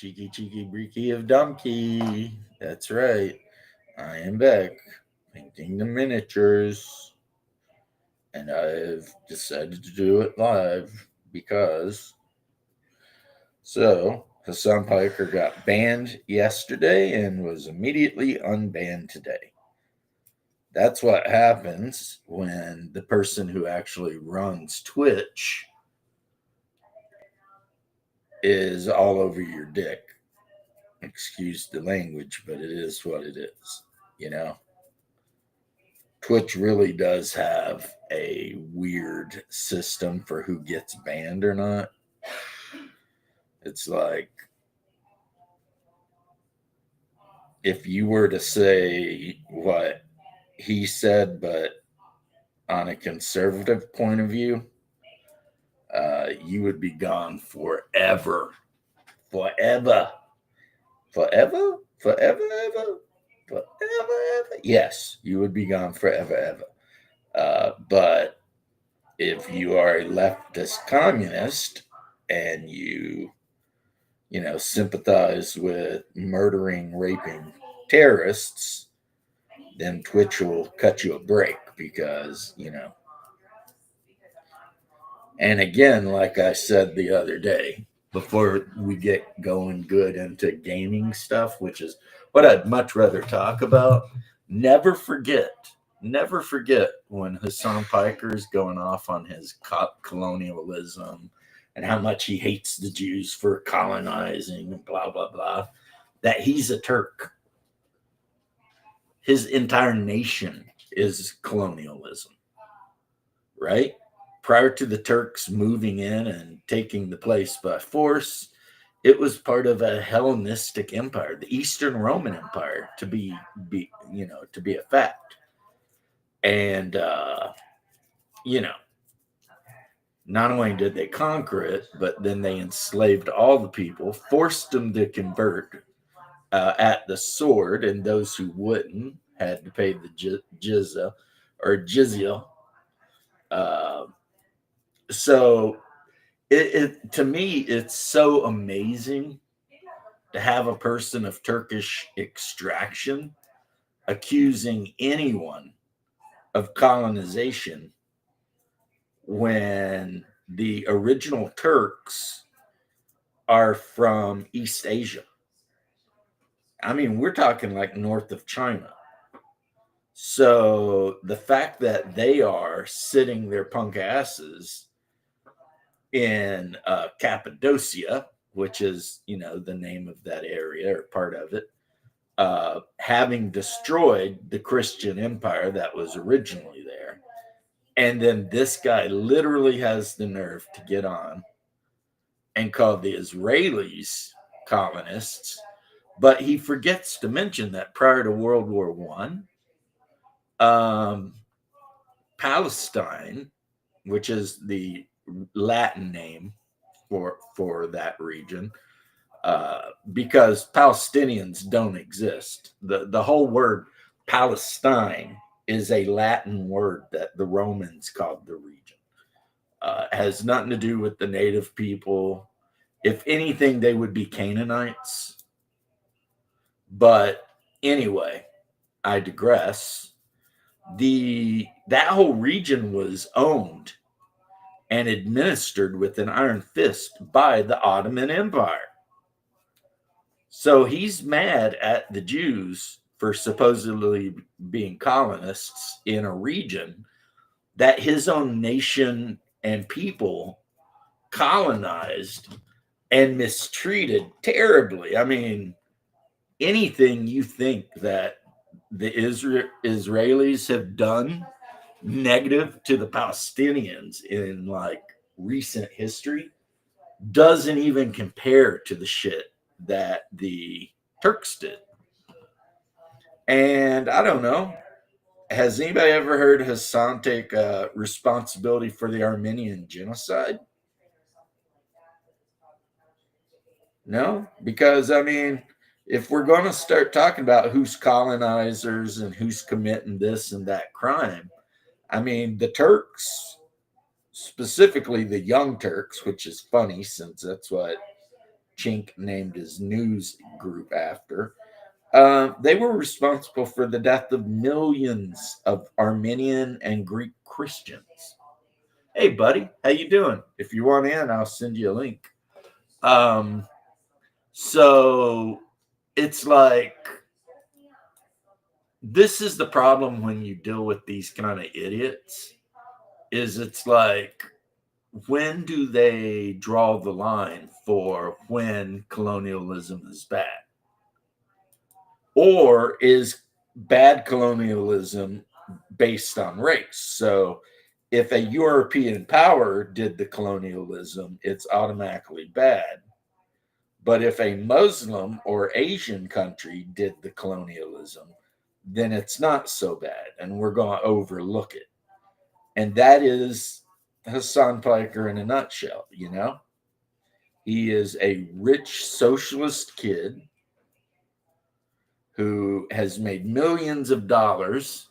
Cheeky, cheeky, breeky of donkey. That's right. I am back painting the miniatures. And I've decided to do it live because. So, Hassan Piker got banned yesterday and was immediately unbanned today. That's what happens when the person who actually runs Twitch is all over your dick. Excuse the language, but it is what it is, you know? Twitch really does have a weird system for who gets banned or not. It's like if you were to say what he said, but on a conservative point of view, you would be gone forever. Forever. Forever? Forever, ever? Forever, ever? Yes, you would be gone forever, ever. But if you are a leftist communist and you sympathize with murdering, raping terrorists, then Twitch will cut you a break because. And again, like I said the other day, before we get going good into gaming stuff, which is what I'd much rather talk about, never forget when Hassan Piker is going off on his colonialism and how much he hates the Jews for colonizing and blah, blah, blah, that he's a Turk. His entire nation is colonialism, right? Prior to the Turks moving in and taking the place by force, it was part of a Hellenistic empire, the Eastern Roman Empire, to be a fact. And not only did they conquer it, but then they enslaved all the people, forced them to convert at the sword, and those who wouldn't had to pay the jizya. Uh, so to me, it's so amazing to have a person of Turkish extraction accusing anyone of colonization when the original Turks are from East Asia. I mean, we're talking like north of China. So the fact that they are sitting their punk asses in Cappadocia, which is, the name of that area or part of it, having destroyed the Christian empire that was originally there. And then this guy literally has the nerve to get on and call the Israelis colonists. But he forgets to mention that prior to World War One, Palestine, which is the Latin name for that region, because Palestinians don't exist. The whole word Palestine is a Latin word that the Romans called the region. Has nothing to do with the native people. If anything, they would be Canaanites. But anyway, I digress. That whole region was owned and administered with an iron fist by the Ottoman Empire. So he's mad at the Jews for supposedly being colonists in a region that his own nation and people colonized and mistreated terribly. I mean, anything you think that the Israelis have done negative to the Palestinians in like recent history doesn't even compare to the shit that the Turks did. And I don't know. Has anybody ever heard Hassan take responsibility for the Armenian genocide? No? Because, I mean, if we're going to start talking about who's colonizers and who's committing this and that crime, I mean, the Turks, specifically the young Turks, which is funny since that's what chink named his news group after. They were responsible for the death of millions of Armenian and Greek Christians. Hey, buddy, how you doing? If you want in, I'll send you a link. Um, so it's like this is the problem when you deal with these kind of idiots. Is it's like when do they draw the line for when colonialism is bad? Or is bad colonialism based on race? So if a European power did the colonialism, it's automatically bad. But if a Muslim or Asian country did the colonialism, then it's not so bad and we're going to overlook it. And that is Hassan Piker in a nutshell, you know? He is a rich socialist kid who has made millions of dollars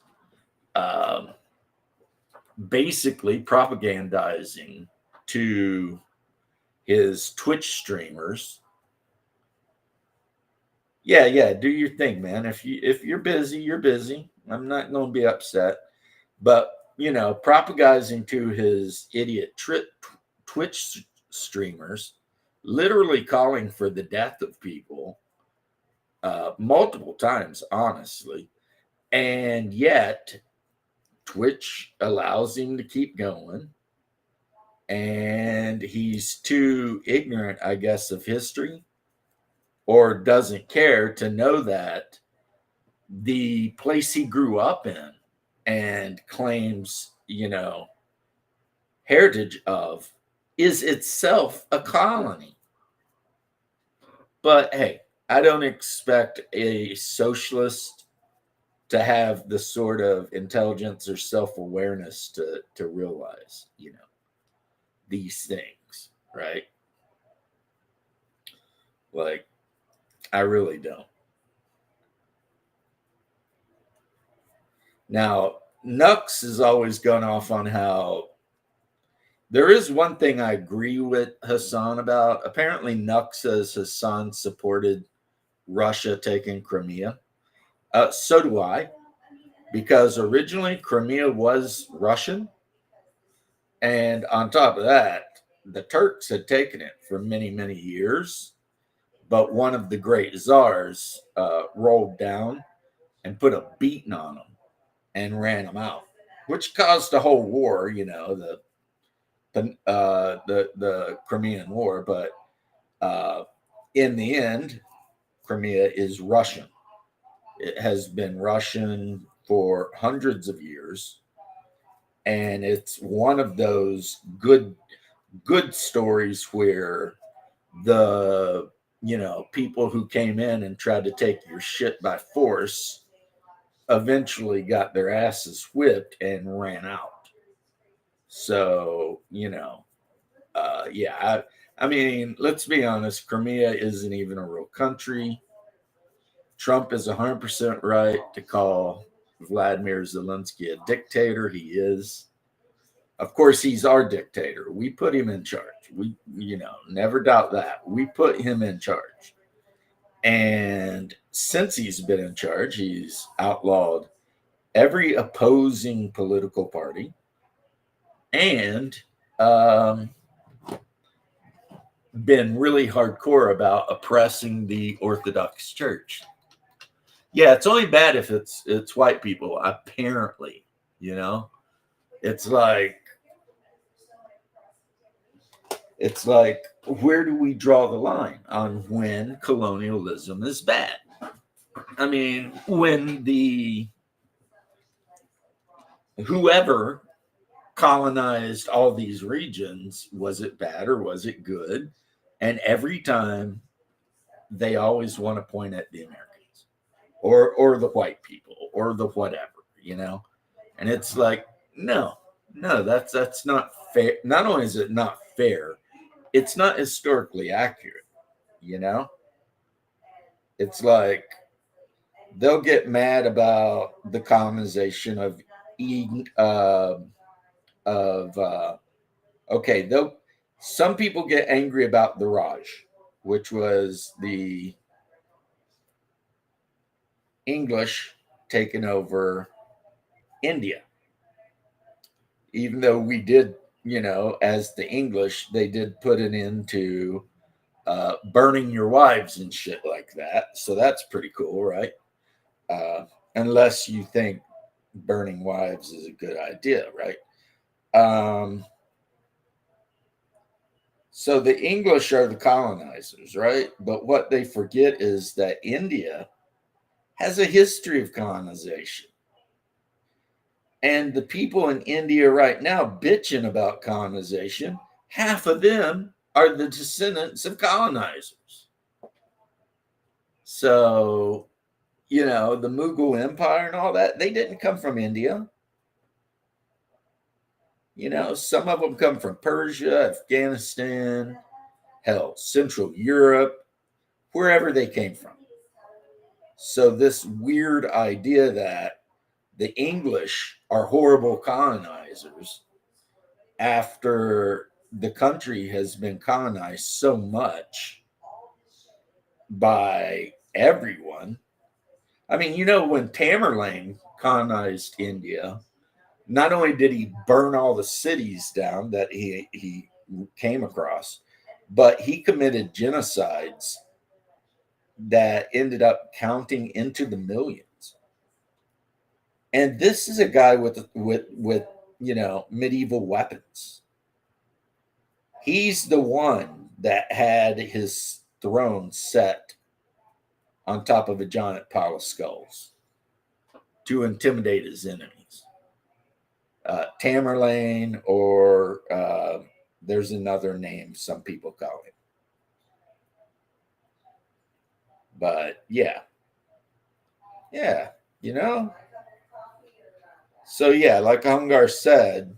basically propagandizing to his Twitch streamers. Yeah, do your thing, man. If you're busy, you're busy. I'm not going to be upset. But, you know, propagandizing to his idiot Twitch streamers, literally calling for the death of people multiple times, honestly. And yet, Twitch allows him to keep going. And he's too ignorant, I guess, of history or doesn't care to know that the place he grew up in and claims, you know, heritage of is itself a colony. But hey, I don't expect a socialist to have the sort of intelligence or self-awareness to realize, you know, these things, right? Like, I really don't. Now, Nux has always gone off on how there is one thing I agree with Hassan about. Apparently, Nux says Hassan supported Russia taking Crimea. So do I, because originally Crimea was Russian. And on top of that, the Turks had taken it for many, many years. But one of the great czars rolled down and put a beating on them and ran them out, which caused a whole war, you know, the Crimean War. But in the end, Crimea is Russian. It has been Russian for hundreds of years, and it's one of those good stories where the people who came in and tried to take your shit by force eventually got their asses whipped and ran out. So yeah, I mean, let's be honest, Crimea isn't even a real country. Trump is 100% right to call Vladimir Zelensky a dictator. He is. Of course, he's our dictator. We put him in charge. We, never doubt that. We put him in charge. And since he's been in charge, he's outlawed every opposing political party and been really hardcore about oppressing the Orthodox Church. Yeah, it's only bad if it's white people, apparently, It's like where do we draw the line on when colonialism is bad? I mean, when whoever colonized all these regions, was it bad or was it good? And every time they always want to point at the Americans or the white people or the whatever, And it's like, no, that's not fair. Not only is it not fair, it's not historically accurate, It's like they'll get mad about the colonization of Eden, okay, though some people get angry about the Raj. which was the English taking over India. Even though we did, as the English, they did put it into burning your wives and shit like that. So that's pretty cool, right? Uh, unless you think burning wives is a good idea, right? So the English are the colonizers, right? But what they forget is that India has a history of colonization. And the people in India right now bitching about colonization, half of them are the descendants of colonizers. So, the Mughal Empire and all that, they didn't come from India. Some of them come from Persia, Afghanistan, hell, Central Europe, wherever they came from. So, this weird idea that the English are horrible colonizers after the country has been colonized so much by everyone. I mean, when Tamerlane colonized India, not only did he burn all the cities down that he came across, but he committed genocides that ended up counting into the millions. And this is a guy with medieval weapons. He's the one that had his throne set on top of a giant pile of skulls to intimidate his enemies. Tamerlane, or there's another name some people call him. But yeah. So yeah, like Hungar said,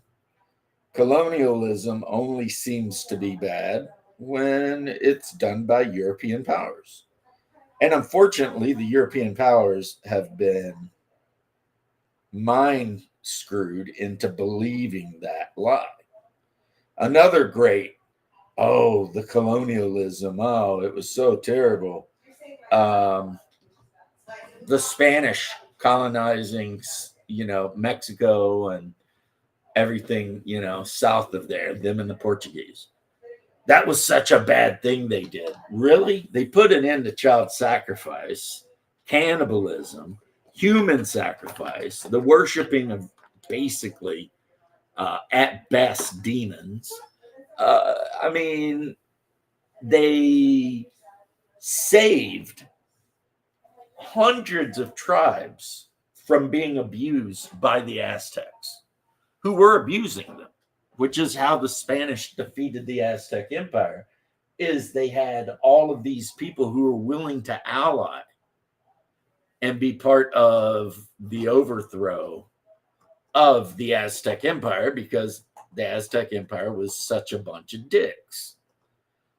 colonialism only seems to be bad when it's done by European powers. And unfortunately, the European powers have been mind screwed into believing that lie. Another great, the colonialism, it was so terrible. The Spanish colonizing, Mexico and everything, south of there, them and the Portuguese. That was such a bad thing they did. Really? They put an end to child sacrifice, cannibalism, human sacrifice, the worshiping of basically, at best, demons. I mean, they saved hundreds of tribes from being abused by the Aztecs, who were abusing them, which is how the Spanish defeated the Aztec Empire, is they had all of these people who were willing to ally and be part of the overthrow of the Aztec Empire, because the Aztec Empire was such a bunch of dicks.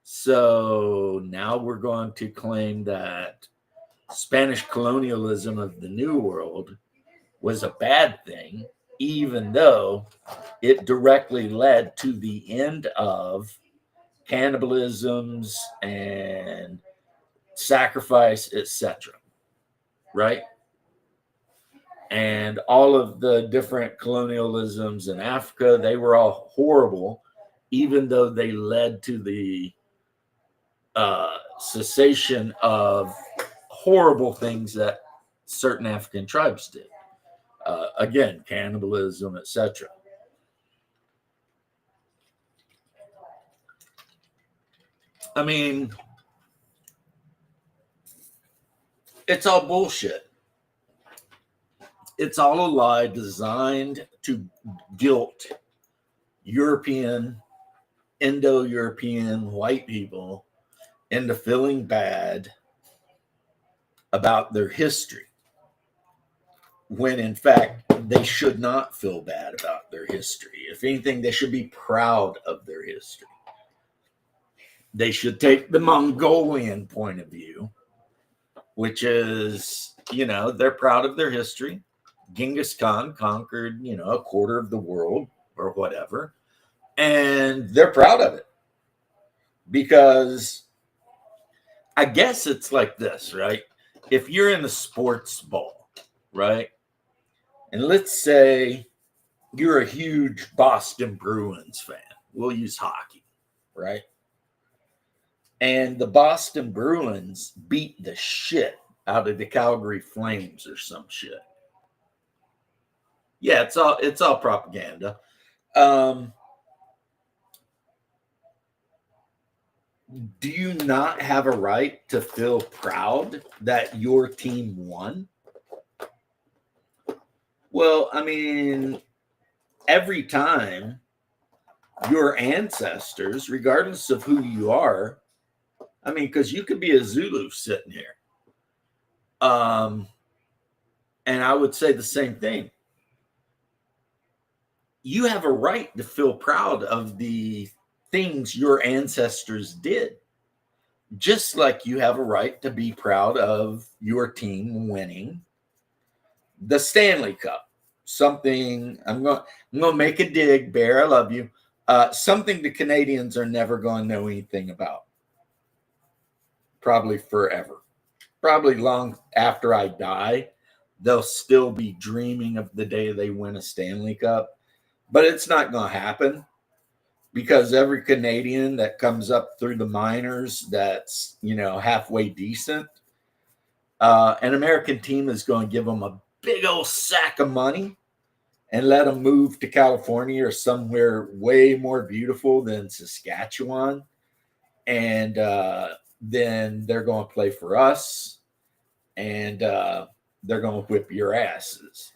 So now we're going to claim that Spanish colonialism of the New World was a bad thing, even though it directly led to the end of cannibalisms and sacrifice, etc. Right? And all of the different colonialisms in Africa, they were all horrible, even though they led to the cessation of horrible things that certain African tribes did. Again, cannibalism, etc. I mean, it's all bullshit. It's all a lie designed to guilt European, Indo-European white people into feeling bad about their history, when in fact they should not feel bad about their history. If anything, they should be proud of their history. They should take the Mongolian point of view, which is, they're proud of their history. Genghis Khan conquered, a quarter of the world or whatever, and they're proud of it because I guess it's like this, right? If you're in a sports ball, right? And let's say you're a huge Boston Bruins fan. We'll use hockey, right? And the Boston Bruins beat the shit out of the Calgary Flames or some shit. Yeah, it's all propaganda. Um, do you not have a right to feel proud that your team won? Well, I mean, every time your ancestors, regardless of who you are, I mean, because you could be a Zulu sitting here. And I would say the same thing. You have a right to feel proud of the things your ancestors did, just like you have a right to be proud of your team winning the Stanley Cup. Something I'm going to make a dig, Bear. I love you. Something the Canadians are never going to know anything about. Probably forever. Probably long after I die, they'll still be dreaming of the day they win a Stanley Cup. But it's not going to happen because every Canadian that comes up through the minors that's, halfway decent, an American team is going to give them a big old sack of money and let them move to California or somewhere way more beautiful than Saskatchewan. And then they're going to play for us and they're going to whip your asses.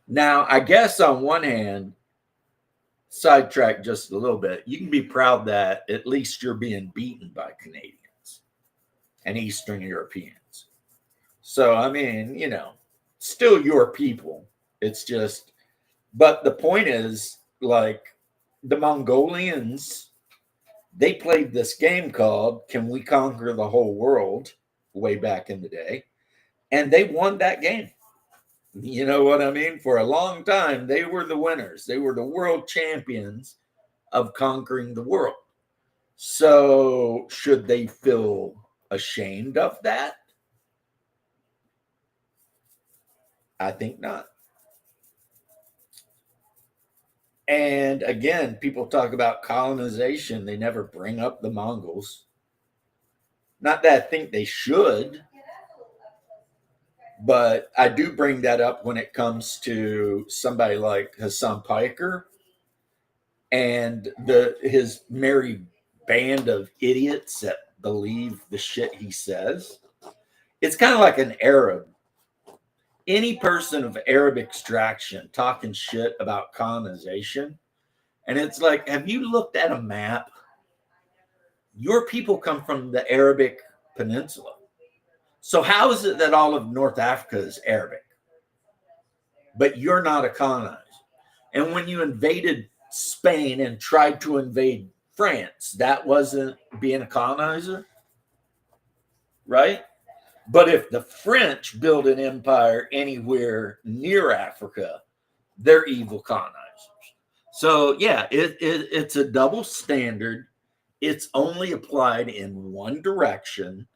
Now, I guess on one hand, sidetrack just a little bit, you can be proud that at least you're being beaten by Canadians and Eastern Europeans. So, I mean, still your people. It's just, but the point is, like, the Mongolians, they played this game called Can We Conquer the Whole World way back in the day, and they won that game. You know what I mean? For a long time, they were the winners. They were the world champions of conquering the world. So, should they feel ashamed of that? I think not. And again, people talk about colonization. They never bring up the Mongols. Not that I think they should, but I do bring that up when it comes to somebody like Hassan Piker and his merry band of idiots that believe the shit he says. It's kind of like an Arab. Any person of Arab extraction talking shit about colonization, and it's like, have you looked at a map? Your people come from the Arabic Peninsula. So how is it that all of North Africa is Arabic, but you're not a colonizer? And when you invaded Spain and tried to invade France, that wasn't being a colonizer, right? But if the French build an empire anywhere near Africa, they're evil colonizers. So yeah, it's a double standard. It's only applied in one direction.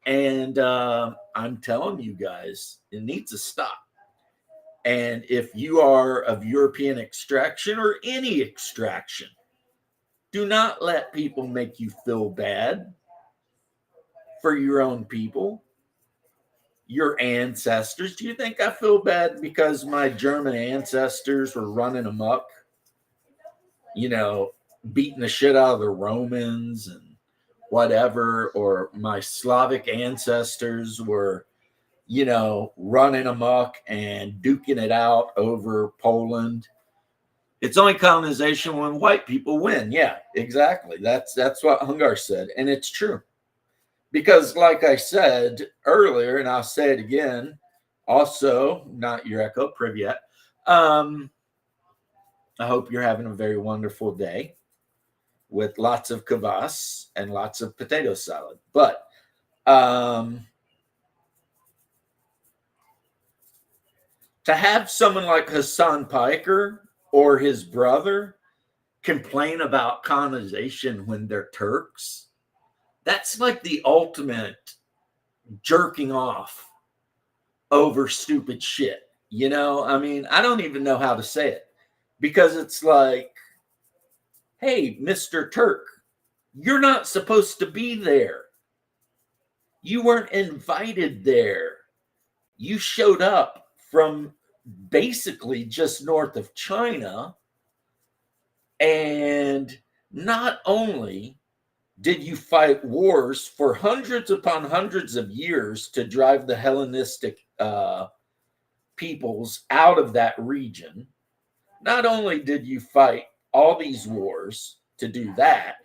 And I'm telling you guys, it needs to stop. And if you are of European extraction or any extraction, do not let people make you feel bad for your own people, your ancestors. Do you think I feel bad because my German ancestors were running amok, beating the shit out of the Romans and whatever, or my Slavic ancestors were, running amok and duking it out over Poland? It's only colonization when white people win. Yeah, exactly. That's what Hungar said, and it's true. Because, like I said earlier, and I'll say it again, also, not your echo, Privyet. I hope you're having a very wonderful day with lots of kvass and lots of potato salad. But to have someone like Hassan Piker or his brother complain about colonization when they're Turks, that's like the ultimate jerking off over stupid shit. You know, I mean, I don't even know how to say it, because it's like, hey, Mr. Turk, you're not supposed to be there. You weren't invited there. You showed up from basically just north of China. And not only did you fight wars for hundreds upon hundreds of years to drive the Hellenistic peoples out of that region, not only did you fight all these wars to do that,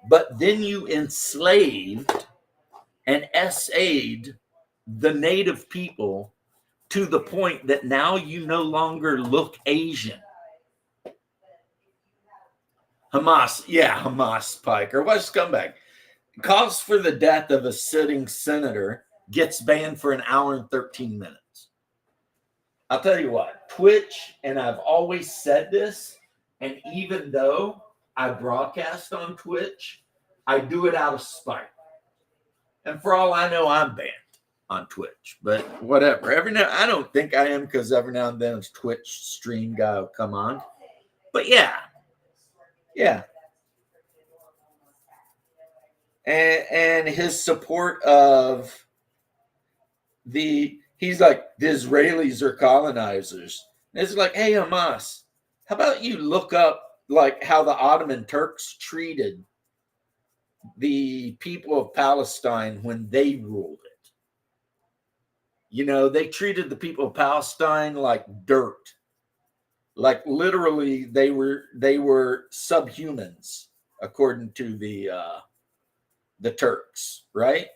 but then you enslaved and essayed the native people to the point that now you no longer look Asian. Hamas Piker, what a scumbag. Calls for the death of a sitting senator, gets banned for an hour and 13 minutes. I'll tell you what, Twitch, and I've always said this, and even though I broadcast on Twitch, I do it out of spite. And for all I know, I'm banned on Twitch, but whatever. I don't think I am, because every now and then a Twitch stream guy will come on. But yeah. And his support of he's like, the Israelis are colonizers. And it's like, hey, Hamas, how about you look up like how the Ottoman Turks treated the people of Palestine when they ruled it? You know, they treated the people of Palestine like dirt. Like literally they were subhumans, according to the Turks, right?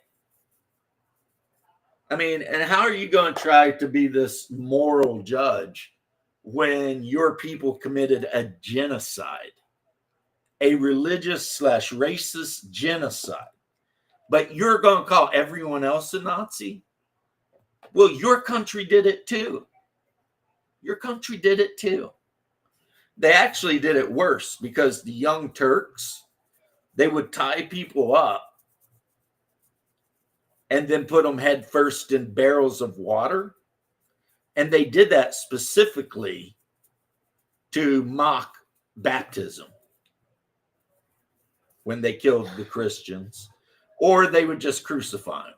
I mean, and how are you going to try to be this moral judge when your people committed a genocide, a religious / racist genocide, but you're going to call everyone else a Nazi? Well, your country did it too. Your country did it too. They actually did it worse, because the Young Turks, they would tie people up and then put them head first in barrels of water. And they did that specifically to mock baptism when they killed the Christians, or they would just crucify them.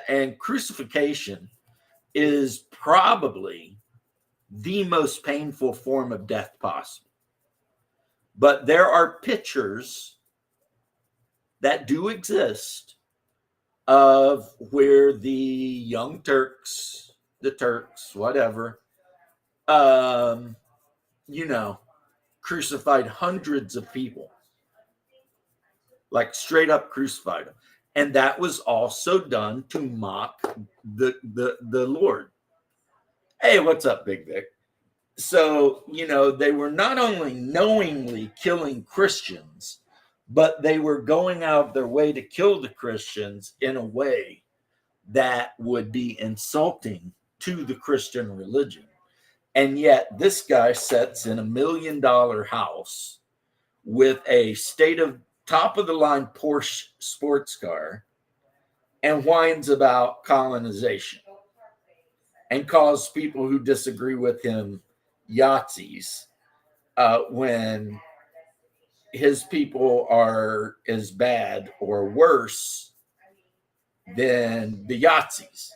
And crucifixion is probably the most painful form of death possible. But there are pictures that do exist of where the Young Turks, the Turks, whatever, crucified hundreds of people, like straight up crucified them. And that was also done to mock the Lord. Hey, what's up, Big Vic? So, they were not only knowingly killing Christians, but they were going out of their way to kill the Christians in a way that would be insulting to the Christian religion. And yet this guy sits in $1 million house with a top of the line Porsche sports car and whines about colonization and calls people who disagree with him Yahtzees, when his people are as bad or worse than the Yahtzees.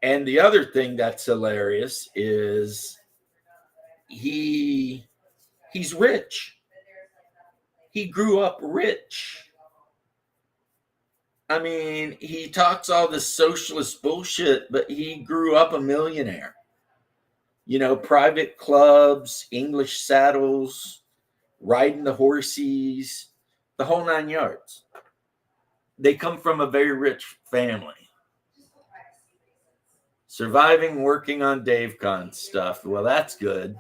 And the other thing that's hilarious is he's rich. He grew up rich. I mean, he talks all this socialist bullshit, but he grew up a millionaire. Private clubs, English saddles, riding the horses, the whole 9 yards. They come from a very rich family. Surviving, working on DaveCon stuff. Well, that's good.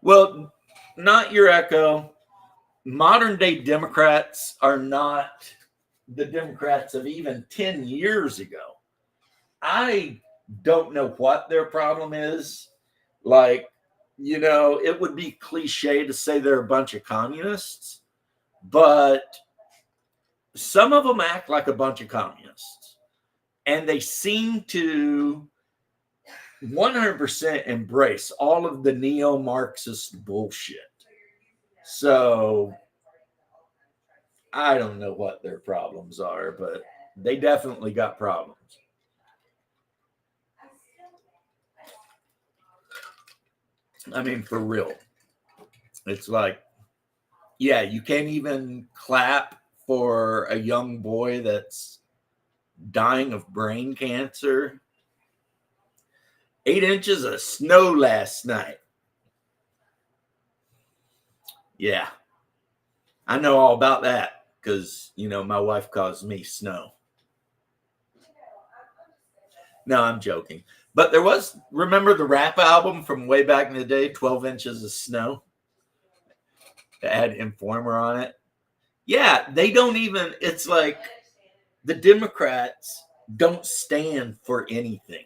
Well, not your echo. Modern day Democrats are not the Democrats of even 10 years ago. I don't know what their problem is. Like, it would be cliche to say they're a bunch of communists, but some of them act like a bunch of communists. And they seem to 100% embrace all of the neo-Marxist bullshit. So I don't know what their problems are, but they definitely got problems. I mean, for real. It's like, yeah, you can't even clap for a young boy that's dying of brain cancer. 8 inches of snow last night. Yeah. I know all about that because, my wife calls me Snow. No, I'm joking. But remember the rap album from way back in the day, 12 Inches of Snow? That had Informer on it. Yeah, they don't even, it's like the Democrats don't stand for anything.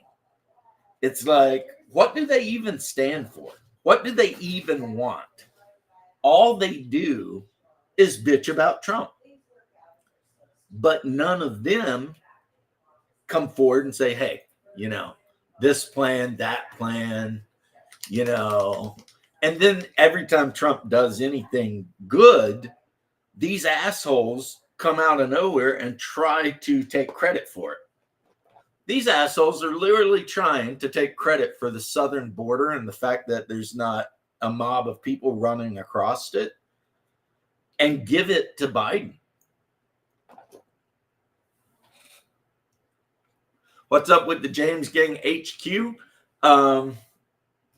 It's like, what do they even stand for? What do they even want? All they do is bitch about Trump. But none of them come forward and say, hey, this plan, that plan, And then every time Trump does anything good, these assholes come out of nowhere and try to take credit for it. These assholes are literally trying to take credit for the southern border and the fact that there's not a mob of people running across it and give it to Biden. What's up with the James Gang HQ?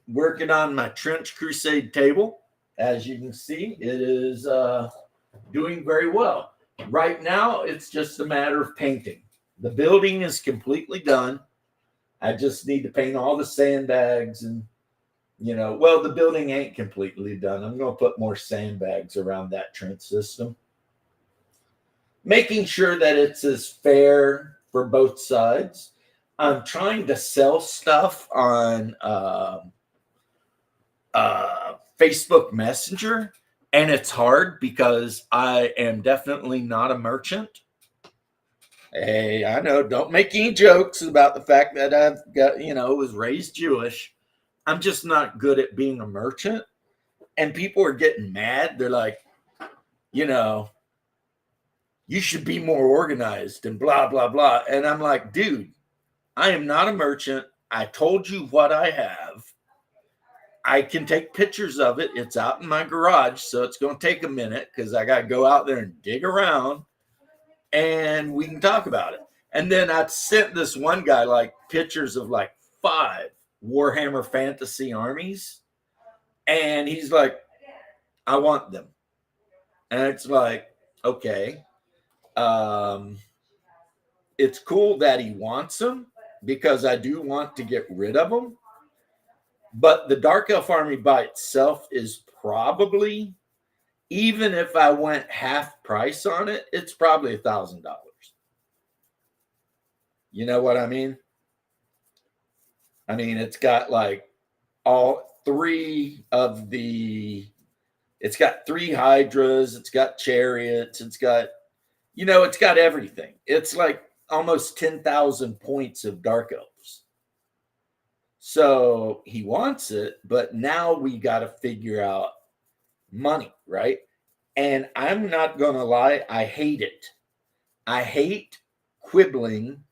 Working on my Trench Crusade table. As you can see, it is doing very well. Right now, it's just a matter of painting. The building is completely done. I just need to paint all the sandbags and, the building ain't completely done. I'm going to put more sandbags around that trench system. Making sure that it's as fair for both sides. I'm trying to sell stuff on Facebook Messenger, and it's hard because I am definitely not a merchant. Hey, I know, don't make any jokes about the fact that I've got, was raised Jewish. I'm just not good at being a merchant. And people are getting mad. They're like, you should be more organized and blah, blah, blah. And I'm like, dude, I am not a merchant. I told you what I have. I can take pictures of it. It's out in my garage. So it's going to take a minute because I got to go out there and dig around and we can talk about it. And then I sent this one guy like pictures of like 5 Warhammer Fantasy armies. And he's like, I want them. And it's like, okay. It's cool that he wants them because I do want to get rid of them. But the Dark Elf army by itself is probably, even if I went half price on it, it's probably $1,000. You know what I mean? I mean, it's got like all 3 of the, it's got 3 Hydras, it's got chariots, it's got, it's got everything. It's like almost 10,000 points of Dark Elves. So he wants it, but now we got to figure out money, right? And I'm not going to lie, I hate it. I hate quibbling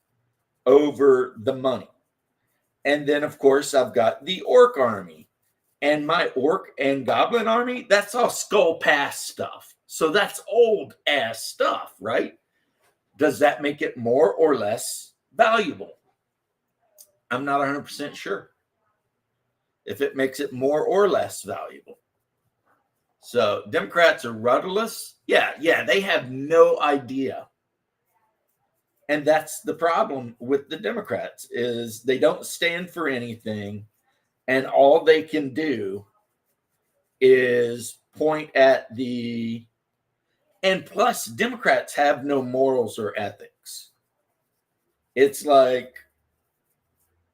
over the money. And then, of course, I've got the Orc army. And my Orc and Goblin army, that's all Skull Pass stuff. So that's old ass stuff, right? Does that make it more or less valuable? I'm not 100% sure if it makes it more or less valuable. So Democrats are rudderless. Yeah, they have no idea. And that's the problem with the Democrats is they don't stand for anything. And all they can do is point at the, and plus Democrats have no morals or ethics. It's like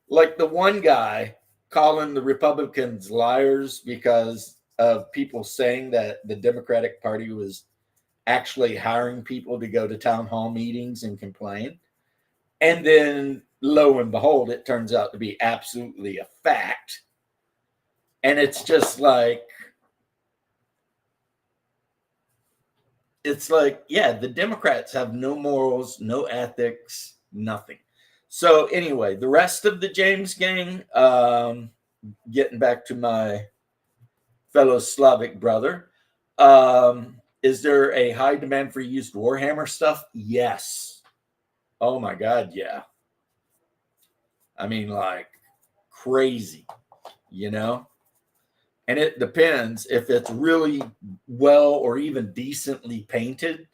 the one guy calling the Republicans liars because of people saying that the Democratic Party was actually hiring people to go to town hall meetings and complain. And then lo and behold, it turns out to be absolutely a fact. And it's just like, yeah, the Democrats have no morals, no ethics, nothing. So anyway, the rest of the James gang, getting back to my fellow Slavic brother, is there a high demand for used Warhammer stuff? Yes. Oh my God, yeah. I mean, like crazy, you know? And it depends if it's really well or even decently painted.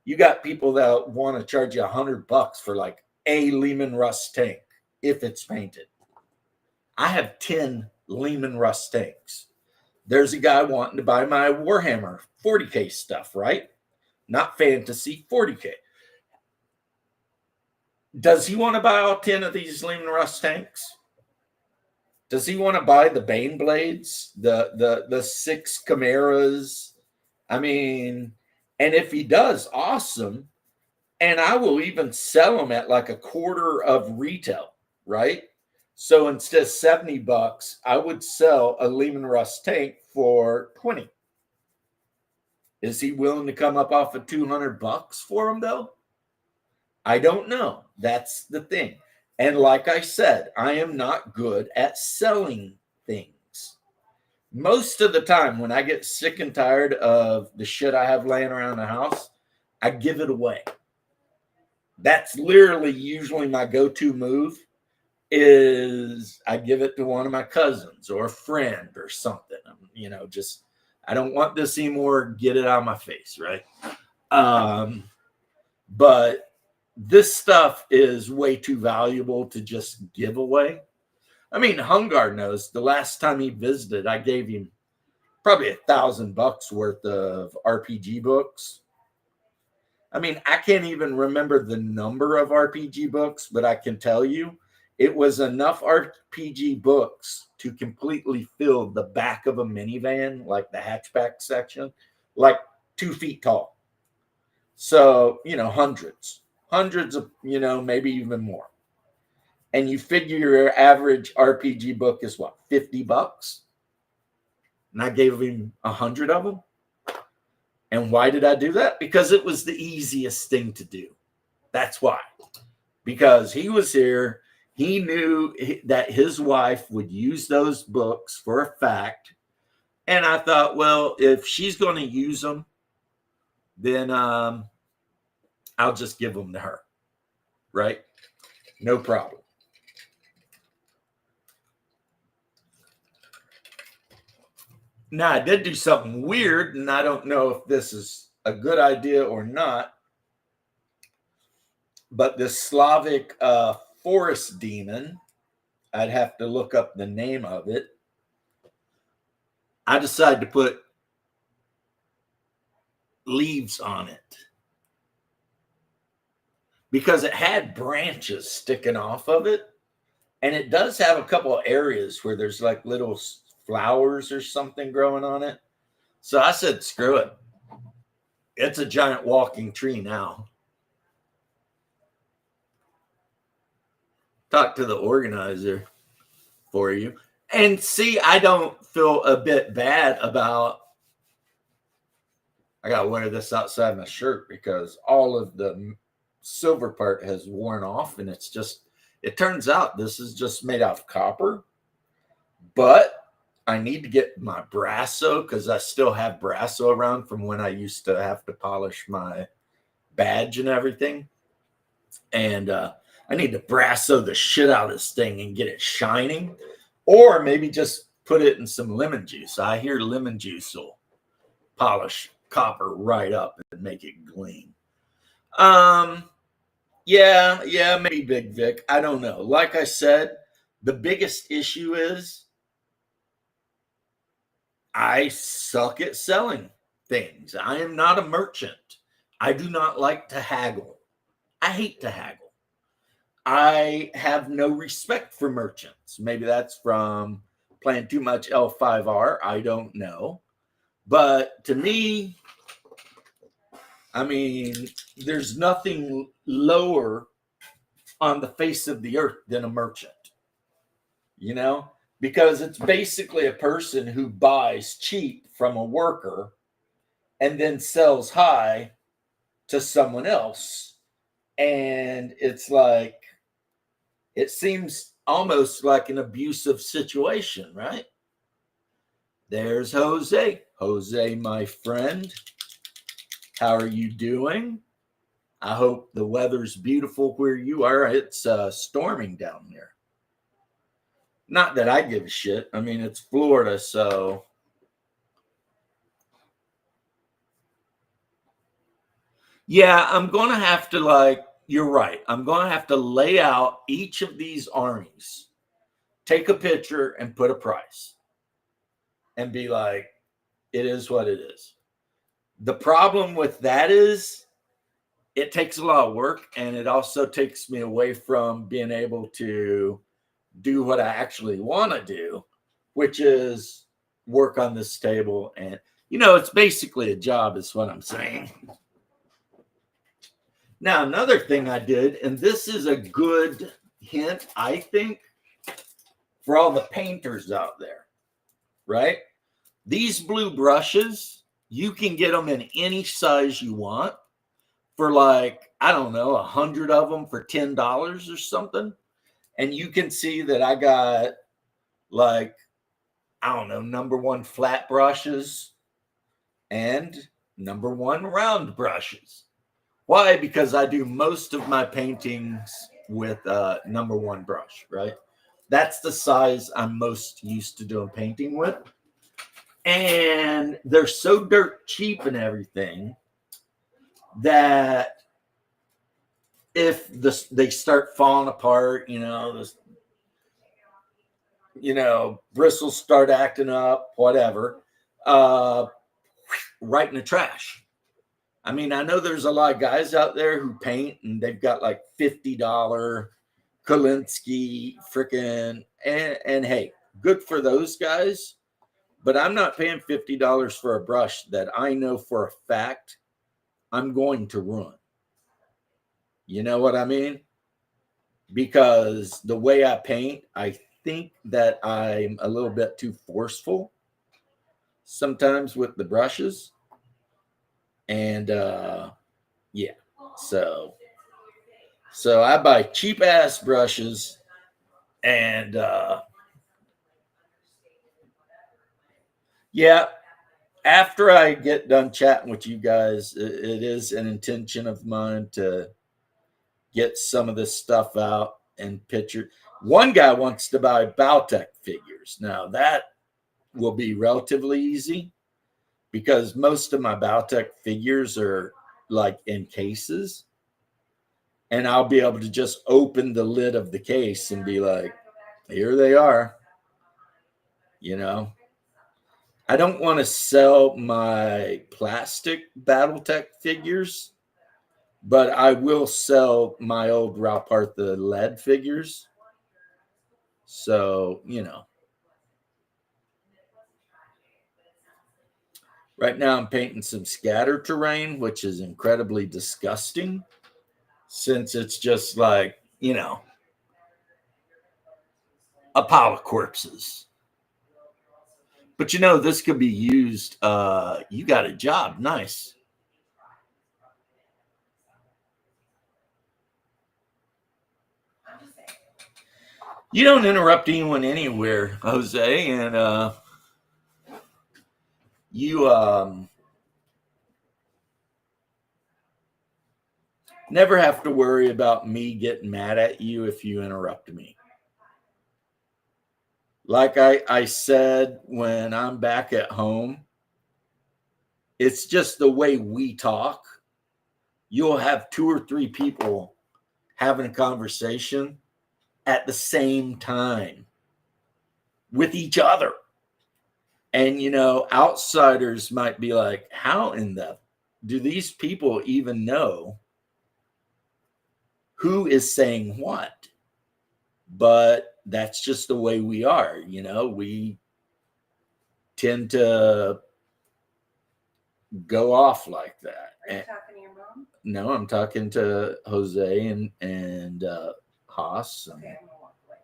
You got people that want to charge you $100 for like a Lehman Russ tank if it's painted. I have 10 Lehman Russ tanks. There's a guy wanting to buy my Warhammer 40K stuff, right? Not fantasy, 40K. Does he want to buy all 10 of these Lehman Russ tanks? Does he want to buy the Bane blades, the 6 Chimeras? I mean, and if he does, awesome. And I will even sell them at like a quarter of retail, right? So instead of $70, I would sell a Lehman Russ tank for 20. Is he willing to come up off of $200 for them though? I don't know. That's the thing. And like I said, I am not good at selling things. Most of the time when I get sick and tired of the shit I have laying around the house, I give it away. That's literally usually my go-to move is I give it to one of my cousins or a friend or something. You know, just I don't want this anymore. Get it out of my face, right? But this stuff is way too valuable to just give away. I mean, Hungar knows the last time he visited, I gave him probably $1,000 worth of RPG books. I mean, I can't even remember the number of RPG books, but I can tell you it was enough RPG books to completely fill the back of a minivan, like the hatchback section, like 2 feet tall. So, you know, hundreds of, you know, maybe even more. And you figure your average RPG book is what, $50? And I gave him 100 of them. And why did I do that? Because it was the easiest thing to do. That's why. Because he was here. He knew that his wife would use those books for a fact. And I thought, well, if she's going to use them, then I'll just give them to her. Right? No problem. Now, I did do something weird, and I don't know if this is a good idea or not, but this Slavic forest demon, I'd have to look up the name of it. I decided to put leaves on it because it had branches sticking off of it. And it does have a couple of areas where there's like little flowers or something growing on it. So I said, screw it. It's a giant walking tree now. Talk to the organizer for you. And see, I don't feel a bit bad about, I got to wear this outside my shirt because all of the silver part has worn off. And it's just, it turns out this is just made out of copper. But I need to get my Brasso because I still have Brasso around from when I used to have to polish my badge and everything. And I need to Brasso the shit out of this thing and get it shining. Or maybe just put it in some lemon juice. I hear lemon juice will polish copper right up and make it gleam. Yeah, maybe Big Vic. I don't know. Like I said, the biggest issue is I suck at selling things. I am not a merchant. I do not like to haggle. I hate to haggle. I have no respect for merchants. Maybe that's from playing too much L5R. I don't know. But to me, I mean, there's nothing lower on the face of the earth than a merchant, you know, because it's basically a person who buys cheap from a worker and then sells high to someone else. And it's like, it seems almost like an abusive situation, right? There's Jose. Jose, my friend, how are you doing? I hope the weather's beautiful where you are. It's storming down there. Not that I give a shit. I mean, it's Florida, so. Yeah, I'm going to have to, like, you're right. I'm going to have to lay out each of these armies, take a picture, and put a price, and be like, it is what it is. The problem with that is it takes a lot of work, and it also takes me away from being able to do what I actually want to do, which is work on this table. And, you know, it's basically a job, is what I'm saying. Now, another thing I did, and this is a good hint, I think, for all the painters out there, right? These blue brushes, you can get them in any size you want for, like, I don't know, 100 of them for $10 or something. And you can see that I got, like, I don't know, #1 flat brushes and #1 round brushes. Why? Because I do most of my paintings with #1 brush, right? That's the size I'm most used to doing painting with. And they're so dirt cheap and everything that if they start falling apart, bristles start acting up, whatever, right in the trash. I mean, I know there's a lot of guys out there who paint and they've got like $50 Kolinsky freaking, and hey, good for those guys. But I'm not paying $50 for a brush that I know for a fact I'm going to ruin. You know what I mean? Because the way I paint, I think that I'm a little bit too forceful sometimes with the brushes. And yeah, so I buy cheap ass brushes, and yeah, after I get done chatting with you guys, it is an intention of mine to get some of this stuff out and picture. One guy wants to buy Baltec figures. Now that will be relatively easy because most of my Baltec figures are like in cases, and I'll be able to just open the lid of the case and be like, here they are. You know, I don't want to sell my plastic Battletech figures, but I will sell my old Raupartha lead figures. So, right now I'm painting some scatter terrain, which is incredibly disgusting since it's just like, a pile of corpses. But this could be used. You got a job. Nice. You don't interrupt anyone anywhere, Jose, and you never have to worry about me getting mad at you if you interrupt me. Like I said, when I'm back at home, it's just the way we talk. You'll have 2 or 3 people having a conversation at the same time with each other. And, outsiders might be like, how in the do these people even know who is saying what? But that's just the way we are. You know, we tend to go off like that. Are you talking to your mom? No, I'm talking to Jose and Haas. Okay, I'm gonna walk away.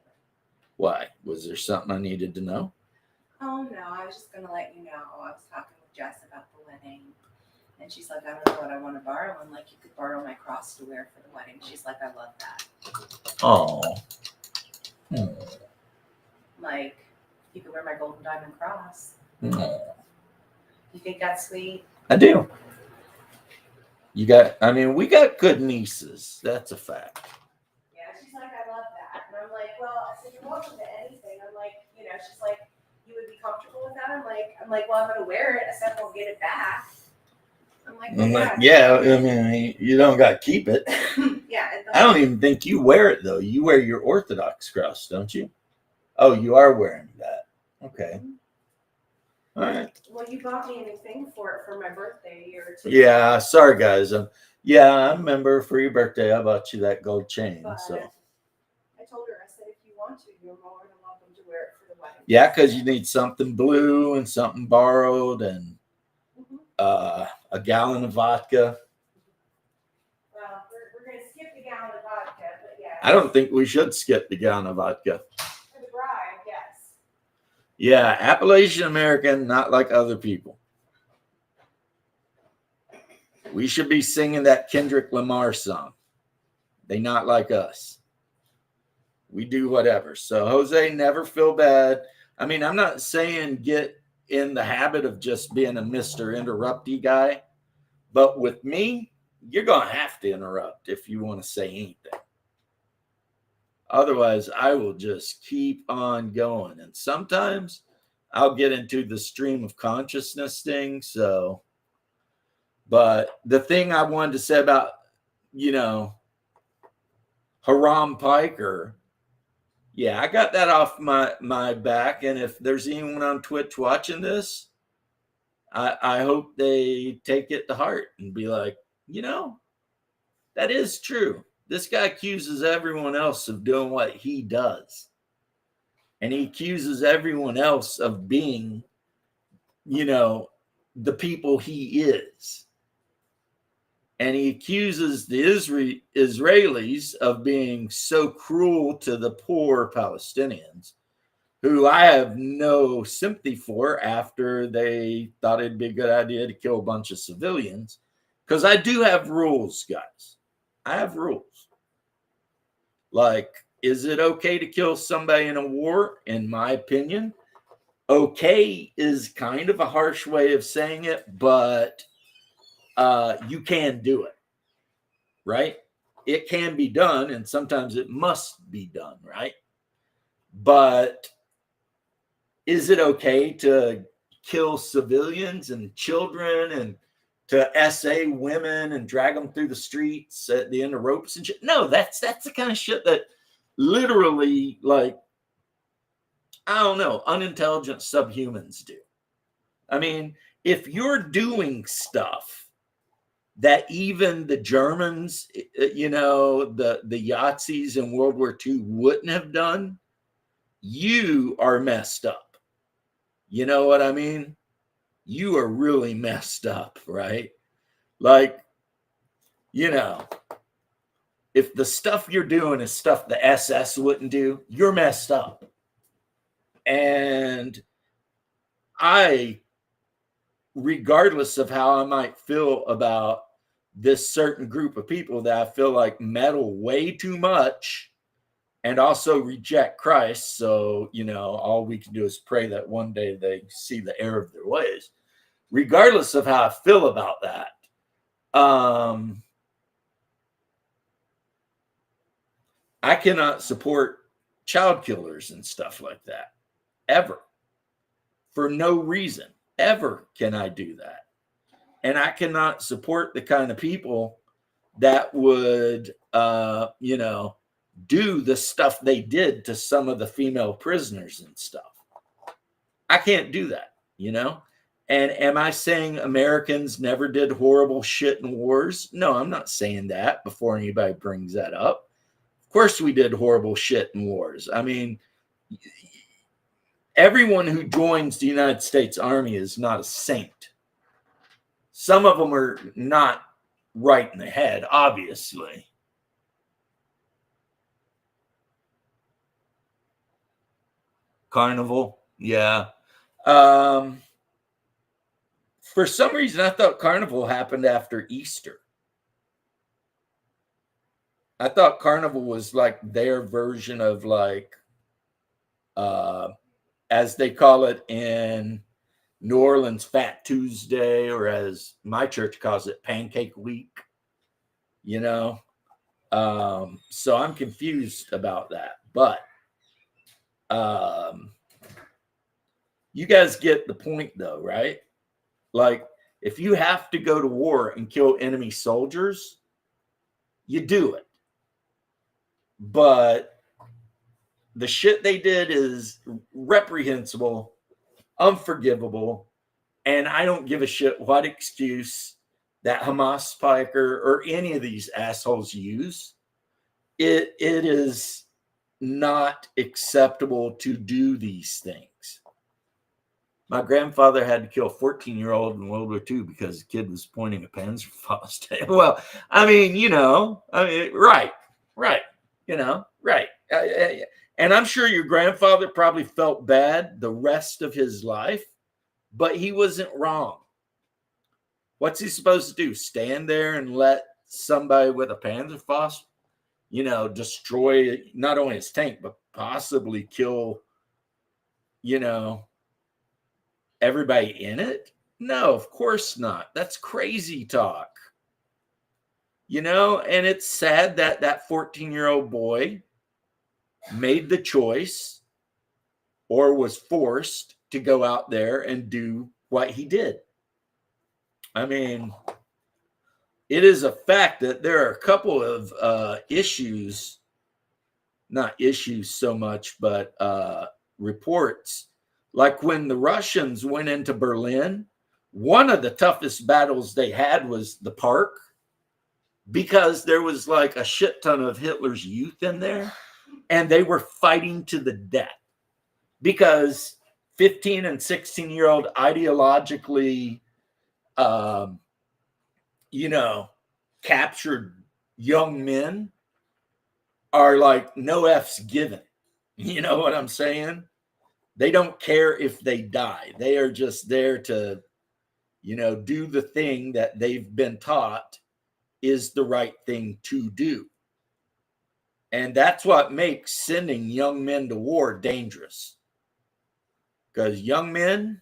Why? Was there something I needed to know? Oh no, I was just gonna let you know. I was talking with Jess about the wedding, and she's like, I don't know what I want to borrow. I'm like, you could borrow my cross to wear for the wedding. She's like, I love that. Oh. Like, you could wear my golden diamond cross. Oh. You think that's sweet? I do. We got good nieces. That's a fact. Yeah, she's like, I love that. And I'm like, well, I said, you're welcome to anything. I'm like, she's like, you would be comfortable with that? I'm like, well, I'm going to wear it. I said, we'll get it back. I'm like, yeah, I mean, you don't got to keep it. Yeah. I don't even think you wear it, though. You wear your Orthodox cross, don't you? Oh, you are wearing that. Okay. All right. Well, you bought me a new thing for it for my birthday a year or two. Yeah, sorry, guys. Yeah, I remember for your birthday, I bought you that gold chain. But so I told her, I said, if you want to, you're more than welcome to wear it for the wedding. yeah, because you need something blue and something borrowed and a gallon of vodka. Well, we're going to skip the gallon of vodka, but yeah. I don't think we should skip the gallon of vodka. For the bride, yes. Yeah, Appalachian American, not like other people. We should be singing that Kendrick Lamar song. They not like us. We do whatever. So, Jose, never feel bad. I mean, I'm not saying get in the habit of just being a Mr. Interrupty guy. But with me, you're going to have to interrupt if you want to say anything. Otherwise, I will just keep on going. And sometimes I'll get into the stream of consciousness thing. So, but the thing I wanted to say about, Haram Piker, yeah, I got that off my back. And if there's anyone on Twitch watching this, I hope they take it to heart and be like, that is true. This guy accuses everyone else of doing what he does. And he accuses everyone else of being, the people he is. And he accuses the Israelis of being so cruel to the poor Palestinians, who I have no sympathy for after they thought it'd be a good idea to kill a bunch of civilians. Because I do have rules, guys. I have rules. Like, is it okay to kill somebody in a war? In my opinion, okay is kind of a harsh way of saying it, but you can do it, right? It can be done, and sometimes it must be done, right? But is it okay to kill civilians and children and to SA women and drag them through the streets at the end of ropes and shit? No, that's the kind of shit that literally, like, I don't know, unintelligent subhumans do. I mean, if you're doing stuff that even the Germans, the Yazis in World War II wouldn't have done, you are messed up. You know what I mean? You are really messed up, right? Like, if the stuff you're doing is stuff the SS wouldn't do, you're messed up. And regardless of how I might feel about this certain group of people that I feel like meddle way too much and also reject Christ. So, all we can do is pray that one day they see the error of their ways. Regardless of how I feel about that, I cannot support child killers and stuff like that. Ever. For no reason. Ever can I do that. And I cannot support the kind of people that would, do the stuff they did to some of the female prisoners and stuff. I can't do that, And am I saying Americans never did horrible shit in wars? No, I'm not saying that before anybody brings that up. Of course we did horrible shit in wars. I mean, everyone who joins the United States Army is not a saint. Some of them are not right in the head, obviously. Carnival, yeah. For some reason, I thought Carnival happened after Easter. I thought Carnival was like their version of like, as they call it in New Orleans, Fat Tuesday, or as my church calls it, Pancake Week. You know, so I'm confused about that, but you guys get the point, though, right? Like, if you have to go to war and kill enemy soldiers, you do it. But the shit they did is reprehensible, unforgivable, and I don't give a shit what excuse that Hamas spiker or any of these assholes use. It is not acceptable to do these things. My grandfather had to kill a 14-year-old in World War II because the kid was pointing a Panzerfaust. Well, I mean, right, right. And I'm sure your grandfather probably felt bad the rest of his life, but he wasn't wrong. What's he supposed to do? Stand there and let somebody with a Panzerfaust, destroy not only his tank, but possibly kill, everybody in it? No, of course not. That's crazy talk. And it's sad that that 14-year-old boy made the choice or was forced to go out there and do what he did. I mean, it is a fact that there are a couple of issues, not issues so much, but reports. Like when the Russians went into Berlin, one of the toughest battles they had was the park, because there was like a shit ton of Hitler's youth in there, and they were fighting to the death because 15 and 16-year-old ideologically, captured young men are like no F's given. You know what I'm saying? They don't care if they die. They are just there to, do the thing that they've been taught is the right thing to do. And that's what makes sending young men to war dangerous. Because young men,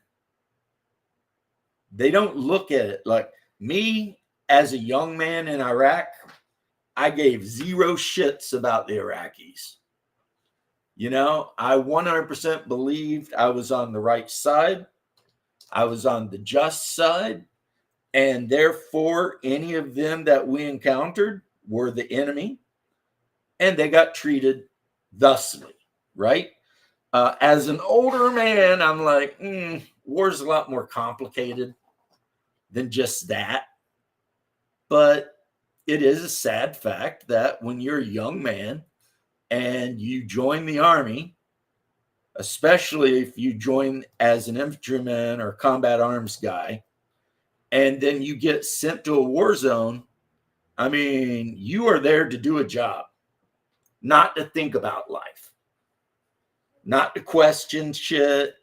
they don't look at it like me as a young man in Iraq. I gave zero shits about the Iraqis. I 100% believed I was on the right side. I was on the just side. And therefore, any of them that we encountered were the enemy. And they got treated thusly, right? As an older man, I'm like, war's a lot more complicated than just that. But it is a sad fact that when you're a young man and you join the army, especially if you join as an infantryman or combat arms guy, and then you get sent to a war zone, I mean, you are there to do a job, not to think about life, not to question shit.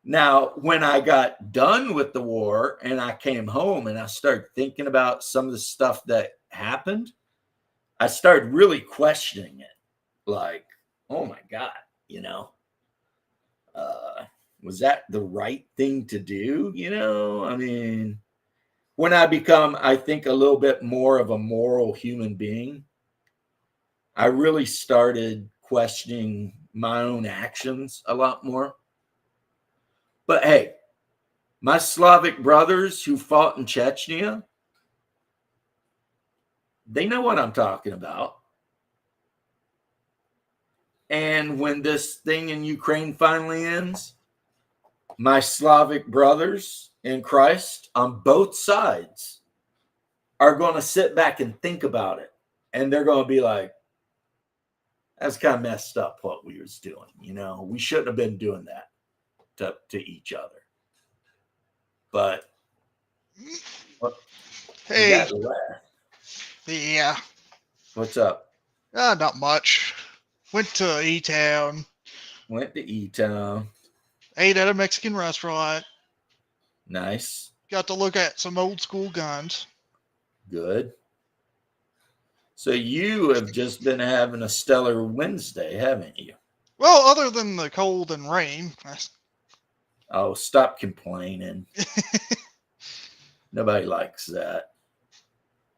Now, when I got done with the war and I came home and I started thinking about some of the stuff that happened, I started really questioning it. Like, oh my God, was that the right thing to do? I mean, when I become, I think, a little bit more of a moral human being, I really started questioning my own actions a lot more. But hey, my Slavic brothers who fought in Chechnya, they know what I'm talking about. And when this thing in Ukraine finally ends, my Slavic brothers in Christ on both sides are going to sit back and think about it. And they're going to be like, That's kind of messed up what we was doing. We shouldn't have been doing that to each other. But what you Hey, got left? yeah, What's up? not much. Went to E-Town, Went to E-Town. ate at a Mexican restaurant, Nice. got to look at some old school guns. Good. So you have just been having a stellar Wednesday, haven't you? Well, other than the cold and rain, Oh, stop complaining. Nobody likes that.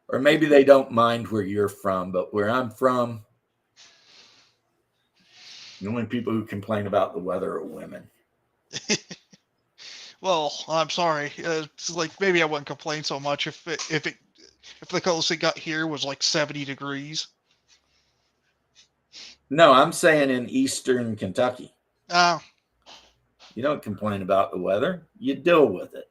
Or maybe they don't mind where you're from, but where I'm from, the only people who complain about the weather are women. well, I'm sorry. It's like maybe I wouldn't complain so much if the coldest it got here was like 70 degrees. No, I'm saying in eastern Kentucky. Uh, You don't complain about the weather. You deal with it.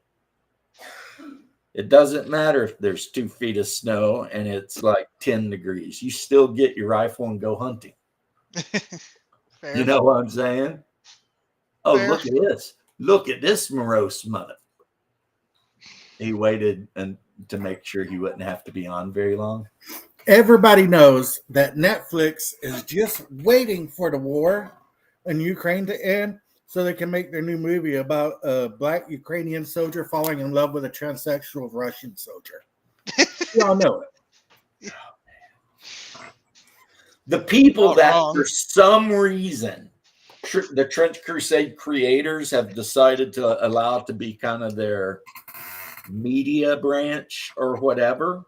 It doesn't matter if there's 2 feet of snow and it's like 10 degrees. You still get your rifle and go hunting. fair. You know what I'm saying? Oh, Fair. look at this. Look at this morose mother. He waited to make sure he wouldn't have to be on very long. Everybody knows that Netflix is just waiting for the war in Ukraine to end so they can make their new movie about a black Ukrainian soldier falling in love with a transsexual Russian soldier. Y'all know it. The people Not that, wrong. for some reason, the Trench Crusade creators have decided to allow it to be kind of their media branch or whatever.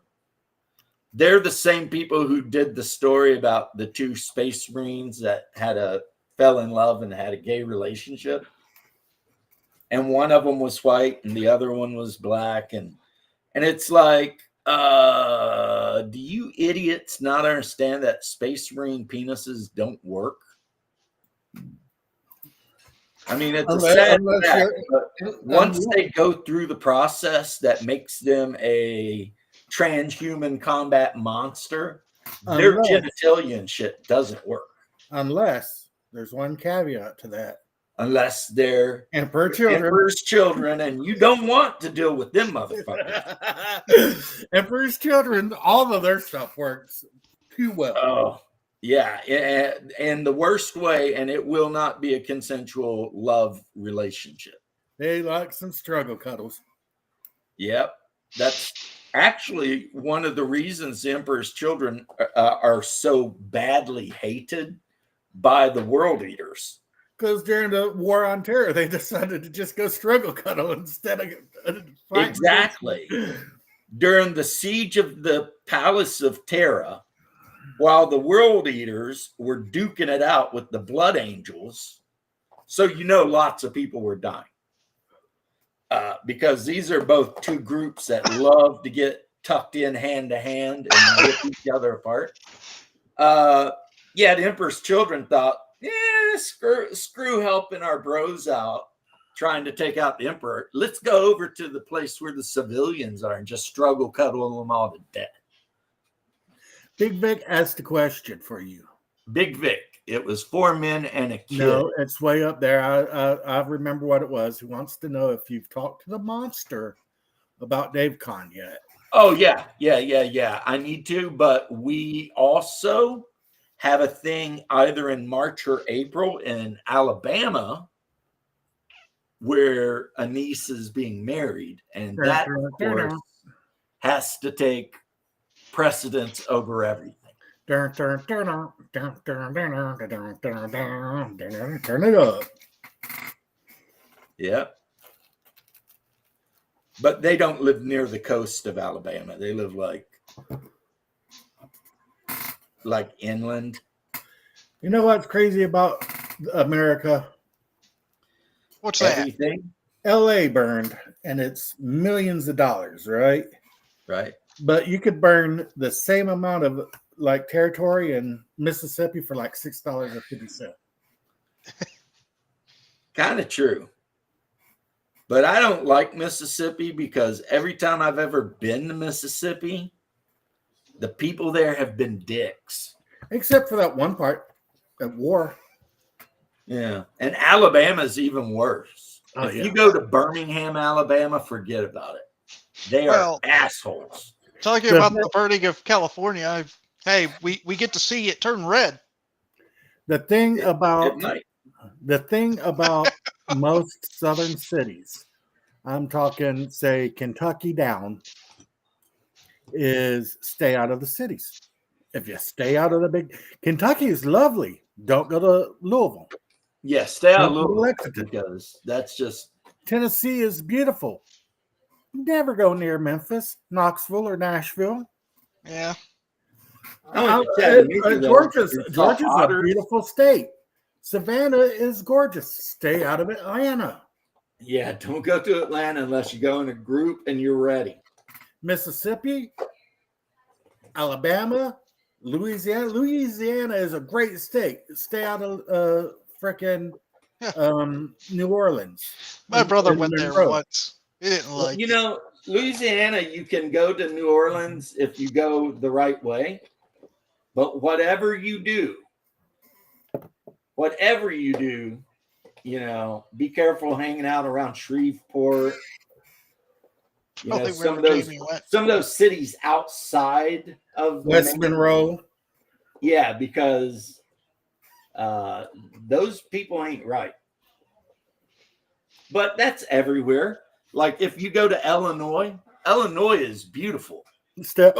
They're the same people who did the story about the 2 space marines that fell in love and had a gay relationship. And one of them was white and the other one was black. And it's like, do you idiots not understand that space marine penises don't work? I mean, it's a sad fact, but once they go through the process that makes them a transhuman combat monster, their genitalia and shit doesn't work. Unless there's one caveat to that. Unless they're Emperor's children, and you don't want to deal with them motherfuckers. Emperor's children, all of their stuff works too well. Oh, yeah. And the worst way, and it will not be a consensual love relationship. They like some struggle cuddles. Yep. That's actually one of the reasons the Emperor's children are so badly hated by the world eaters. Because during the war on terror, they decided to just go struggle cuddle instead of fighting. Exactly. During the siege of the Palace of Terra, while the world eaters were duking it out with the blood angels, so lots of people were dying. Because these are both 2 groups that love to get tucked in hand to hand and rip each other apart. The Emperor's children thought, screw helping our bros out trying to take out the Emperor. Let's go over to the place where the civilians are and just struggle cuddle them all to death. Big Vic asked a question for you. Big Vic. It was 4 men and a kid. No, it's way up there. I remember what it was. He wants to know if you've talked to the monster about Dave Con yet. Oh, yeah. I need to, but we also have a thing either in March or April in Alabama where a niece is being married. And that, of course, has to take precedence over everything. Turn it up. Yep. But they don't live near the coast of Alabama. They live like inland. You know what's crazy about America? What's Everything? LA burned, and it's millions of dollars, right? Right. But you could burn the same amount of territory in Mississippi for like $6.50. Kind of true. But I don't like Mississippi because every time I've ever been to Mississippi, the people there have been dicks. Except for that one part. at war. Yeah. And Alabama's even worse. Oh, If yeah. you go to Birmingham, Alabama, forget about it. They are Well, assholes. talking about the burning of California, hey, we get to see it turn red. The thing It about might. most southern cities, I'm talking, say, Kentucky down, is stay out of the cities. If you stay out of the big, Kentucky is lovely. Don't go to Louisville. Yeah, stay out Don't of go to Louisville Lexington. because that's just Tennessee is beautiful. Never go near Memphis, Knoxville, or Nashville. Yeah. I went to Chattanooga, though. It's Georgia's a hotter. beautiful state. Savannah is gorgeous. Stay out of Atlanta. Yeah, don't go to Atlanta unless you go in a group and you're ready. Mississippi, Alabama, Louisiana. Louisiana is a great state. Stay out of frickin' New Orleans. My brother And went there Monroe. once. He didn't Well, like you it. know, Louisiana, you can go to New Orleans if you go the right way. But whatever you do, you know, be careful hanging out around Shreveport. You I know, think some wherever of Jamie went. those cities outside of the West main- Monroe. Yeah, because those people ain't right. But that's everywhere. Like if you go to Illinois is beautiful. Stay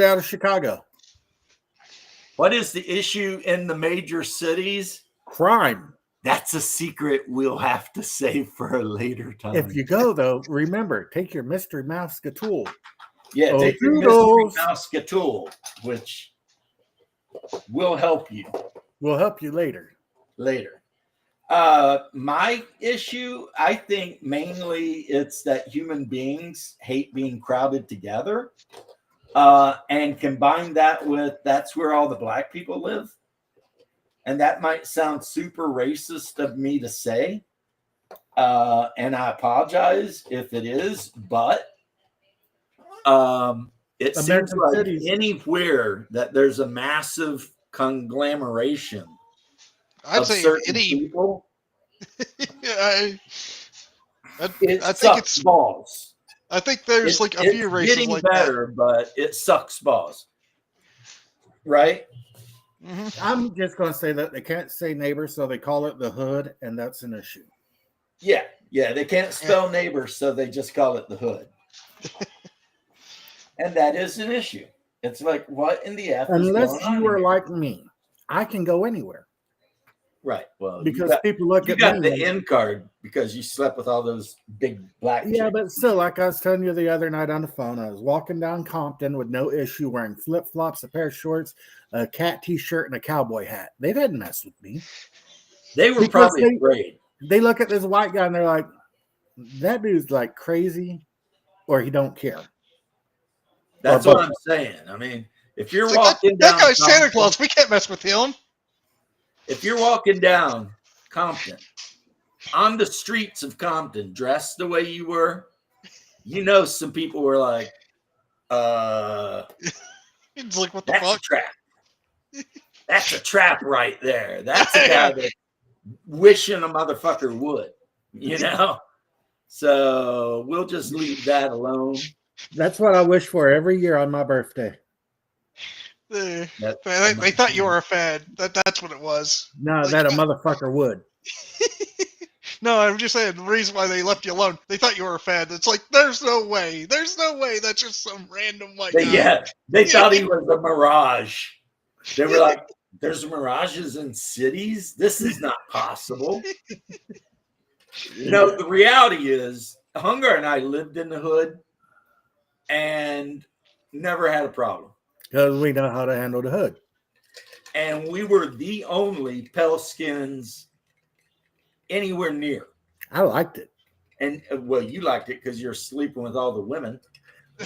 out of Chicago. What is the issue in the major cities? Crime. That's a secret we'll have to save for a later time. If you go, though, remember, take your Mystery Mouse tool. Yeah, Oh, take your doodles. Mystery Mouse tool, which will help you We'll help you later. My issue, I think mainly it's that human beings hate being crowded together. And combine that with that's where all the black people live. And that might sound super racist of me to say. And I apologize if it is, but it American seems like cities. anywhere that there's a massive conglomeration I'd of say certain any. people, I it think sucks it's. balls. I think there's It's like a few races getting like better, but it sucks balls. Right? that. Hmm. I'm just going to say that they can't say neighbor, so they call it the hood, and that's an issue. Yeah. They can't spell neighbor, so they just call it the hood. And that is an issue. It's like, what in the F is Unless going on you are here? like me, I can go anywhere Right. Well, because people look you at got me. the end card because you slept with all those big black Yeah, chicks. but still, like I was telling you the other night on the phone, I was walking down Compton with no issue wearing flip-flops, a pair of shorts, a cat t-shirt, and a cowboy hat. They didn't mess with me. They were Because probably afraid. They look at this white guy and they're like, that dude's like crazy or he don't care. That's Or what both. I'm saying. I mean, if you're It's like, walking that down guy's Santa Compton- Claus. We can't mess with him. If you're walking down Compton, on the streets of Compton, dressed the way you were, you know some people were like, It's like, what the that's a fuck? trap. That's a trap right there. That's a guy that's wishing a motherfucker would, you know? So we'll just leave that alone. That's what I wish for every year on my birthday. They thought you were a fan. That's what it was. No, Like, that a motherfucker would. No, I'm just saying the reason why they left you alone. They thought you were a fan. It's like there's no way. There's no way. That's just some random white guy. They thought he was a mirage. They were like, there's mirages in cities? This is not possible. No, the reality is, Hunger and I lived in the hood and never had a problem. Because we know how to handle the hood. And we were the only pale skins anywhere near. I liked it. And well, you liked it because you're sleeping with all the women.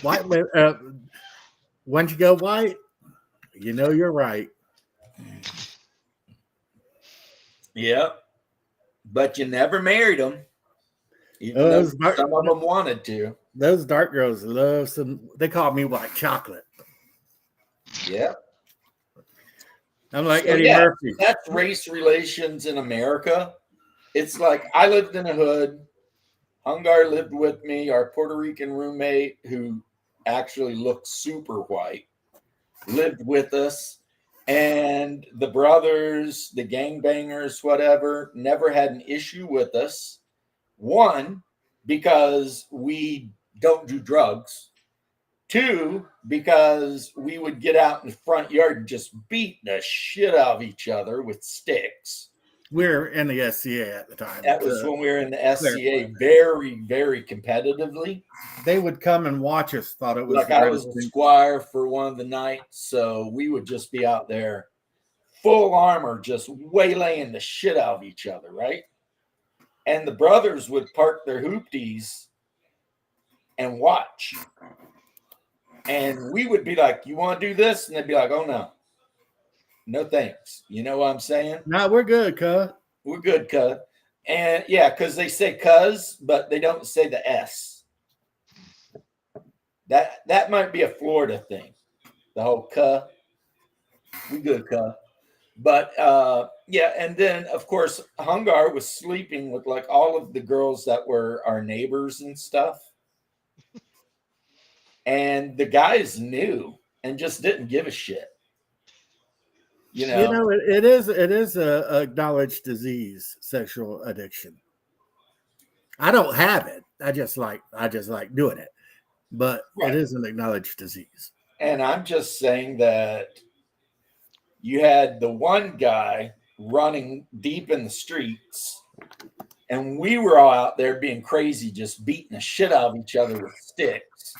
White, once you go white, you know you're right. Yep. But you never married them. Even Oh, though those dark- some of them wanted to. Those dark girls love some. They call me white chocolate. Yep. I'm like So, Eddie yeah, Murphy. that's race relations in America. It's like I lived in a hood. Hungar lived with me, our Puerto Rican roommate, who actually looked super white, lived with us. And the brothers, the gangbangers, whatever, never had an issue with us. One, because we don't do drugs. Two, because we would get out in the front yard and just beat the shit out of each other with sticks. We were in the SCA at the time. That was when we were in the SCA clarify. very, very competitively. They would come and watch us. Thought it was Like the I was greatest a thing. squire for one of the nights, so we would just be out there full armor, just waylaying the shit out of each other, right? And the brothers would park their hoopties and watch. And we would be like, "You want to do this?" And they'd be like, "Oh no. No thanks." You know what I'm saying? No, we're good, cuz. We're good, cuz. And yeah, because they say cuz, but they don't say the S. That might be a Florida thing. The whole cuz. We good, cuz. But yeah, and then of course Hungar was sleeping with like all of the girls that were our neighbors and stuff. And the guys knew and just didn't give a shit. You know, It is a acknowledged disease, sexual addiction. I don't have it. I just like doing it. But Right. it is an acknowledged disease. And I'm just saying that you had the one guy running deep in the streets, and we were all out there being crazy, just beating the shit out of each other with sticks.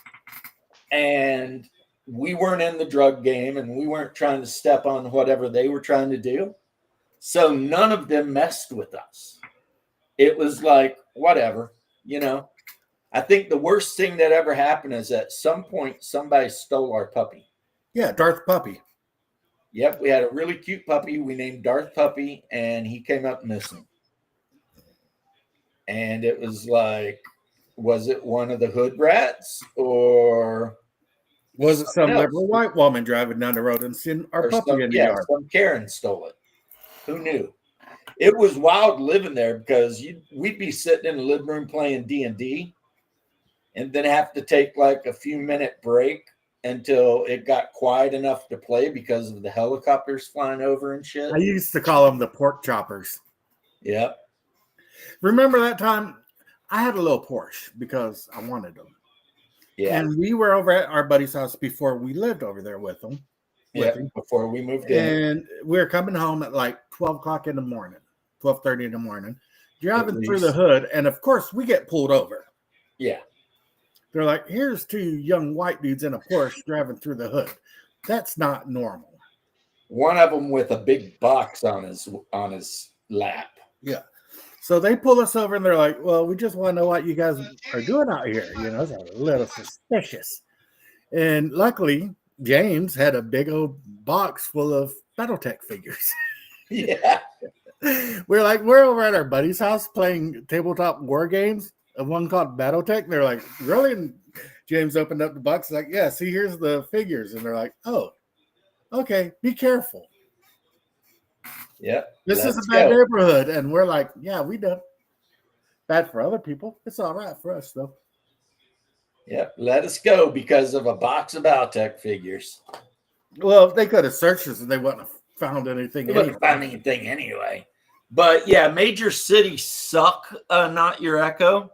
And we weren't in the drug game, and we weren't trying to step on whatever they were trying to do. So none of them messed with us. It was like, whatever, you know. I think the worst thing that ever happened is at some point somebody stole our puppy. Yeah, Darth Puppy. Yep, we had a really cute puppy we named Darth Puppy, and he came up missing. And it was like, was it one of the hood rats or Was it some else? liberal white woman driving down the road and seeing our Or puppy some, in the yeah, yard? some Karen stole it. Who knew? It was wild living there because we'd be sitting in the living room playing D&D and then have to take like a few minute break until it got quiet enough to play because of the helicopters flying over and shit. I used to call them the pork choppers. Yep. Remember that time I had a little Porsche because I wanted them. Yeah. And we were over at our buddy's house before we lived over there with him. Yeah. Before we moved in. And we were coming home at like 12 o'clock in the morning, 12:30 in the morning, driving through the hood. And of course, we get pulled over. Yeah. They're like, here's two young white dudes in a Porsche driving through the hood. That's not normal. One of them with a big box on his lap. Yeah. So they pull us over and they're like, well, we just want to know what you guys are doing out here. You know, it's a little suspicious. And luckily, James had a big old box full of Battletech figures. Yeah. We're over at our buddy's house playing tabletop war games. One called Battletech. They're like, really? And James opened up the box, like, yeah, see, here's the figures. And they're like, oh, okay, be careful. Yep. This is a bad neighborhood. And we're like, yeah, we know. Bad for other people. It's all right for us, though. Yep. Let us go because of a box of Battletech figures. Well, if they could have searched us and they wouldn't have found anything. They wouldn't find anything anyway. But yeah, major cities suck, not your echo.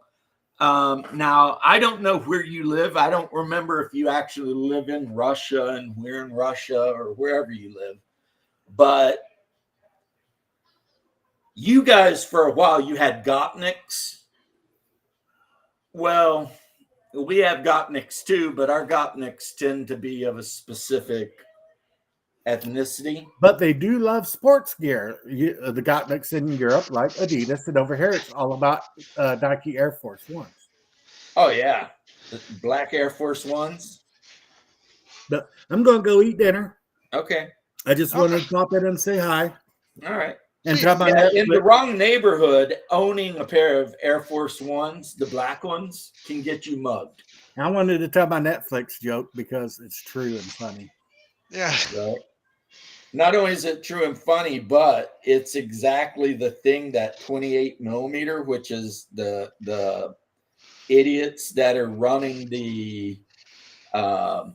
Now, I don't know where you live. I don't remember if you actually live in Russia and we're in Russia or wherever you live. But you guys, for a while, you had Gopniks. Well, we have Gopniks too, but our Gopniks tend to be of a specific ethnicity. But they do love sports gear. The Gopniks in Europe like Adidas, and over here it's all about Nike Air Force Ones. Oh, yeah. The black Air Force Ones. But I'm going to go eat dinner. Okay. I just wanted to pop in and say hi. All right. And try my in the wrong neighborhood, owning a pair of Air Force Ones, the black ones, can get you mugged. I wanted to tell my Netflix joke because it's true and funny. Yeah. Right. not only is it true and funny, but it's exactly the thing that 28 millimeter, which is the idiots that are running the um,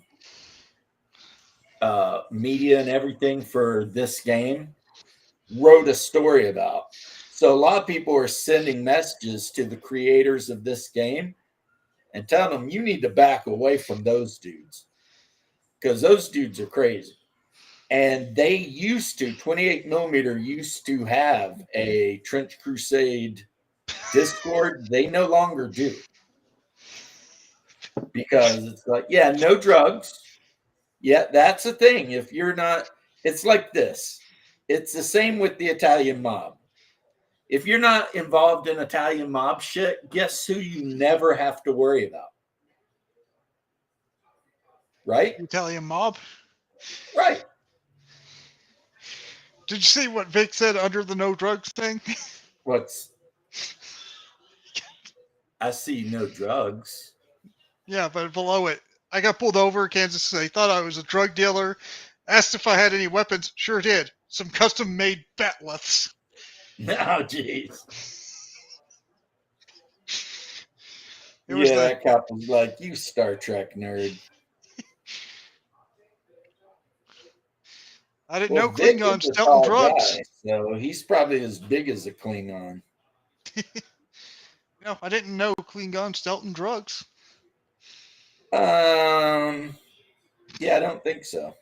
media and everything for this game, wrote a story about. So a lot of people are sending messages to the creators of this game and telling them you need to back away from those dudes because those dudes are crazy. And they used to 28 millimeter used to have a Trench Crusade Discord. They no longer do because it's like, yeah, no drugs. Yeah, that's the thing. If you're not, it's like this. It's the same with the Italian mob. If you're not involved in Italian mob shit, guess who you never have to worry about? Right? Italian mob. Right. Did you see what Vic said under the no drugs thing? What's I see no drugs. Yeah, but below it, I got pulled over in Kansas City. Thought I was a drug dealer. Asked if I had any weapons. Sure did. Some custom-made bat lifts. Oh, jeez. It was Yeah, the that cop was like, you Star Trek nerd. I didn't Well, know Vic is Klingons a dealt in tall drugs. guy, so he's probably as big as a Klingon. No, I didn't know Klingons dealt in drugs. Yeah, I don't think so.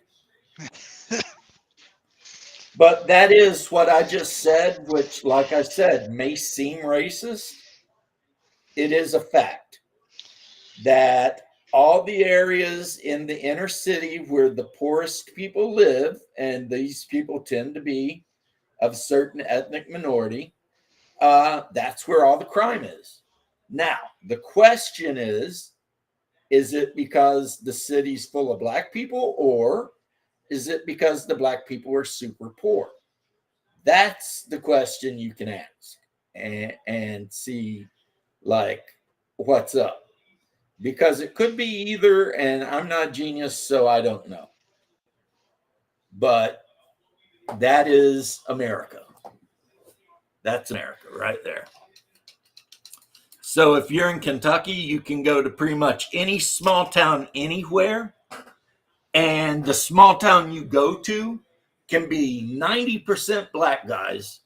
But that is what I just said, which, like I said, may seem racist. It is a fact that all the areas in the inner city where the poorest people live, and these people tend to be of a certain ethnic minority, that's where all the crime is. Now, the question is it because the city's full of black people, or is it because the black people are super poor? That's the question you can ask and see, like, what's up. Because it could be either, and I'm not a genius, so I don't know. But that is America. That's America right there. So if you're in Kentucky, you can go to pretty much any small town anywhere. And the small town you go to can be 90% black guys.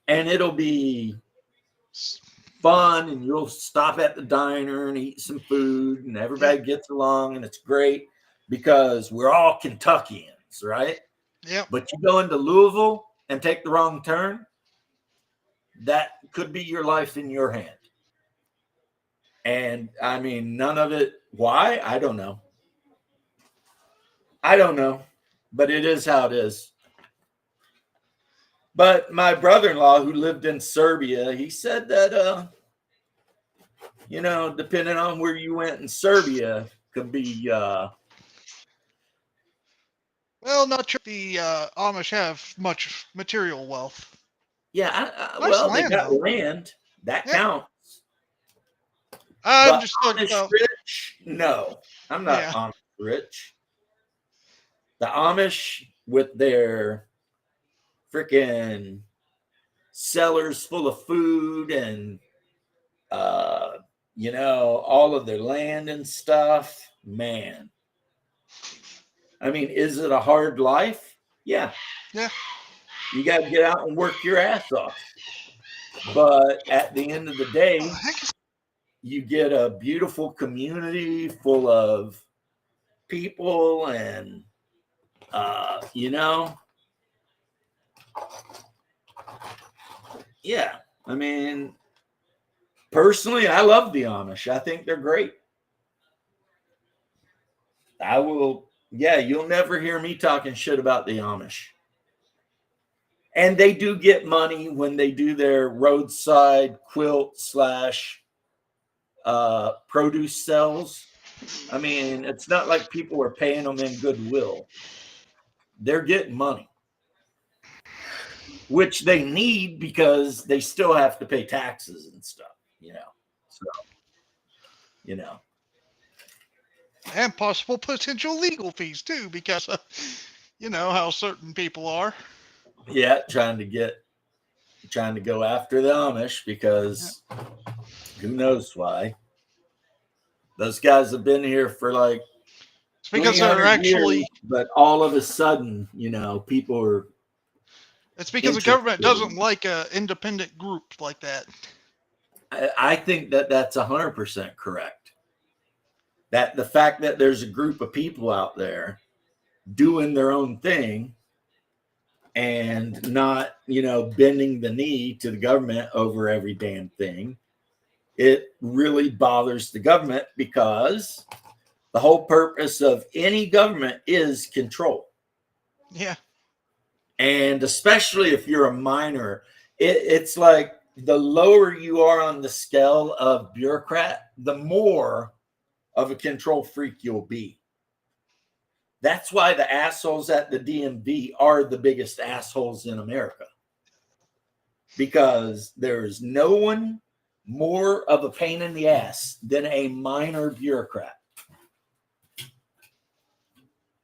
And it'll be fun. And you'll stop at the diner and eat some food. And everybody gets along. And it's great because we're all Kentuckians, right? Yep. But you go into Louisville and take the wrong turn, that could be your life in your hand. And I mean, none of it. Why? I don't know. But it is how it is. But my brother-in-law who lived in Serbia, he said that, depending on where you went in Serbia, could be. Well, not sure the Amish have much material wealth. Yeah, Nice well, they land, got though. land. That Yeah. counts. I'm But just talking Amish about. rich? No, I'm not Yeah. Amish rich. The Amish with their freaking cellars full of food and all of their land and stuff, man. I mean, is it a hard life? Yeah. Yeah. You got to get out and work your ass off. But at the end of the day, you get a beautiful community full of people and, yeah. I mean, personally, I love the Amish. I think they're great. You'll never hear me talking shit about the Amish. And they do get money when they do their roadside quilt / produce sales. I mean, it's not like people are paying them in goodwill. They're getting money, which they need because they still have to pay taxes and stuff, So, And possible potential legal fees, too, because You know how certain people are. Yeah, trying to go after the Amish because who knows why. Those guys have been here for like It's because they're 300 years, actually. but all of a sudden, people are It's because the interested government in. doesn't like a independent group like that. I think that that's 100% correct. That the fact that there's a group of people out there doing their own thing and not, bending the knee to the government over every damn thing, it really bothers the government because the whole purpose of any government is control. Yeah. And especially if you're a minor, it's like the lower you are on the scale of bureaucrat, the more of a control freak you'll be. That's why the assholes at the DMV are the biggest assholes in America. Because there's no one more of a pain in the ass than a minor bureaucrat.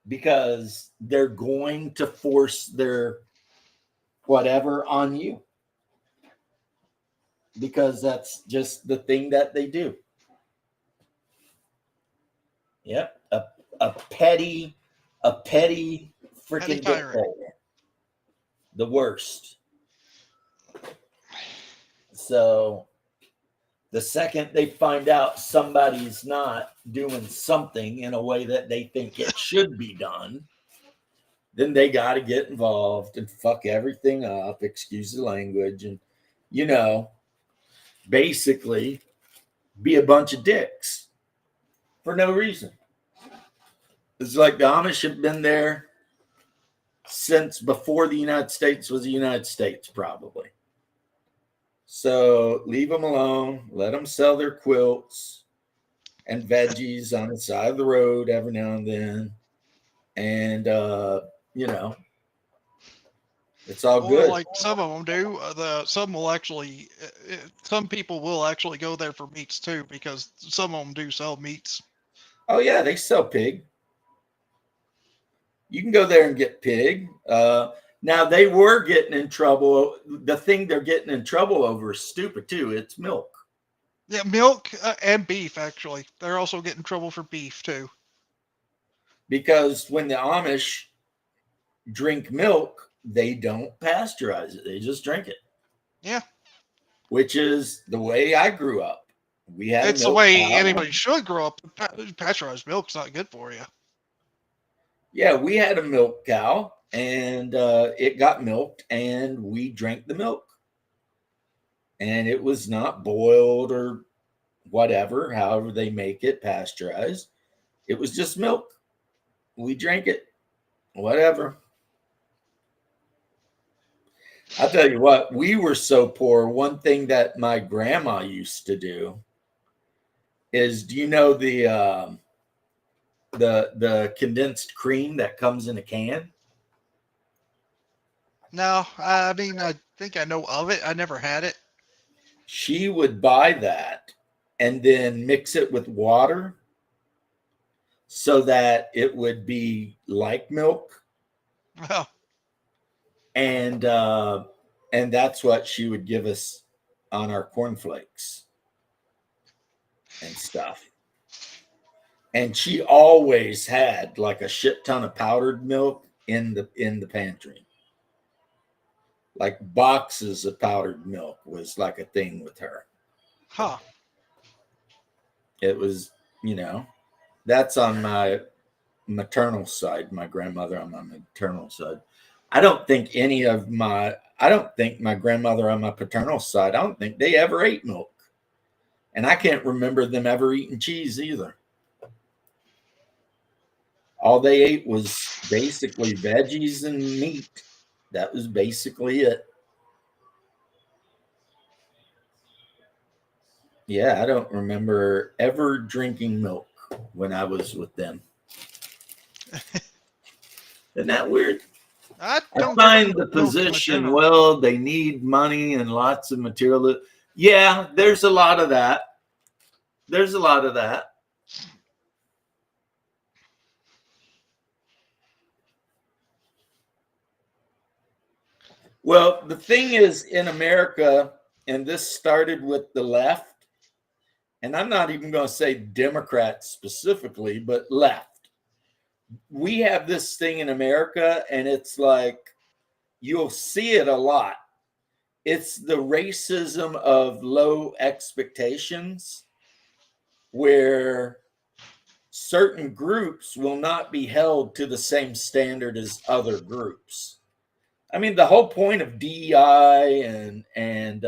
Because they're going to force their whatever on you. Because that's just the thing that they do. Yep. A petty freaking tyrant. dictator. The worst. So the second they find out somebody's not doing something in a way that they think it should be done, then they got to get involved and fuck everything up, excuse the language, and, basically be a bunch of dicks for no reason. It's like the Amish have been there since before the United States was the United States, probably. So leave them alone. Let them sell their quilts and veggies on the side of the road every now and then. And, it's all Or good. like some of them do. Some people will actually go there for meats too, because some of them do sell meats. Oh, yeah, they sell pig. You can go there and get pig. Now, they were getting in trouble. The thing they're getting in trouble over is stupid, too. It's milk. Yeah, milk and beef, actually. They're also getting in trouble for beef too. Because when the Amish drink milk, they don't pasteurize it. They just drink it. Yeah. Which is the way I grew up. We had It's a the milk way cow. anybody should grow up. Pasteurized milk's not good for you. Yeah, we had a milk cow, and it got milked, and we drank the milk. And it was not boiled or whatever, however they make it, pasteurized. It was just milk. We drank it, whatever. I'll tell you what, we were so poor. One thing that my grandma used to do is, do you know the condensed cream that comes in a can? No, I mean, I think I know of it. I never had it. She would buy that and then mix it with water so that it would be like milk. Well, And that's what she would give us on our cornflakes and stuff. And she always had like a shit ton of powdered milk in the pantry. Like boxes of powdered milk was like a thing with her. huh. It was, that's on my maternal side, my grandmother on my maternal side. I don't think my grandmother on my paternal side, I don't think they ever ate milk. And I can't remember them ever eating cheese either. All they ate was basically veggies and meat. That was basically it. Yeah, I don't remember ever drinking milk when I was with them. Isn't that weird? I I don't find drink the milk in position, general. well, they need money and lots of material. Yeah, there's a lot of that. There's a lot of that. Well, the thing is, in America, and this started with the left, and I'm not even going to say Democrats specifically, but left. We have this thing in America, and it's like you'll see it a lot. It's the racism of low expectations, where certain groups will not be held to the same standard as other groups. I mean, the whole point of DEI and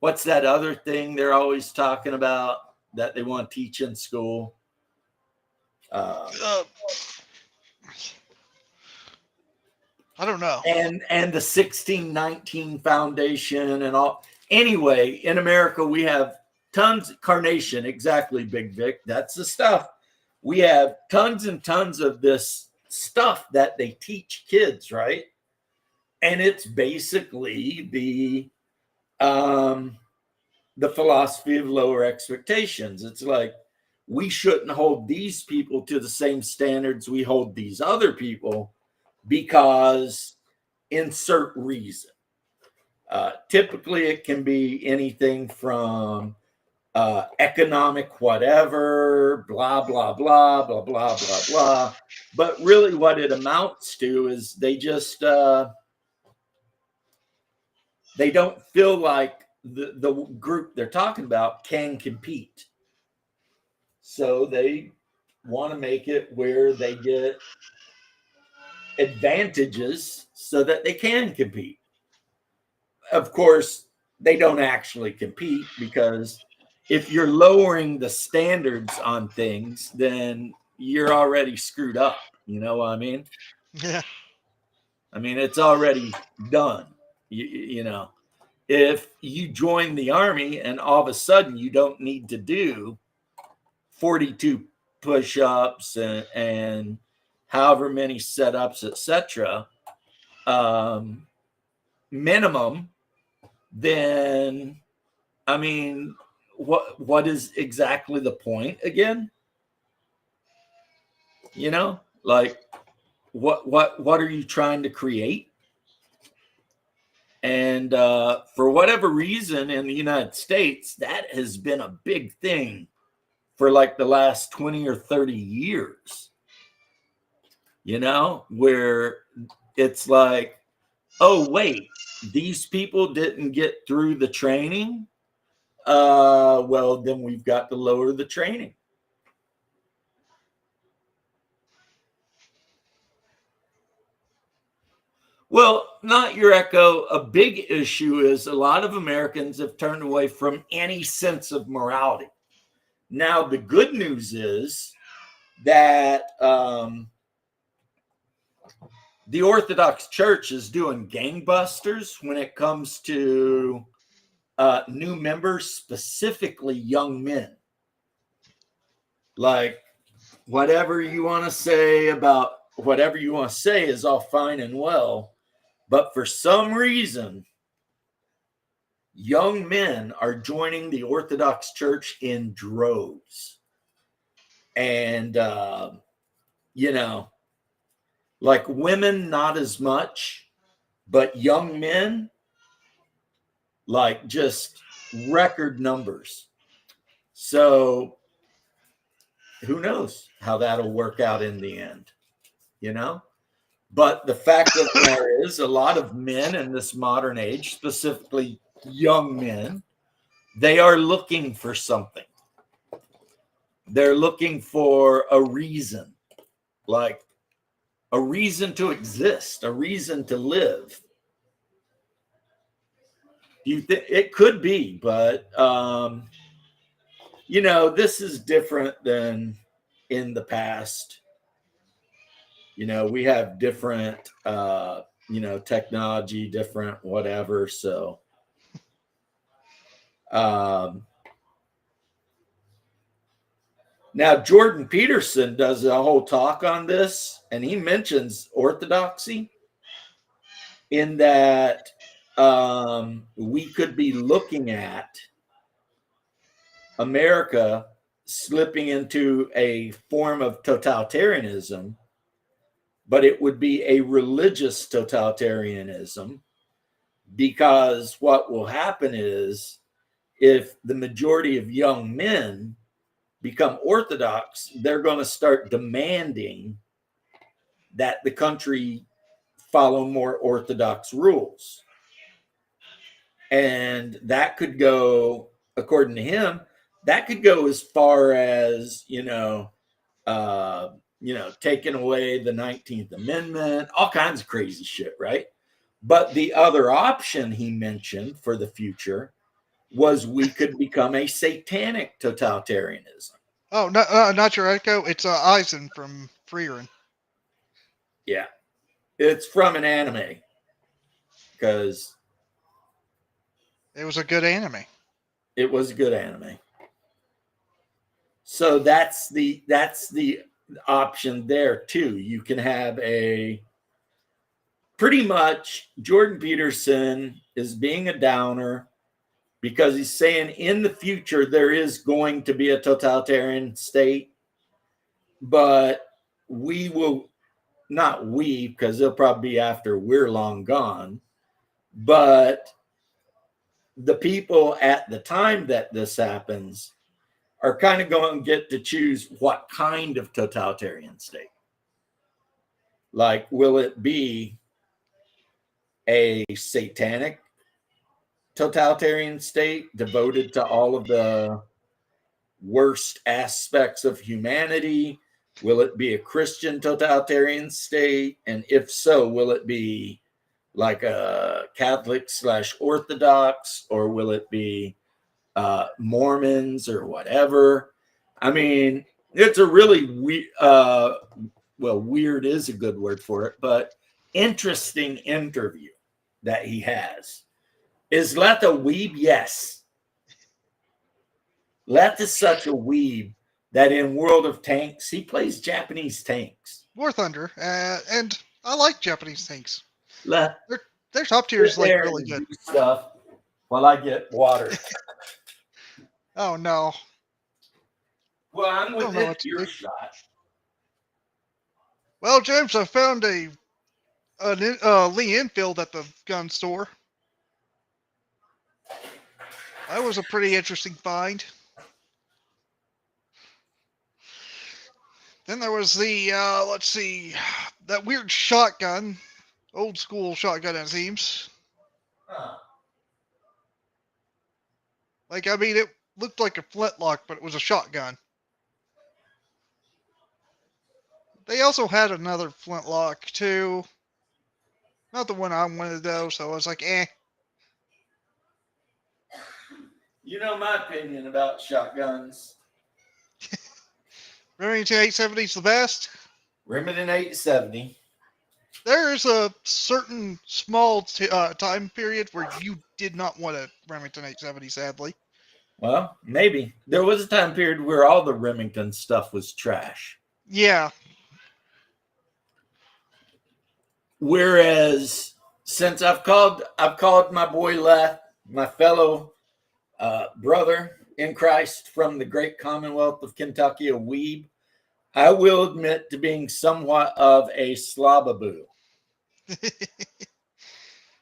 what's that other thing they're always talking about that they want to teach in school? I don't know. And the 1619 Foundation and all. Anyway, in America, we have tons carnation. Exactly, Big Vic. That's the stuff. We have tons and tons of this stuff that they teach kids, right? And it's basically the philosophy of lower expectations. It's like we shouldn't hold these people to the same standards we hold these other people because insert reason. Typically, it can be anything from economic whatever, blah, blah, blah, blah, blah, blah, blah. But really what it amounts to is they just, they don't feel like the group they're talking about can compete. So they want to make it where they get advantages so that they can compete. Of course, they don't actually compete because if you're lowering the standards on things, then you're already screwed up. You know what I mean? Yeah. I mean, it's already done. You know, if you join the army and all of a sudden you don't need to do 42 push-ups and however many setups, etc., minimum, then I mean, what is exactly the point again? You know, like what are you trying to create? And for whatever reason in the United States, that has been a big thing for like the last 20 or 30 years. You know, where it's like, oh wait, these people didn't get through the training. Well, then we've got to lower the training. Well, not your echo. A big issue is a lot of Americans have turned away from any sense of morality. Now, the good news is that the Orthodox Church is doing gangbusters when it comes to new members, specifically young men. Like, whatever you want to say about whatever you want to say is all fine and well. But for some reason, young men are joining the Orthodox Church in droves. And, you know, like women, not as much, but young men, like just record numbers. So who knows how that'll work out in the end, you know? But the fact of the matter is, a lot of men in this modern age, specifically young men, they are looking for something. They're looking for a reason, like a reason to exist, a reason to live. Do you think it could be? But you know, this is different than in the past. You know, we have different, you know, technology, different whatever. So, now Jordan Peterson does a whole talk on this, and he mentions orthodoxy in that we could be looking at America slipping into a form of totalitarianism but it would be a religious totalitarianism, because what will happen is if the majority of young men become Orthodox, they're going to start demanding that the country follow more Orthodox rules. And that could go, according to him, that could go as far as, taking away the 19th Amendment, all kinds of crazy shit, right? But the other option he mentioned for the future was we could become a satanic totalitarianism. Oh, no, not your echo. It's Eisen from Freerin. Yeah. It's from an anime, because It was a good anime. it was a good anime. So that's the option there too. You can have a pretty much Jordan Peterson is being a downer because he's saying in the future there is going to be a totalitarian state, but we will not we, because they'll probably be after we're long gone, but the people at the time that this happens are kind of going to get to choose what kind of totalitarian state. Like, will it be a satanic totalitarian state devoted to all of the worst aspects of humanity? Will it be a Christian totalitarian state? And if so, will it be like a Catholic / Orthodox, or will it be Mormons or whatever? I mean, it's a really weird is a good word for it, but interesting interview that he has. Is Leth a weeb? Yes. Leth is such a weeb that in World of Tanks, he plays Japanese tanks. War Thunder, and I like Japanese tanks. Leth, Their top tier is sit like there really and good. do stuff while I get water. Oh no. Well, I'm don't know within what to do. earshot. Well, James, I found a Lee Enfield at the gun store. That was a pretty interesting find. Then there was the let's see, that weird shotgun, old school shotgun it seems. Huh. Like, I mean, it looked like a flintlock, but it was a shotgun. They also had another flintlock too. Not the one I wanted though, so I was like, eh. You know my opinion about shotguns. Remington 870 is the best. Remington 870. There's a certain small time period where you did not want a Remington 870, sadly. Well, maybe. There was a time period where all the Remington stuff was trash. Yeah. Whereas since I've called my boy Leth, my fellow brother in Christ from the great Commonwealth of Kentucky, a weeb, I will admit to being somewhat of a slobaboo.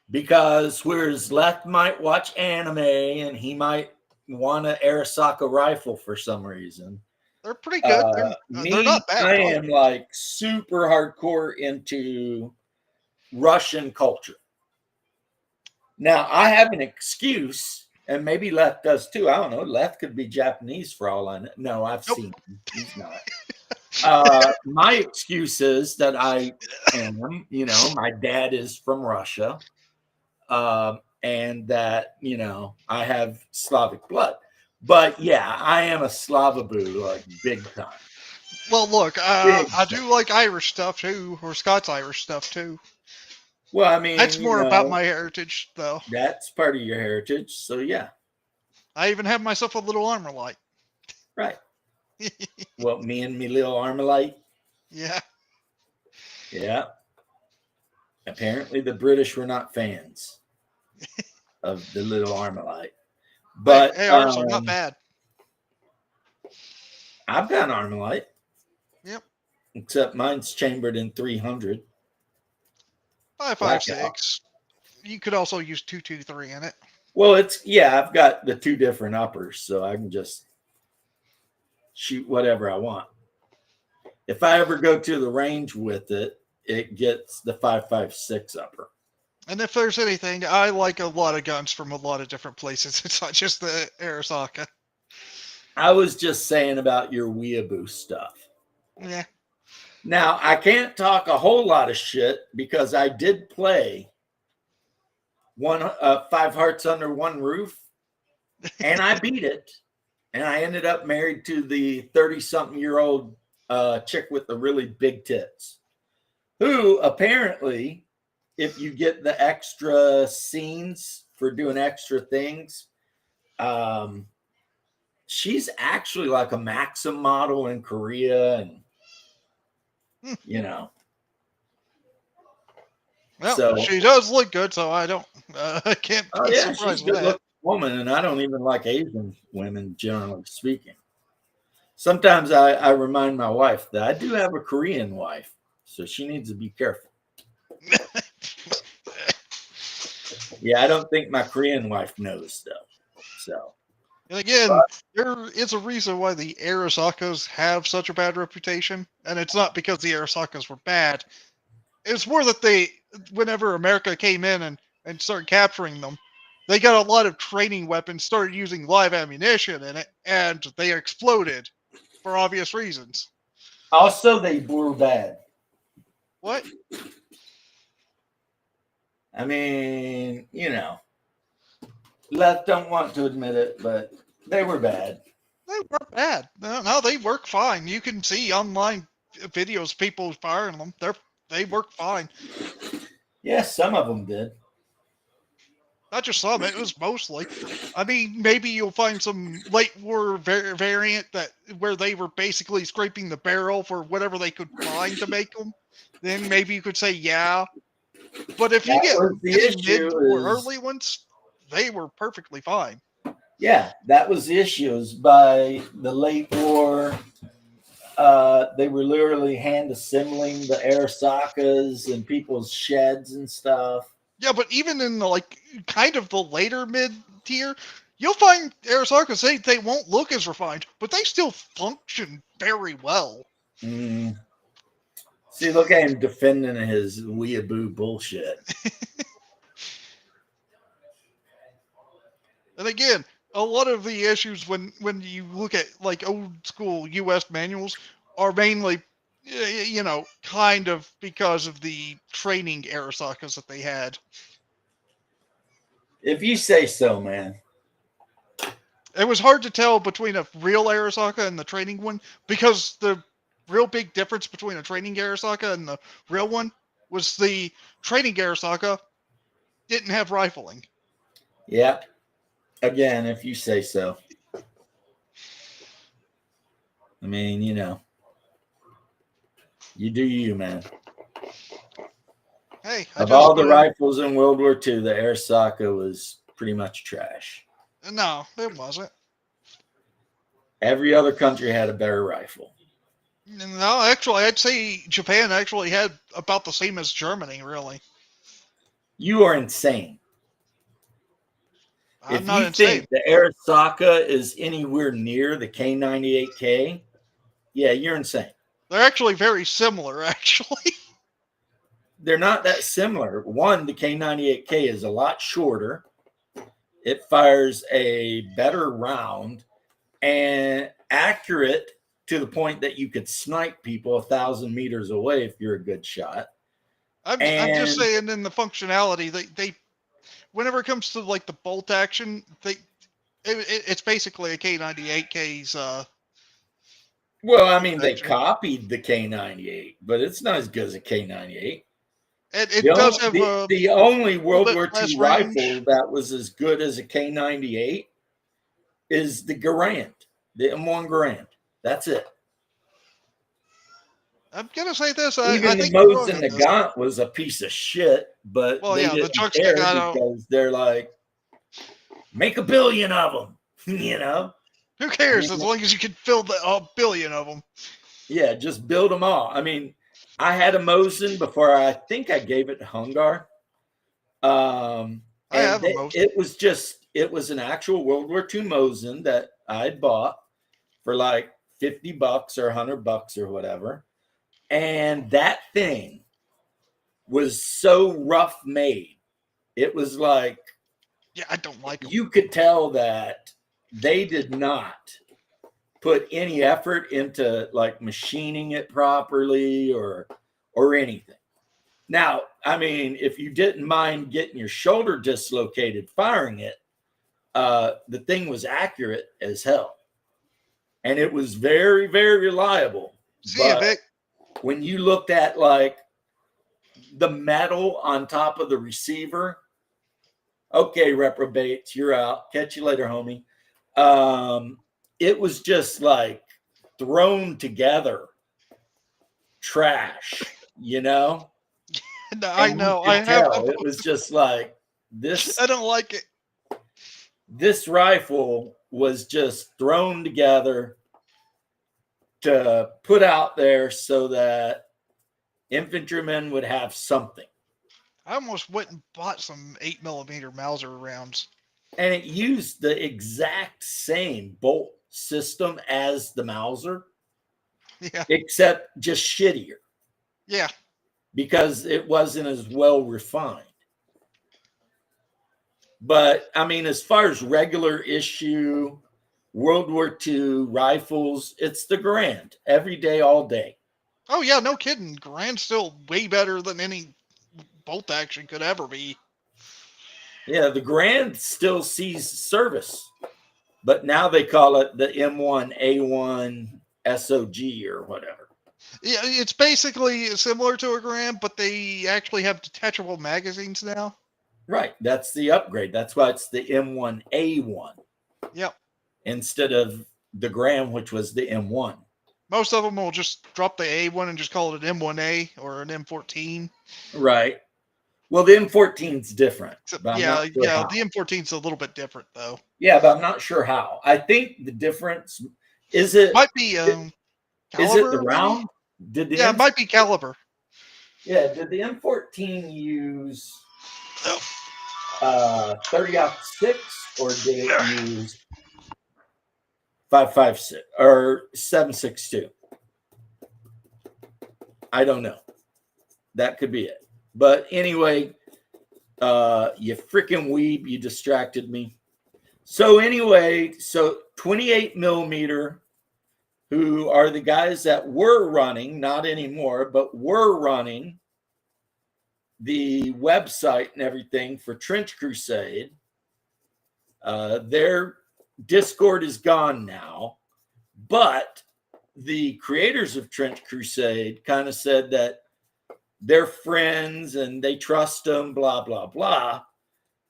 Because whereas Leth might watch anime and he might want an Arasaka rifle for some reason, They're pretty good. They're not bad. I am like super hardcore into Russian culture. Now, I have an excuse, and maybe Leth does too. I don't know. Leth could be Japanese for all I know. No, I've seen him. He's not. My excuse is that I am, my dad is from Russia, and that, I have Slavic blood. But yeah, I am a Slavaboo, like big time. Well, look, I do like Irish stuff too, or Scots-Irish stuff too. Well, I mean, that's more about my heritage, though. That's part of your heritage, so yeah. I even have myself a little armor light. Right. Well, me and me little Armalite. Yeah. Yeah. Apparently the British were not fans of the little Armalite. But hey, ours are not bad. I've got an Armalite. Yep. except mine's chambered in 300. 5.56. You could also use 2.23 in it. Well, I've got the two different uppers, so I can just shoot whatever I want. If I ever go to the range with it, it gets the 5.56 upper. And if there's anything, I like a lot of guns from a lot of different places. It's not just the Arasaka. I was just saying about your weeaboo stuff. Yeah. Now, I can't talk a whole lot of shit because I did play 5 Hearts Under One Roof, and I beat it. And I ended up married to the 30-something-year-old chick with the really big tits, who apparently, if you get the extra scenes for doing extra things, she's actually like a Maxim model in Korea, and you know. Well, So she does look good, so I can't oh be yeah, she's a surprised with good that. looking woman, and I don't even like Asian women, generally speaking. Sometimes I remind my wife that I do have a Korean wife, so she needs to be careful. Yeah, I don't think my Korean wife knows though. So And again, there is a reason why the Arasakas have such a bad reputation, and it's not because the Arasakas were bad. It's more that whenever America came in and started capturing them, they got a lot of training weapons, started using live ammunition in it, and they exploded for obvious reasons. also they were bad. What? I mean, left don't want to admit it, but they were bad. They weren't bad. No, they work fine. You can see online videos of people firing them. They work fine. Yes, some of them did. Not just some, it was mostly. I mean, maybe you'll find some late war variant where they were basically scraping the barrel for whatever they could find to make them. Then maybe you could say, yeah. But if you That get was the any issue mid or is- early ones, they were perfectly fine. Yeah, that was the issue. Is by the late war, they were literally hand assembling the Arasakas in people's sheds and stuff. Yeah, but even in the kind of the later mid tier, you'll find Arasakas, they won't look as refined, but they still function very well. Mm. See, look at him defending his weeaboo bullshit. And again, a lot of the issues when you look at old school U.S. manuals are mainly, kind of because of the training Arasakas that they had. If you say so, man. It was hard to tell between a real Arasaka and the training one because the real big difference between a training Arasaka and the real one was the training Arasaka didn't have rifling. Yep. Again, if you say so. I mean, you do you, man. Hey, of all the rifles in World War II, the Arisaka was pretty much trash. No, it wasn't. Every other country had a better rifle. No, actually, I'd say Japan actually had about the same as Germany, really. You are insane. I'm not insane. Think the Arisaka is anywhere near the K98K, yeah, you're insane. They're actually very similar, actually. They're not that similar. One, the K98K is a lot shorter. It fires a better round and accurate to the point that you could snipe people 1,000 meters away if you're a good shot. I'm just saying, in the functionality, they whenever it comes to the bolt action, it's basically a K98K's. Well, I mean, they copied the K98, but it's not as good as a K98. It does have the only World War II rifle range that was as good as a K98 is the Garand, the M1 Garand. That's it. I'm gonna say this. Even I the think Mosin Nagant was a piece of shit, but well, they yeah, didn't the care because they're like, make 1 billion of them, Who cares as long as you can fill a billion of them? Yeah, just build them all. I mean, I had a Mosin before I think I gave it to Hungar. I have a Mosin. It was an actual World War II Mosin that I'd bought for like $50 or $100 or whatever. And that thing was so rough made. It was like, Yeah, I don't like them. you could tell that they did not put any effort into like machining it properly or anything. Now, I mean, if you didn't mind getting your shoulder dislocated firing it, the thing was accurate as hell. And it was very, very reliable. See ya, But Vic. when you looked at like the metal on top of the receiver, okay, reprobates, you're out. Catch you later, homie. It was just like thrown together trash, you know? No, I know. I have. It was just like this. I don't like it. This rifle was just thrown together to put out there so that infantrymen would have something. I almost went and bought some 8mm Mauser rounds. And it used the exact same bolt system as the Mauser, Yeah. except just shittier Yeah. because it wasn't as well refined. But I mean, as far as regular issue World War II rifles, it's the Grand every day, all day. Oh yeah, no kidding. Grand's still way better than any bolt action could ever be. Yeah, the Grand still sees service, but now they call it the M1A1 SOG or whatever. Yeah, it's basically similar to a Grand, but they actually have detachable magazines now. Right, that's the upgrade. That's why it's the M1A1. Yep. Instead of the Grand, which was the M1. Most of them will just drop the A1 and just call it an M1A or an M14. Right. Well, the M14's different. Yeah, the M14's a little bit different though. Yeah, but I'm not sure how. I think the difference is it might be is it the round? Did the it might be caliber. Yeah, did the M14 use 30-06 or did it use 5.56 or 7.62? I don't know. That could be it. But anyway, you freaking weeb, you distracted me. So anyway, 28mm, who are the guys that were running, not anymore, but were running the website and everything for Trench Crusade. Their Discord is gone now, but the creators of Trench Crusade kind of said that they're friends and they trust them, blah, blah, blah.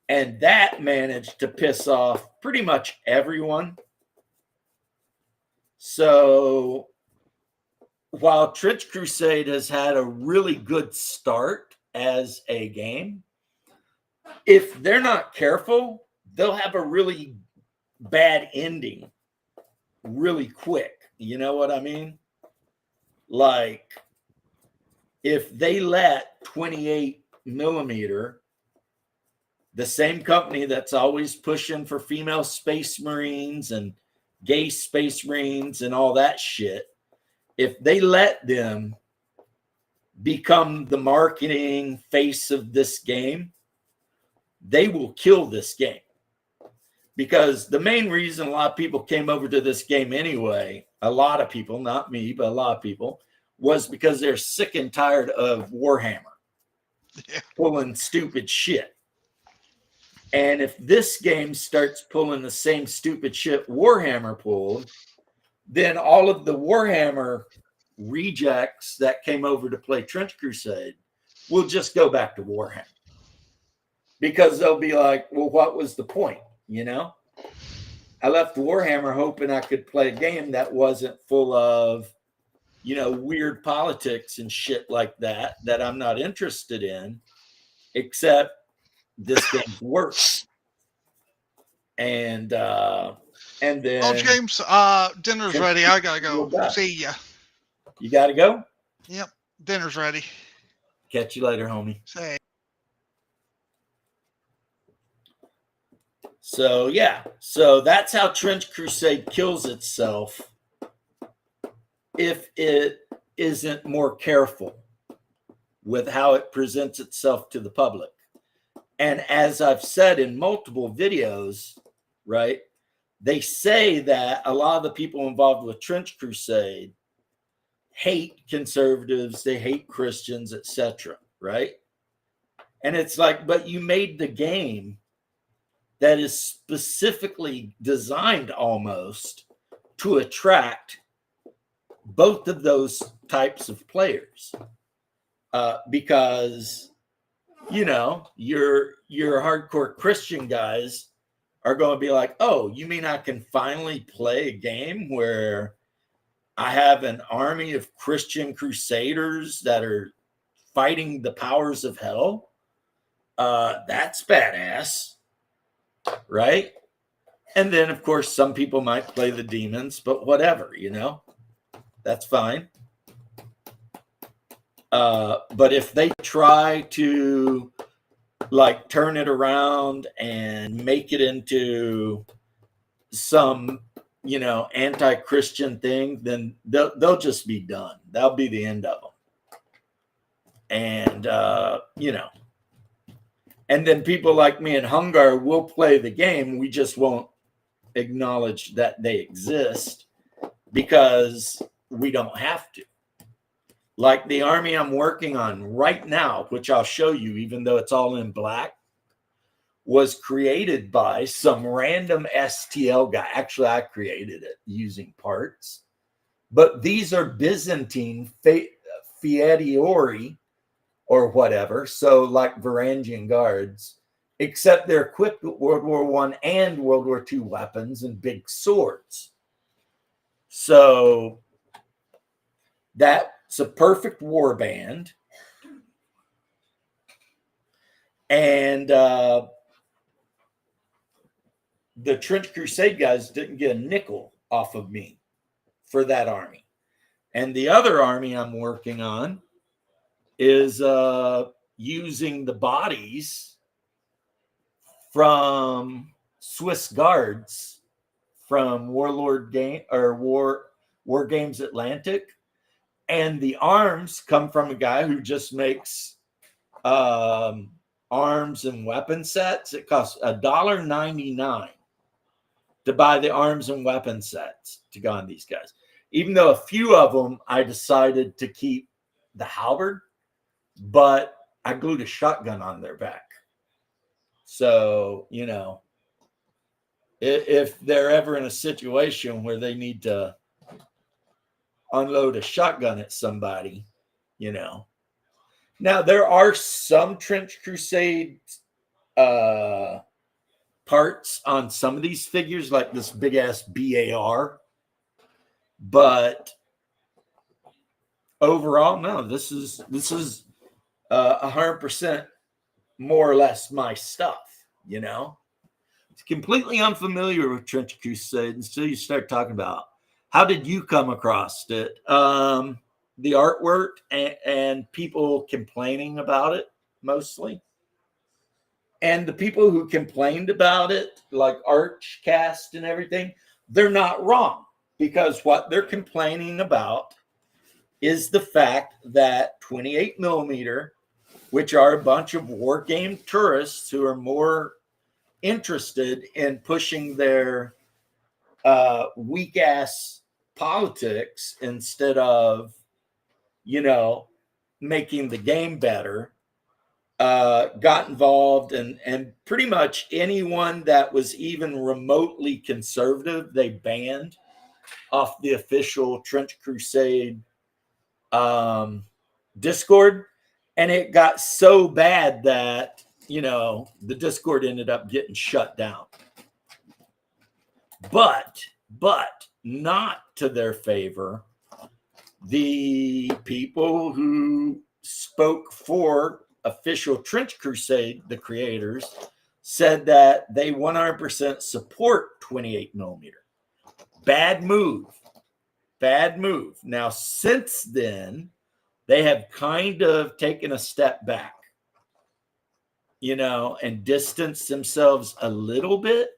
And that managed to piss off pretty much everyone. So while Trench Crusade has had a really good start as a game, if they're not careful, they'll have a really bad ending really quick. You know what I mean? Like, if they let 28mm, the same company that's always pushing for female space marines and gay space marines and all that shit, if they let them become the marketing face of this game, they will kill this game. Because the main reason a lot of people came over to this game anyway, a lot of people, not me, but a lot of people, was because they're sick and tired of Warhammer pulling stupid shit. And if this game starts pulling the same stupid shit Warhammer pulled, then all of the Warhammer rejects that came over to play Trench Crusade will just go back to Warhammer. Because they'll be like, well, what was the point? You know? I left Warhammer hoping I could play a game that wasn't full of, you know, weird politics and shit like that I'm not interested in, except this game's worse. And then James, dinner's ready. I gotta go. See ya. You got to go? Yep. Dinner's ready. Catch you later, homie. Say. So, yeah. So that's how Trench Crusade kills itself if it isn't more careful with how it presents itself to the public. And as I've said in multiple videos, right, they say that a lot of the people involved with Trench Crusade hate conservatives, they hate Christians, etc., right? And it's like, but you made the game that is specifically designed almost to attract both of those types of players, because you know your hardcore Christian guys are going to be like, oh, you mean I can finally play a game where I have an army of Christian crusaders that are fighting the powers of hell? That's badass, right? And then, of course, some people might play the demons, but whatever, you know, that's fine. But if they try to like turn it around and make it into some, you know, anti-Christian thing, then they'll just be done. That'll be the end of them. And, you know, and then people like me and Hungar will play the game. We just won't acknowledge that they exist because we don't have to. Like the army I'm working on right now, which I'll show you, even though it's all in black, was created by some random STL guy. Actually, I created it using parts. But these are Byzantine Fietiori or whatever. So like Varangian guards, except they're equipped with World War I and World War II weapons and big swords. So that's a perfect war band. And the Trench Crusade guys didn't get a nickel off of me for that army. And the other army I'm working on is using the bodies from Swiss guards from Warlord Game or War Games Atlantic, and the arms come from a guy who just makes arms and weapon sets. It costs $1.99 to buy the arms and weapon sets to go on these guys. Even though a few of them I decided to keep the halberd, but I glued a shotgun on their back. So, you know, if they're ever in a situation where they need to unload a shotgun at somebody, you know. Now, there are some Trench Crusade parts on some of these figures, like this big-ass BAR. But overall, no, this is 100% more or less my stuff, you know. It's completely unfamiliar with Trench Crusade until you start talking about how did you come across it? The artwork and people complaining about it mostly. And the people who complained about it, like Archcast and everything, they're not wrong, because what they're complaining about is the fact that 28 millimeter, which are a bunch of war game tourists who are more interested in pushing their weak ass politics instead of, you know, making the game better, got involved, and pretty much anyone that was even remotely conservative, they banned off the official Trench Crusade Discord. And it got so bad that, you know, the Discord ended up getting shut down. But not to their favor, the people who spoke for official Trench Crusade, the creators, said that they 100% support 28 millimeter. Bad move Bad move. Now, since then, they have kind of taken a step back, and distanced themselves a little bit,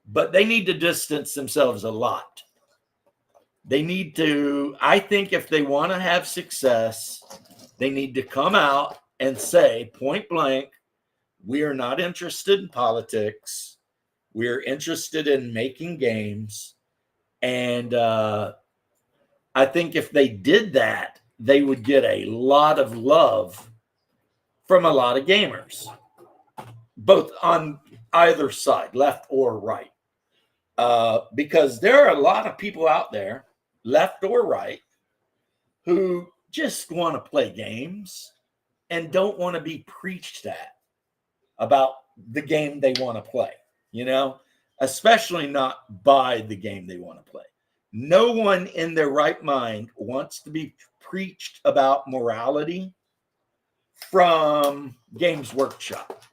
but they need to distance themselves a lot. They need to, I think if they want to have success, they need to come out and say point blank, we are not interested in politics. We are interested in making games. And I think if they did that, they would get a lot of love from a lot of gamers, both on either side, left or right. Because there are a lot of people out there, left or right, who just want to play games and don't want to be preached at about the game they want to play, especially not by the game they want to play. No one in their right mind wants to be preached about morality from Games Workshop.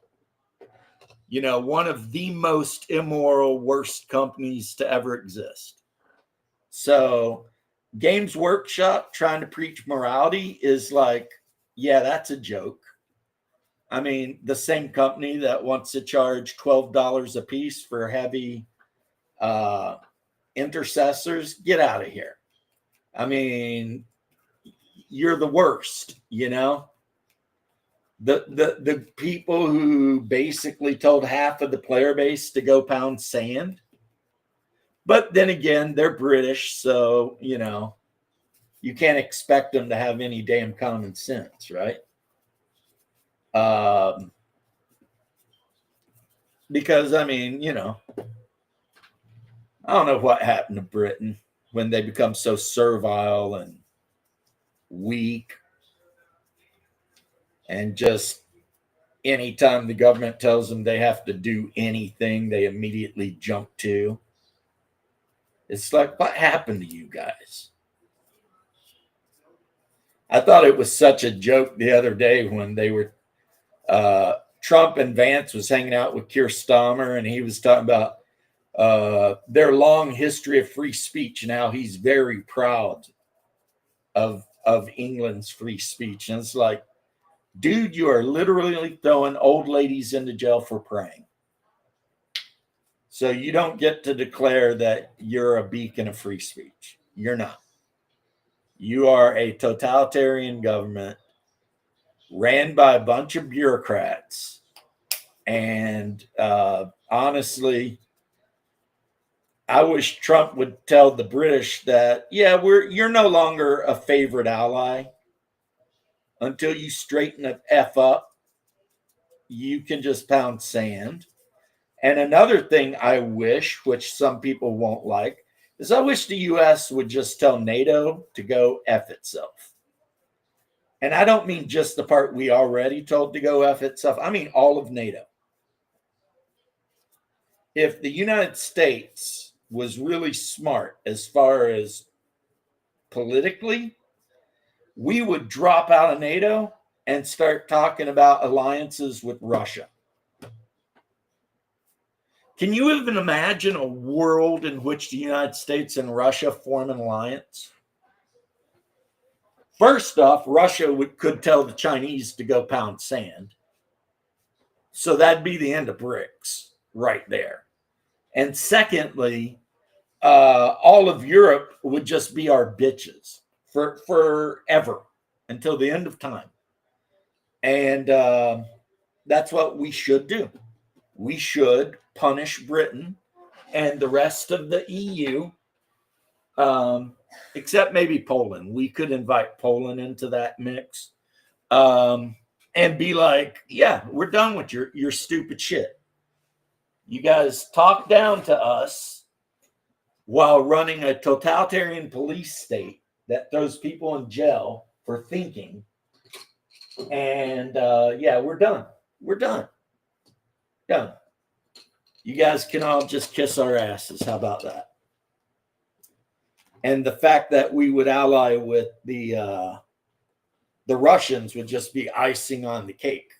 One of the most immoral, worst companies to ever exist. So Games Workshop trying to preach morality is like, yeah, that's a joke. I mean, the same company that wants to charge $12 a piece for heavy intercessors, get out of here. I mean, you're the worst, The people who basically told half of the player base to go pound sand. But then again, they're British, so, you can't expect them to have any damn common sense, right? Because, I mean, I don't know what happened to Britain when they become so servile and weak. And just anytime the government tells them they have to do anything, they immediately jump to. It's like, what happened to you guys? I thought it was such a joke the other day when they were, Trump and Vance was hanging out with Keir Starmer, and he was talking about their long history of free speech and how he's very proud of England's free speech. And it's like, dude, you are literally throwing old ladies into jail for praying. So you don't get to declare that you're a beacon of free speech. You're not. You are a totalitarian government ran by a bunch of bureaucrats. And honestly, I wish Trump would tell the British that, yeah, you're no longer a favorite ally. Until you straighten the F up, you can just pound sand. And another thing I wish, which some people won't like, is I wish the U.S. would just tell NATO to go F itself. And I don't mean just the part we already told to go F itself. I mean all of NATO. If the United States was really smart as far as politically, we would drop out of NATO and start talking about alliances with Russia. Can you even imagine a world in which the United States and Russia form an alliance? First off, Russia could tell the Chinese to go pound sand. So that'd be the end of BRICS right there. And secondly, all of Europe would just be our bitches for forever until the end of time. And that's what we should do. We should punish Britain and the rest of the EU, except maybe Poland. We could invite Poland into that mix and be like, yeah, we're done with your stupid shit. You guys talk down to us while running a totalitarian police state that throws people in jail for thinking. And yeah, we're done. We're done. Done. You guys can all just kiss our asses. How about that? And the fact that we would ally with the Russians would just be icing on the cake.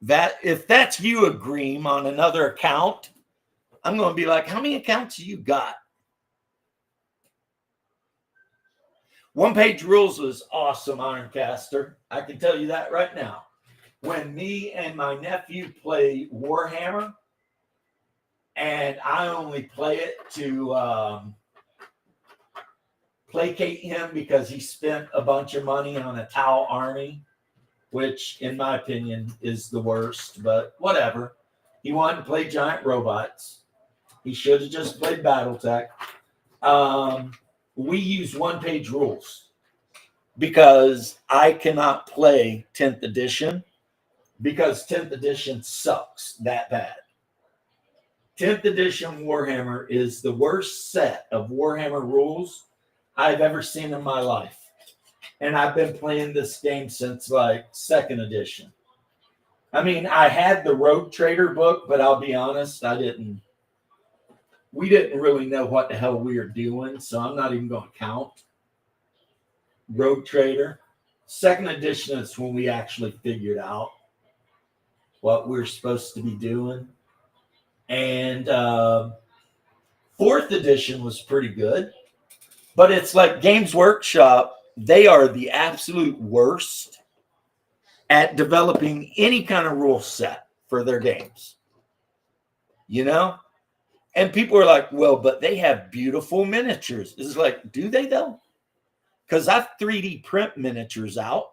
That if that's you agreeing on another account, I'm going to be like, how many accounts you got? One Page Rules was awesome, Ironcaster. I can tell you that right now. When me and my nephew play Warhammer, and I only play it to placate him because he spent a bunch of money on a Tau army, which, in my opinion, is the worst, but whatever. He wanted to play giant robots. He should have just played Battletech. We use One Page Rules because I cannot play 10th edition because 10th edition sucks that bad. 10th edition Warhammer is the worst set of Warhammer rules I've ever seen in my life. And I've been playing this game since like 2nd edition. I mean, I had the Rogue Trader book, but I'll be honest, we didn't really know what the hell we were doing, so I'm not even going to count Rogue Trader. 2nd edition is when we actually figured out what we're supposed to be doing. And 4th edition was pretty good. But it's like Games Workshop, they are the absolute worst at developing any kind of rule set for their games. You know? And people are like, well, but they have beautiful miniatures. It's like, do they though? Because I've 3D print miniatures out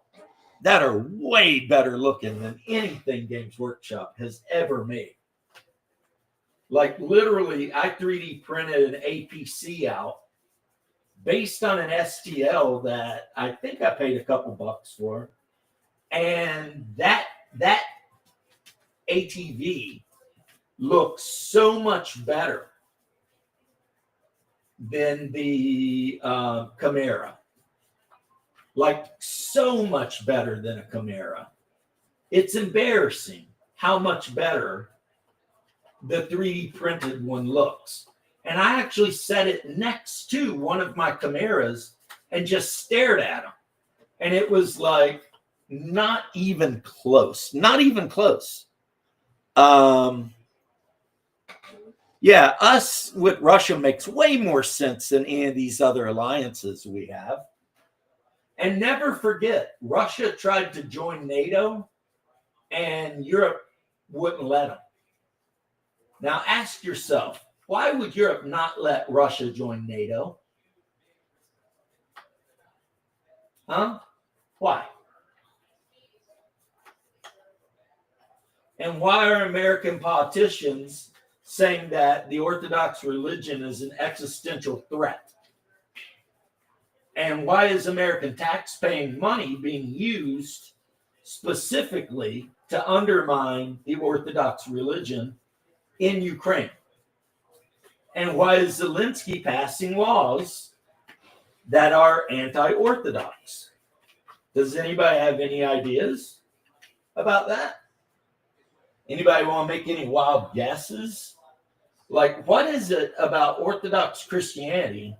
that are way better looking than anything Games Workshop has ever made. Like literally, I 3D printed an APC out based on an STL that I think I paid a couple bucks for. And that ATV looks so much better than the Chimera. Like so much better than a Chimera. It's embarrassing how much better the 3D printed one looks. And I actually set it next to one of my Chimeras and just stared at them. And it was like not even close. Not even close. Yeah, us with Russia makes way more sense than any of these other alliances we have. And never forget, Russia tried to join NATO and Europe wouldn't let them. Now ask yourself, why would Europe not let Russia join NATO? Huh? Why? And why are American politicians saying that the Orthodox religion is an existential threat? And why is American tax-paying money being used specifically to undermine the Orthodox religion in Ukraine? And why is Zelensky passing laws that are anti-Orthodox? Does anybody have any ideas about that? Anybody want to make any wild guesses? Like, what is it about Orthodox Christianity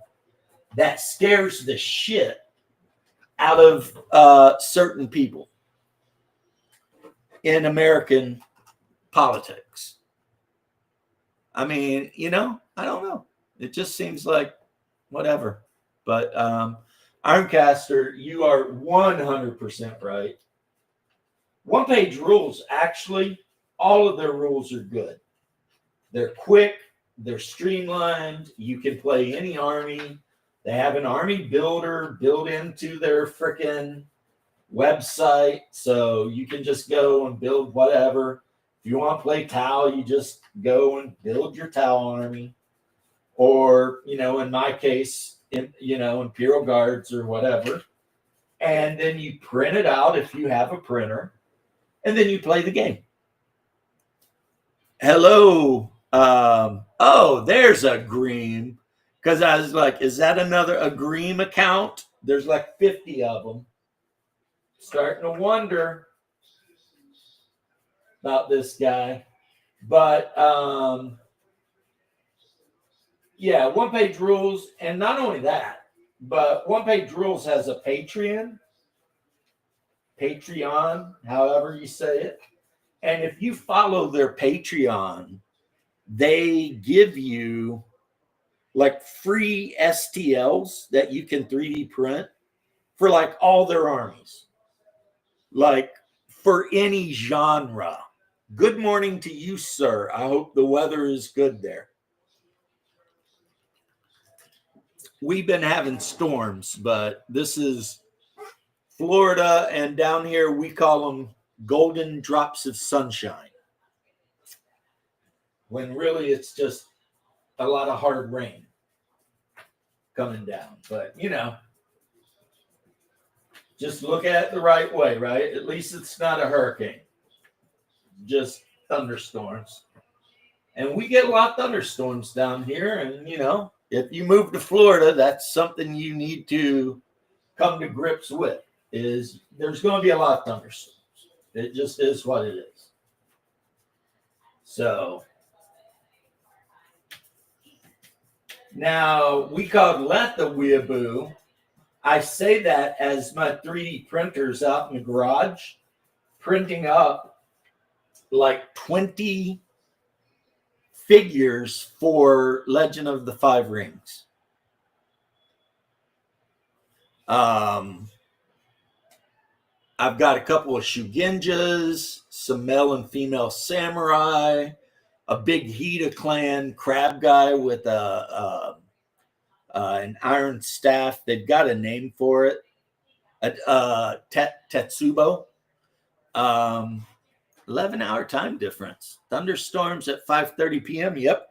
that scares the shit out of certain people in American politics? I mean, you know, I don't know. It just seems like whatever. But Ironcaster, you are 100% right. One Page Rules, actually, all of their rules are good. They're quick. They're streamlined. You can play any army. They have an army builder built into their freaking website. So you can just go and build whatever. If you want to play Tau, you just go and build your Tau army. Or, you know, in my case, Imperial Guards or whatever. And then you print it out if you have a printer. And then you play the game. Hello. Oh, there's a Greem. Because I was like, is that another Agreem account? There's like 50 of them. Starting to wonder about this guy. But yeah, One Page Rules. And not only that, but One Page Rules has a Patreon, however you say it. And if you follow their Patreon, they give you like free STLs that you can 3D print for like all their armies, like for any genre. Good morning to you, sir. I hope the weather is good there. We've been having storms, but this is Florida, and down here we call them golden drops of sunshine, when really it's just a lot of hard rain coming down. But just look at it the right way, right? At least it's not a hurricane, just thunderstorms. And we get a lot of thunderstorms down here. And, if you move to Florida, that's something you need to come to grips with, is there's going to be a lot of thunderstorms. It just is what it is. So now we called Letha Weeaboo. I say that as my 3D printers out in the garage printing up like 20 figures for Legend of the Five Rings. I've got a couple of Shugenjas, some male and female samurai, a big Hida clan crab guy with an iron staff. They've got a name for it. Tetsubo. 11-hour time difference. Thunderstorms at 5:30 p.m. Yep.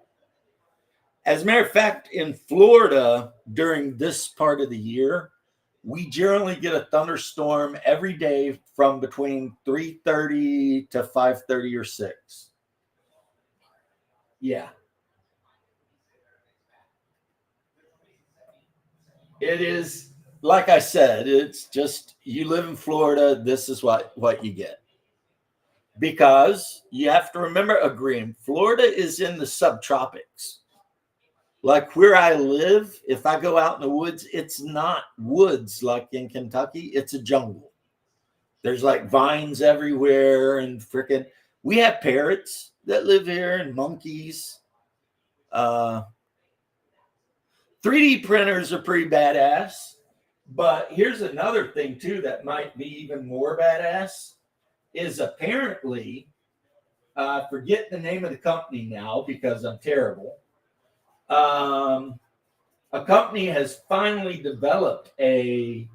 As a matter of fact, in Florida during this part of the year, we generally get a thunderstorm every day from between 3:30 to 5:30 or 6. Yeah. It is, like I said, it's just, you live in Florida, this is what you get. Because you have to remember, Agreem, Florida is in the subtropics. Like where I live, if I go out in the woods, it's not woods like in Kentucky, it's a jungle. There's like vines everywhere and freaking, we have parrots that live here and monkeys. 3D printers are pretty badass. But here's another thing too that might be even more badass, is apparently, forget the name of the company now because I'm terrible. A company has finally developed a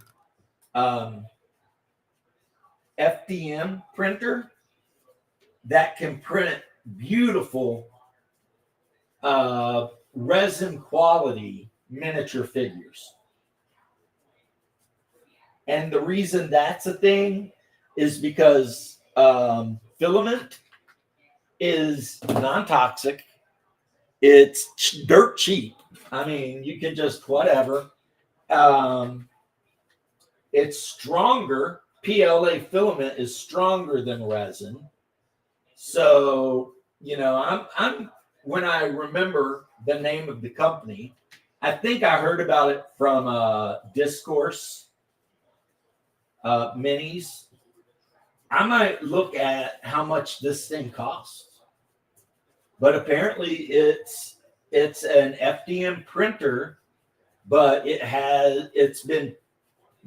FDM printer that can print beautiful resin quality miniature figures. And the reason that's a thing is because filament is non-toxic. It's dirt cheap. I mean, you can just whatever. It's stronger. PLA filament is stronger than resin. So, I'm when I remember the name of the company, I think I heard about it from Discourse Minis. I might look at how much this thing costs. But apparently it's an FDM printer, but it's been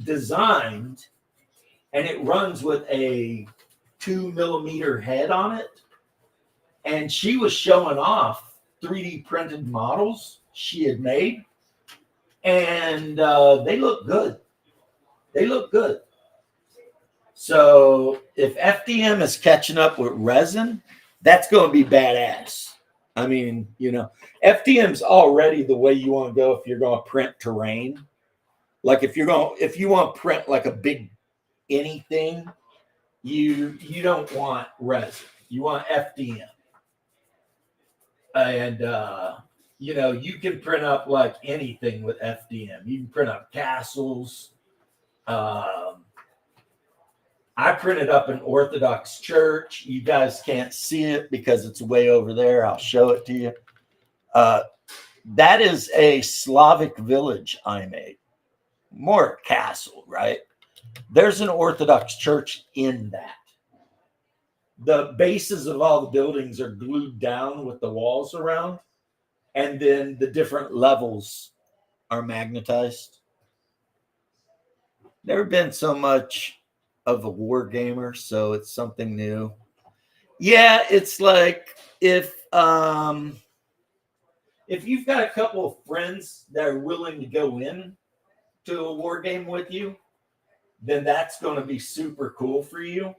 designed and it runs with a 2mm head on it. And she was showing off 3D printed models she had made, and they look good. They look good. So if FDM is catching up with resin, that's going to be badass. I mean, FDM's already the way you want to go if you're going to print terrain. Like if you want to print like a big anything, you don't want resin. You want FDM. And you can print up like anything with FDM. You can print up castles. I printed up an Orthodox church. You guys can't see it because it's way over there. I'll show it to you. That is a Slavic village I made. More a castle, right? There's an Orthodox church in that. The bases of all the buildings are glued down with the walls around, and then the different levels are magnetized. Never been so much of a war gamer, so it's something new. Yeah, it's like if you've got a couple of friends that are willing to go in to a war game with you, then that's going to be super cool for you.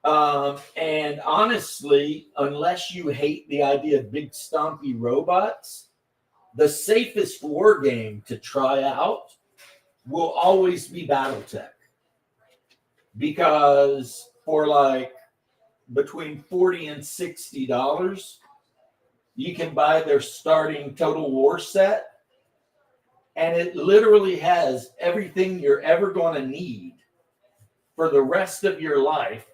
And honestly, unless you hate the idea of big stompy robots, the safest war game to try out will always be BattleTech, because for like between $40 and $60, you can buy their starting Total War set, and it literally has everything you're ever going to need for the rest of your life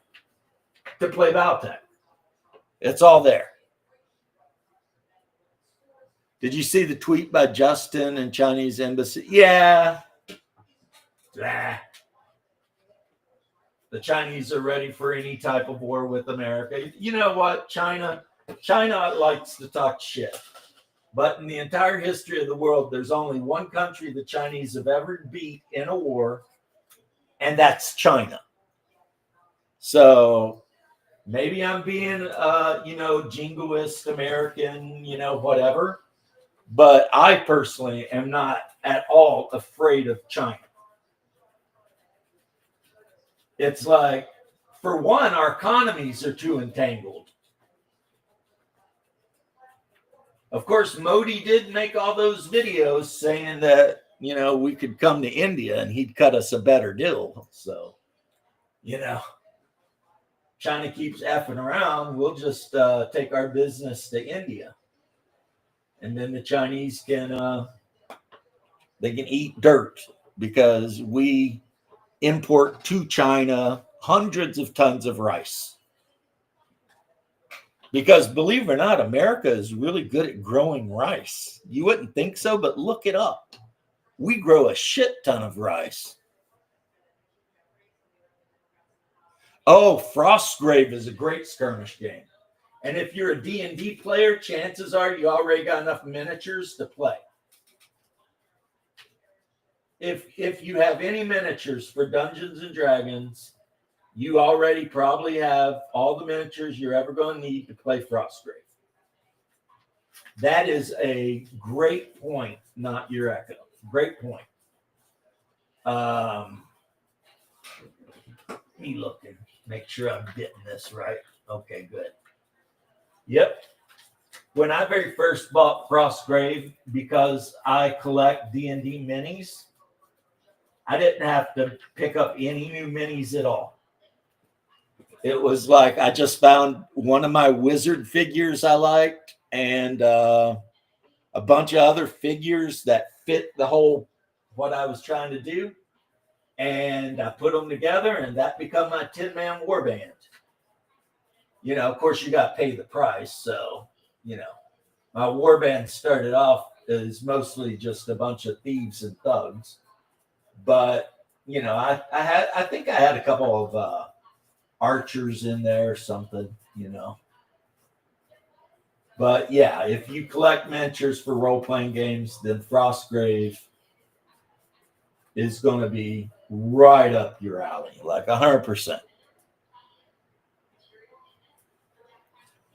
to play BattleTech. It's all there. Did you see the tweet by Justin and Chinese embassy? Yeah. The Chinese are ready for any type of war with America. You know what? China likes to talk shit. But in the entire history of the world, there's only one country the Chinese have ever beat in a war, and that's China. So maybe I'm being, jingoist American, whatever. But I personally am not at all afraid of China. It's like, for one, our economies are too entangled. Of course, Modi did make all those videos saying that, we could come to India and he'd cut us a better deal. So, China keeps effing around. We'll just take our business to India. And then the Chinese they can eat dirt, because we import to China hundreds of tons of rice. Because believe it or not, America is really good at growing rice. You wouldn't think so, but look it up. We grow a shit ton of rice. Oh, Frostgrave is a great skirmish game. And if you're a D&D player, chances are you already got enough miniatures to play. If you have any miniatures for Dungeons and Dragons, you already probably have all the miniatures you're ever going to need to play Frostgrave. That is a great point, not your echo. Great point. Me looking, make sure I'm getting this right. Okay, good. Yep. When I very first bought Frostgrave, because I collect D&D minis, I didn't have to pick up any new minis at all. It was like I just found one of my wizard figures I liked, and a bunch of other figures that fit the whole what I was trying to do, and I put them together, and that became my 10-man warband. Of course, you got to pay the price, so my warband started off as mostly just a bunch of thieves and thugs, but I think I had a couple of archers in there or something, But yeah, if you collect miniatures for role-playing games, then Frostgrave is going to be right up your alley, like 100%.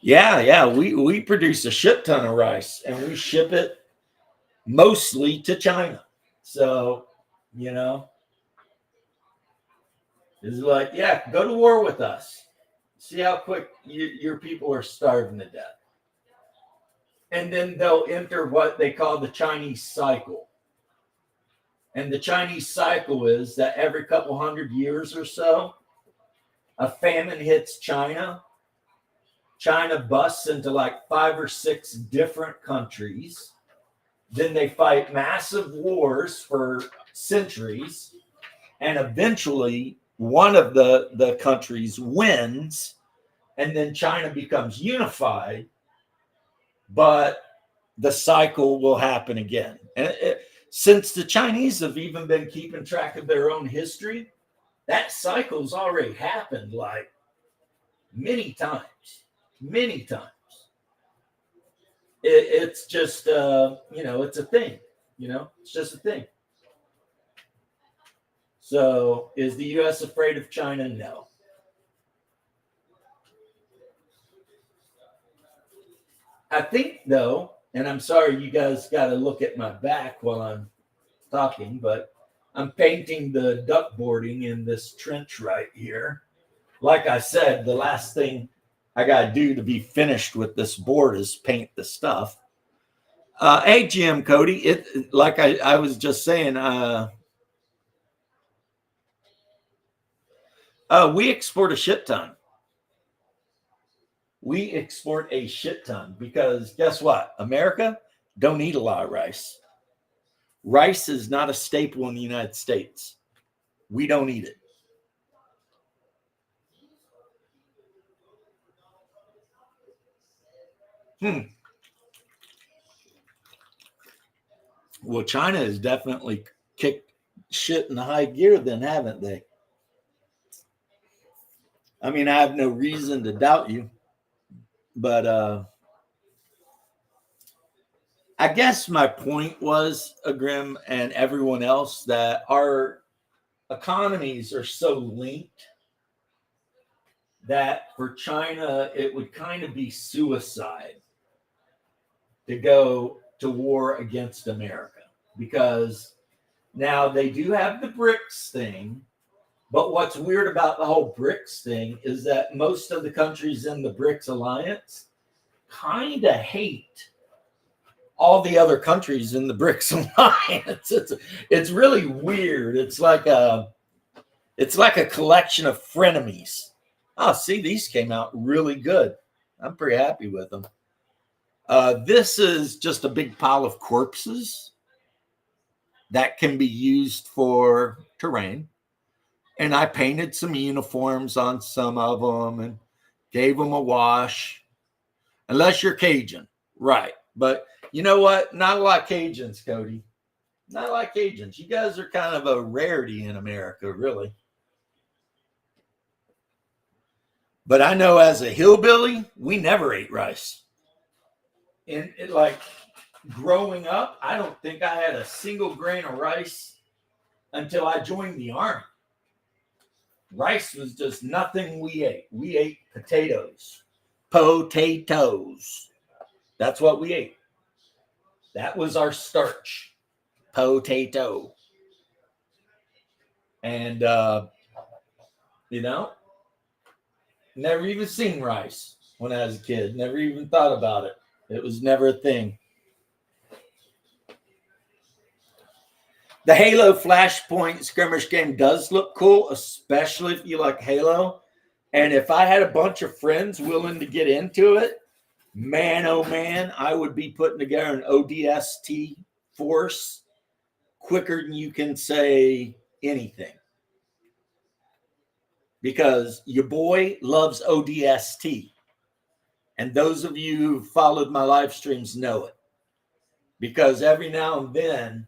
Yeah, we produce a shit ton of rice, and we ship it mostly to China. So, it's like, yeah, go to war with us. See how quick your people are starving to death. And then they'll enter what they call the Chinese cycle. And the Chinese cycle is that every couple hundred years or so, a famine hits China. China busts into like 5 or 6 different countries. Then they fight massive wars for centuries. And eventually, one of the countries wins. And then China becomes unified. But the cycle will happen again. And since the Chinese have even been keeping track of their own history, that cycle's already happened like many times. It's just, it's a thing, it's just a thing. So is the U.S. afraid of China? No. I think, though, and I'm sorry you guys got to look at my back while I'm talking, but I'm painting the duck boarding in this trench right here. Like I said, the last thing I got to do to be finished with this board is paint the stuff. Hey, Jim, Cody, it like I was just saying, we export a shit ton. We export a shit ton because guess what? America don't eat a lot of rice. Rice is not a staple in the United States. We don't eat it. Well, China has definitely kicked shit in the high gear then, haven't they? I mean, I have no reason to doubt you, but I guess my point was, Grim and everyone else, that our economies are so linked that for China, it would kind of be suicide to go to war against America, because now they do have the BRICS thing. But what's weird about the whole BRICS thing is that most of the countries in the BRICS alliance kind of hate all the other countries in the BRICS alliance. It's really weird. It's like a collection of frenemies. Oh, see, these came out really good. I'm pretty happy with them. This is just a big pile of corpses that can be used for terrain. And I painted some uniforms on some of them and gave them a wash. Unless you're Cajun. Right. But you know what? Not a lot of Cajuns, Cody. Not a lot of Cajuns. You guys are kind of a rarity in America, really. But I know as a hillbilly, we never ate rice. And like growing up, I don't think I had a single grain of rice until I joined the Army. Rice was just nothing we ate. We ate potatoes. Potatoes. That's what we ate. That was our starch. Potato. And, never even seen rice when I was a kid. Never even thought about it. It was never a thing. The Halo Flashpoint skirmish game does look cool, especially if you like Halo. And if I had a bunch of friends willing to get into it, man, oh man, I would be putting together an ODST force quicker than you can say anything. Because your boy loves ODST. And those of you who followed my live streams know it. Because every now and then,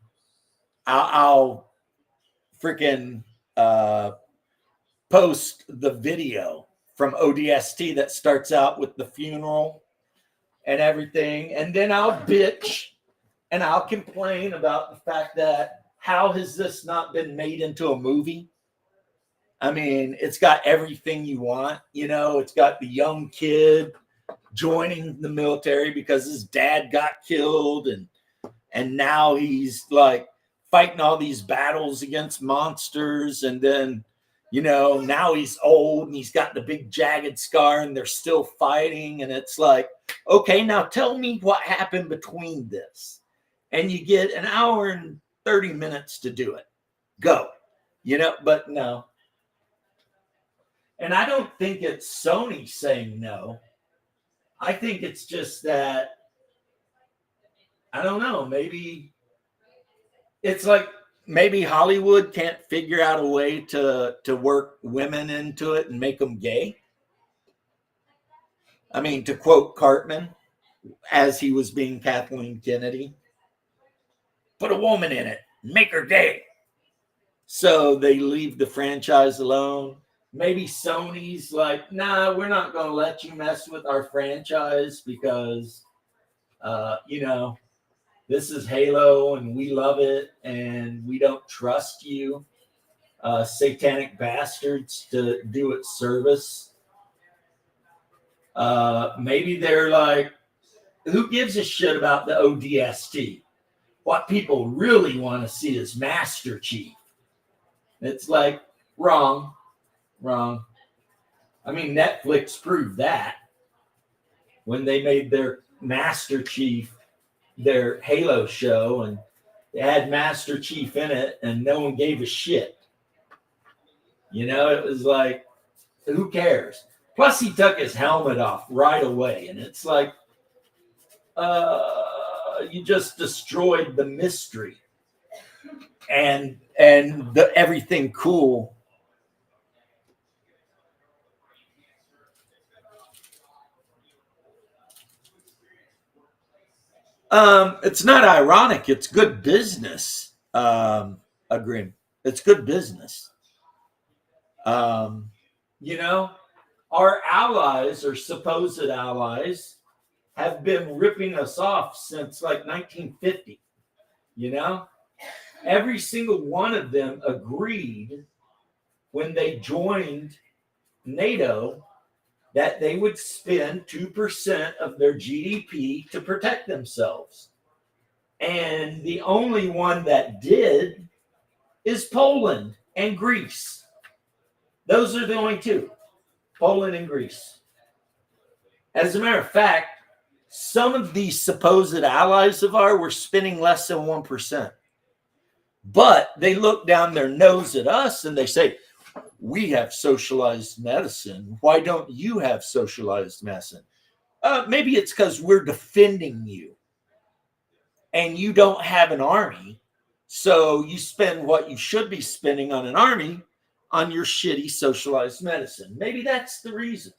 I'll freaking post the video from ODST that starts out with the funeral and everything. And then I'll bitch and I'll complain about the fact that how has this not been made into a movie? I mean, it's got everything you want. It's got the young kid joining the military because his dad got killed. And now he's like fighting all these battles against monsters. And then, now he's old and he's got the big jagged scar and they're still fighting. And it's like, okay, now tell me what happened between this. And you get an hour and 30 minutes to do it. Go. But no. And I don't think it's Sony saying no. I think it's just that, I don't know, maybe it's like maybe Hollywood can't figure out a way to work women into it and make them gay. I mean, to quote Cartman, as he was being Kathleen Kennedy, put a woman in it, make her gay. So they leave the franchise alone. Maybe Sony's like, nah, we're not going to let you mess with our franchise because, this is Halo and we love it and we don't trust you. satanic bastards to do its service. Maybe they're like, who gives a shit about the ODST? What people really want to see is Master Chief. It's like, wrong. I mean, Netflix proved that when they made their Master Chief their Halo show, and they had Master Chief in it, and no one gave a shit. You know, it was like, who cares? Plus, he took his helmet off right away, and it's like, you just destroyed the mystery and the everything cool. It's not ironic. It's good business. Agreed. It's good business. You know, our allies or supposed allies have been ripping us off since like 1950. You know, every single one of them agreed when they joined NATO that they would spend 2% of their GDP to protect themselves. And the only one that did is Poland and Greece. Those are the only two, Poland and Greece. As a matter of fact, some of these supposed allies of ours were spending less than 1%. But they look down their nose at us and they say, we have socialized medicine. Why don't you have socialized medicine? Maybe it's because we're defending you and you don't have an army. So you spend what you should be spending on an army on your shitty socialized medicine. Maybe that's the reason.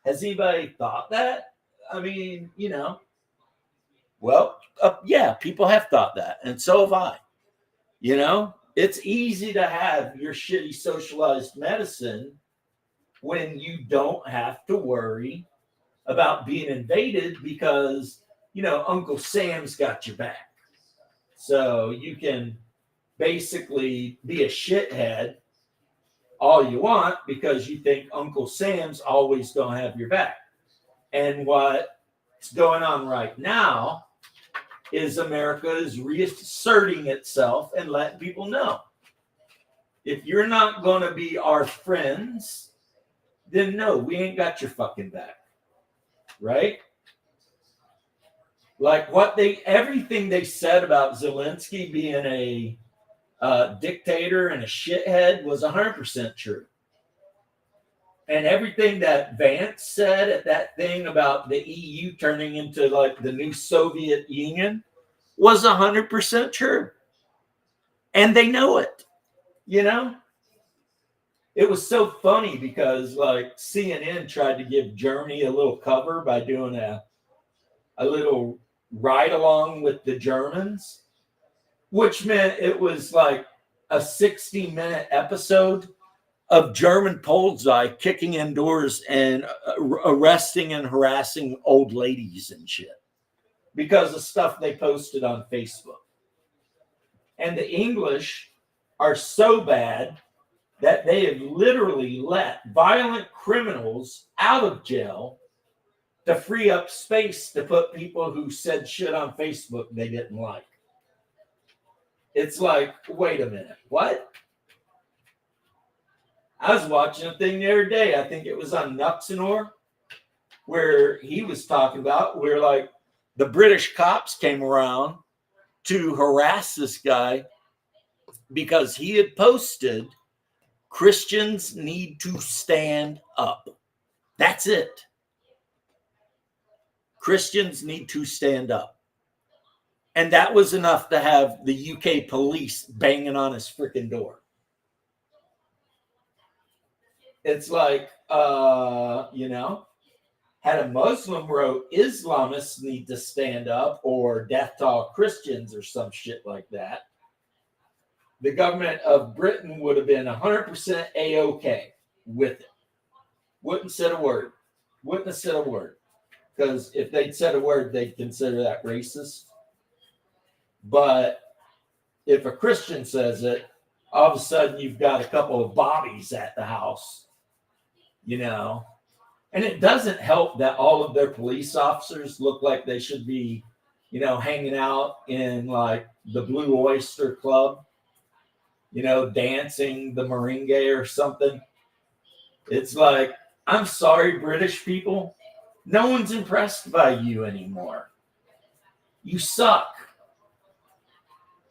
Has anybody thought that? I mean, you know, well, yeah, people have thought that. And so have I. You know, it's easy to have your shitty socialized medicine when you don't have to worry about being invaded because, you know, Uncle Sam's got your back. So you can basically be a shithead all you want because you think Uncle Sam's always going to have your back. And what's going on right now is America is reasserting itself and letting people know. If you're not going to be our friends, then no, we ain't got your fucking back. Right? Like everything they said about Zelensky being a dictator and a shithead was 100% true. And everything that Vance said at that thing about the EU turning into like the new Soviet Union was 100% true. And they know it, you know? It was so funny because like CNN tried to give Germany a little cover by doing a little ride along with the Germans, which meant it was like a 60-minute episode of German Polizei kicking in doors and arresting and harassing old ladies and shit because of stuff they posted on Facebook. And the English are so bad that they have literally let violent criminals out of jail to free up space to put people who said shit on Facebook they didn't like. It's like, wait a minute, what? I was watching a thing the other day, I think it was on Nuxenor, where he was talking about where like the British cops came around to harass this guy because he had posted Christians need to stand up. That's it. Christians need to stand up. And that was enough to have the UK police banging on his freaking door. It's like, you know, had a Muslim wrote Islamists need to stand up or death to all Christians or some shit like that, the government of Britain would have been 100% A-OK with it. Wouldn't have said a word. Because if they'd said a word, they'd consider that racist. But if a Christian says it, all of a sudden you've got a couple of bodies at the house, you know. And it doesn't help that all of their police officers look like they should be, you know, hanging out in like the Blue Oyster Club, you know, dancing the merengue or something. It's like, I'm sorry, British people. No one's impressed by you anymore. You suck.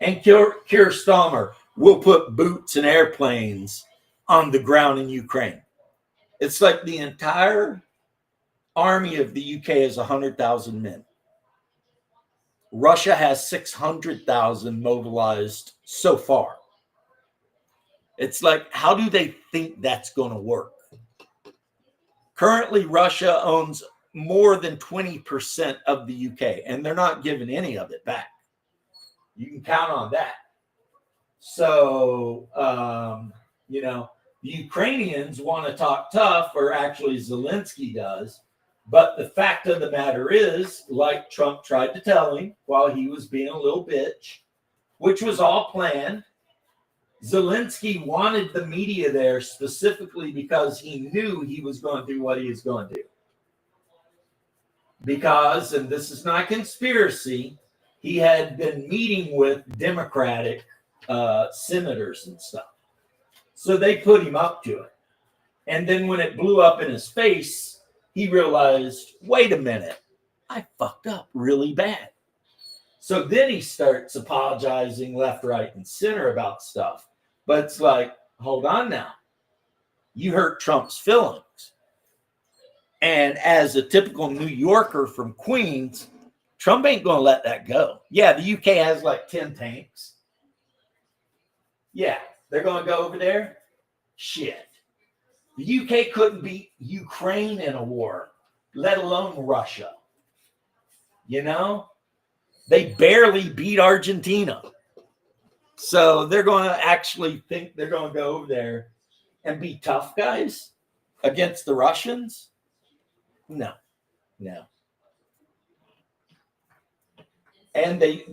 And Keir Starmer will put boots and airplanes on the ground in Ukraine. It's like the entire army of the UK is 100,000 men. Russia has 600,000 mobilized so far. It's like, how do they think that's going to work? Currently, Russia owns more than 20% of the UK, and they're not giving any of it back. You can count on that. So, you know, the Ukrainians want to talk tough, or actually Zelensky does. But the fact of the matter is, like Trump tried to tell him while he was being a little bitch, which was all planned, Zelensky wanted the media there specifically because he knew he was going to do what he was going to do. Because, and this is not conspiracy, he had been meeting with Democratic senators and stuff. So they put him up to it. And then when it blew up in his face, he realized, wait a minute, I fucked up really bad. So then he starts apologizing left, right, and center about stuff. But it's like, hold on now. You hurt Trump's feelings. And as a typical New Yorker from Queens, Trump ain't going to let that go. Yeah, the UK has like 10 tanks. Yeah, they're going to go over there? Shit. The UK couldn't beat Ukraine in a war, let alone Russia. You know? They barely beat Argentina. So they're going to actually think they're going to go over there and be tough guys against the Russians? No. And they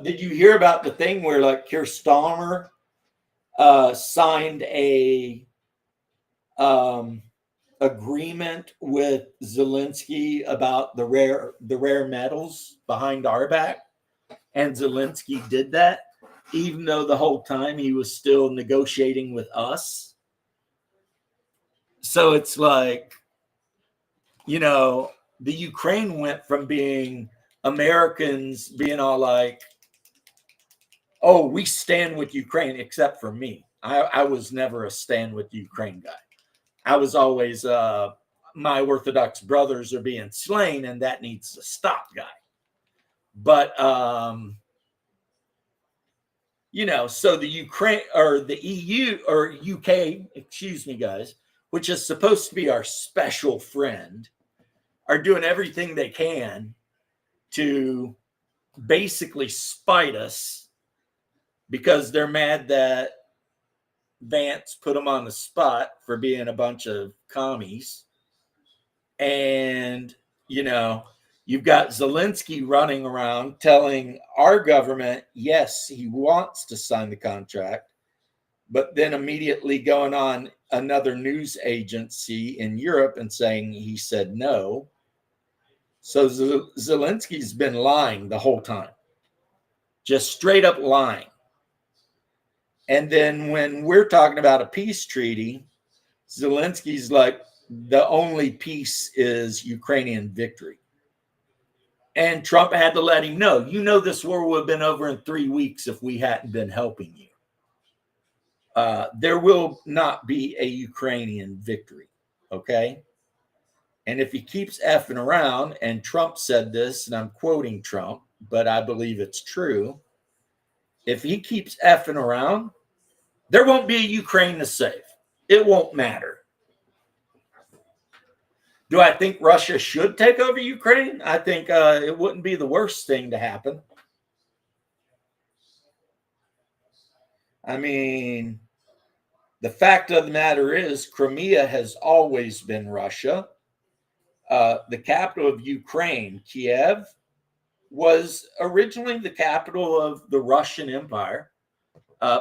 did you hear about the thing where like Keir Starmer signed a agreement with Zelensky about the rare metals behind our back, and Zelensky did that even though the whole time he was still negotiating with us. So it's like, you know, the Ukraine went from being Americans being all like, oh, we stand with Ukraine, except for me. I was never a stand with Ukraine guy. I was always my Orthodox brothers are being slain and that needs to stop guy. But you know, so the Ukraine or the EU or UK, excuse me, guys, which is supposed to be our special friend, are doing everything they can to basically spite us because they're mad that Vance put them on the spot for being a bunch of commies. And, you know, you've got Zelensky running around telling our government, yes, he wants to sign the contract, but then immediately going on another news agency in Europe and saying he said no. So Zelensky's been lying the whole time, just straight up lying. And then when we're talking about a peace treaty, Zelensky's like, the only peace is Ukrainian victory. And Trump had to let him know, you know, this war would have been over in 3 weeks if we hadn't been helping you. There will not be a Ukrainian victory, okay? And if he keeps effing around, and Trump said this, and I'm quoting Trump, but I believe it's true. If he keeps effing around, there won't be a Ukraine to save. It won't matter. Do I think Russia should take over Ukraine? I think it wouldn't be the worst thing to happen. I mean, the fact of the matter is, Crimea has always been Russia. The capital of Ukraine, Kiev, was originally the capital of the Russian Empire.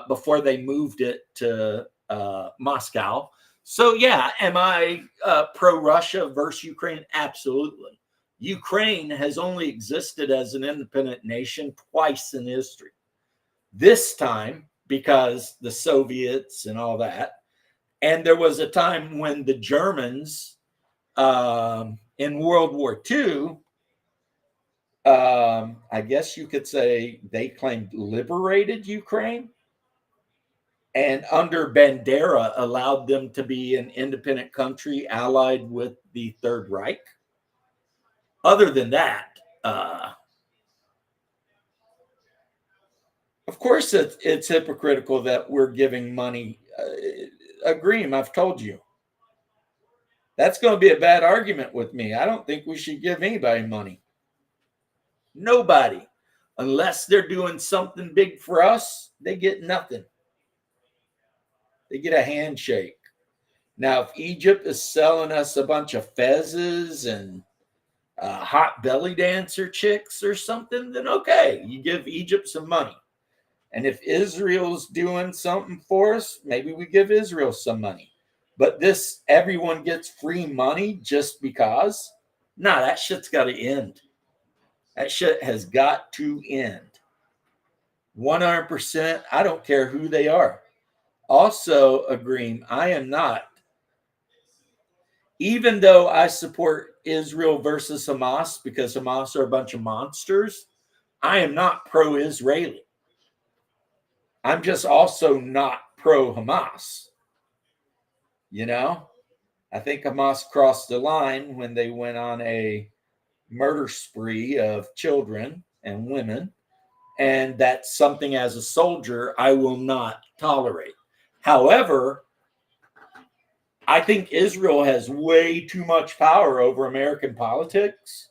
before they moved it to Moscow. So yeah, am I pro-Russia versus Ukraine? Absolutely. Ukraine has only existed as an independent nation twice in history. This time because the Soviets and all that. And there was a time when the Germans in World War II, I guess you could say they claimed liberated Ukraine, and under Bandera allowed them to be an independent country allied with the Third Reich. Other than that, of course, it's hypocritical that we're giving money. Agreem, I've told you. That's going to be a bad argument with me. I don't think we should give anybody money. Nobody. Unless they're doing something big for us, they get nothing. They get a handshake. Now, if Egypt is selling us a bunch of fezzes and hot belly dancer chicks or something, then okay, you give Egypt some money. And if Israel's doing something for us, maybe we give Israel some money. But this, everyone gets free money just because? Nah, that shit's got to end. That shit has got to end. 100%. I don't care who they are. Also, Agreem, I am not, even though I support Israel versus Hamas because Hamas are a bunch of monsters, I am not pro-Israeli. I'm just also not pro-Hamas. You know, I think Hamas crossed the line when they went on a murder spree of children and women. And that's something as a soldier I will not tolerate. However, I think Israel has way too much power over American politics,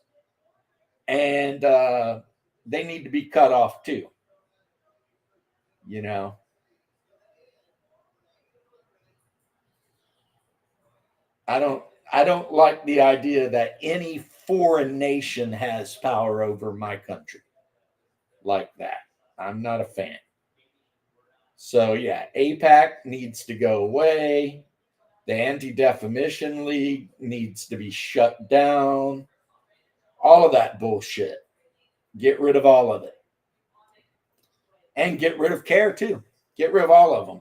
and they need to be cut off too. You know, I don't like the idea that any foreign nation has power over my country like that. I'm not a fan. So yeah, APAC needs to go away. The Anti-Defamation League needs to be shut down. All of that bullshit. Get rid of all of it. And get rid of CARE too. Get rid of all of them.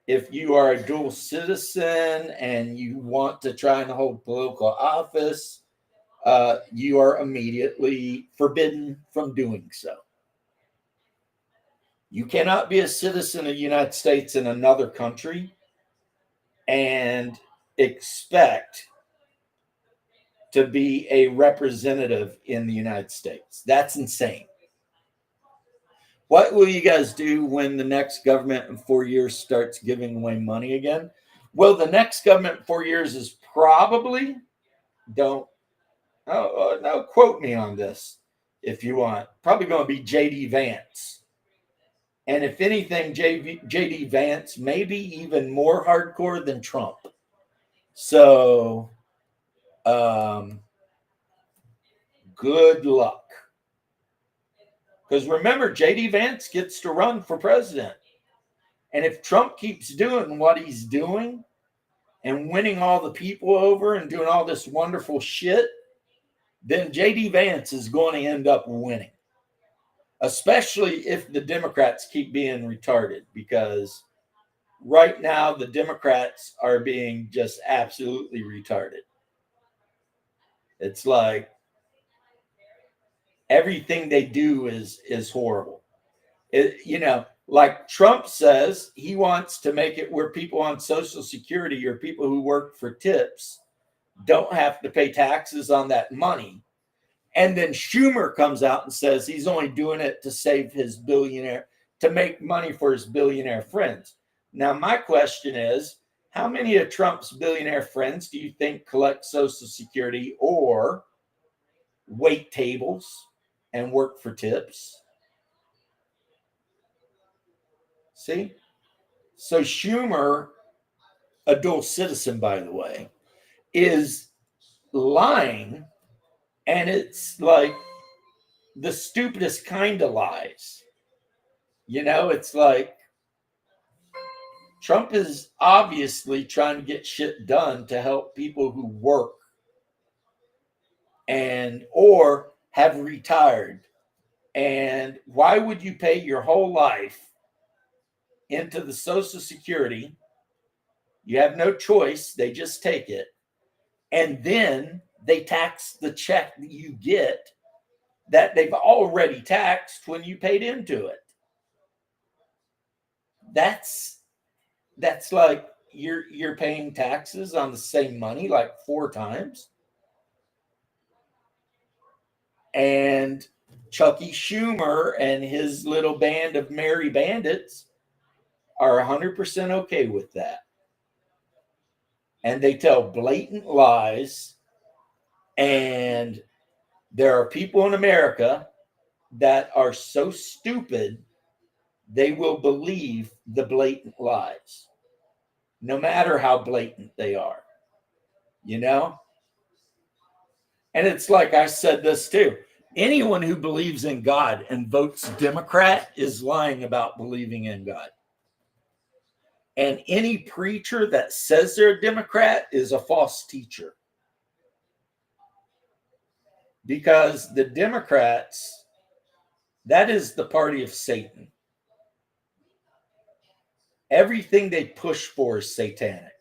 If you are a dual citizen and you want to try and hold political office, you are immediately forbidden from doing so. You cannot be a citizen of the United States in another country and expect to be a representative in the United States. That's insane. What will you guys do when the next government in 4 years starts giving away money again? Well, the next government in 4 years is probably, no, quote me on this if you want, probably going to be J.D. Vance. And if anything, J.D. Vance may be even more hardcore than Trump. So, good luck. Because remember, J.D. Vance gets to run for president. And if Trump keeps doing what he's doing and winning all the people over and doing all this wonderful shit, then J.D. Vance is going to end up winning. Especially if the Democrats keep being retarded. Because right now, the Democrats are being just absolutely retarded. It's like everything they do is horrible. Like Trump says, he wants to make it where people on Social Security or people who work for tips don't have to pay taxes on that money. And then Schumer comes out and says he's only doing it to save his billionaire, to make money for his billionaire friends. Now, my question is, how many of Trump's billionaire friends do you think collect Social Security or wait tables and work for tips? See? So Schumer, a dual citizen, by the way, is lying. And it's like the stupidest kind of lies. You know, it's like Trump is obviously trying to get shit done to help people who work and or have retired. And why would you pay your whole life into the Social Security? You have no choice. They just take it. And then they tax the check that you get that they've already taxed when you paid into it. That's like you're paying taxes on the same money like 4 times. And Chucky Schumer and his little band of merry bandits are 100% okay with that. And they tell blatant lies. And there are people in America that are so stupid, they will believe the blatant lies, no matter how blatant they are, you know? And it's like I said this too. Anyone who believes in God and votes Democrat is lying about believing in God. And any preacher that says they're a Democrat is a false teacher. Because the Democrats, that is the party of Satan. Everything they push for is satanic.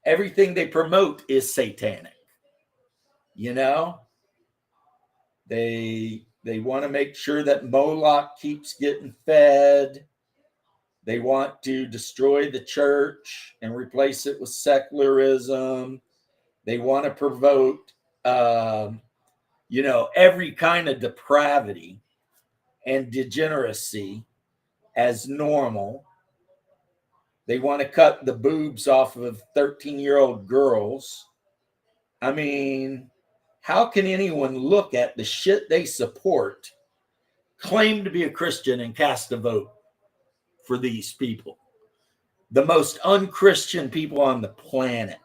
Everything they promote is satanic. You know? They want to make sure that Moloch keeps getting fed. They want to destroy the church and replace it with secularism. They want to promote, every kind of depravity and degeneracy as normal. They want to cut the boobs off of 13-year-old girls. I mean, how can anyone look at the shit they support, claim to be a Christian, and cast a vote for these people? The most unchristian people on the planet.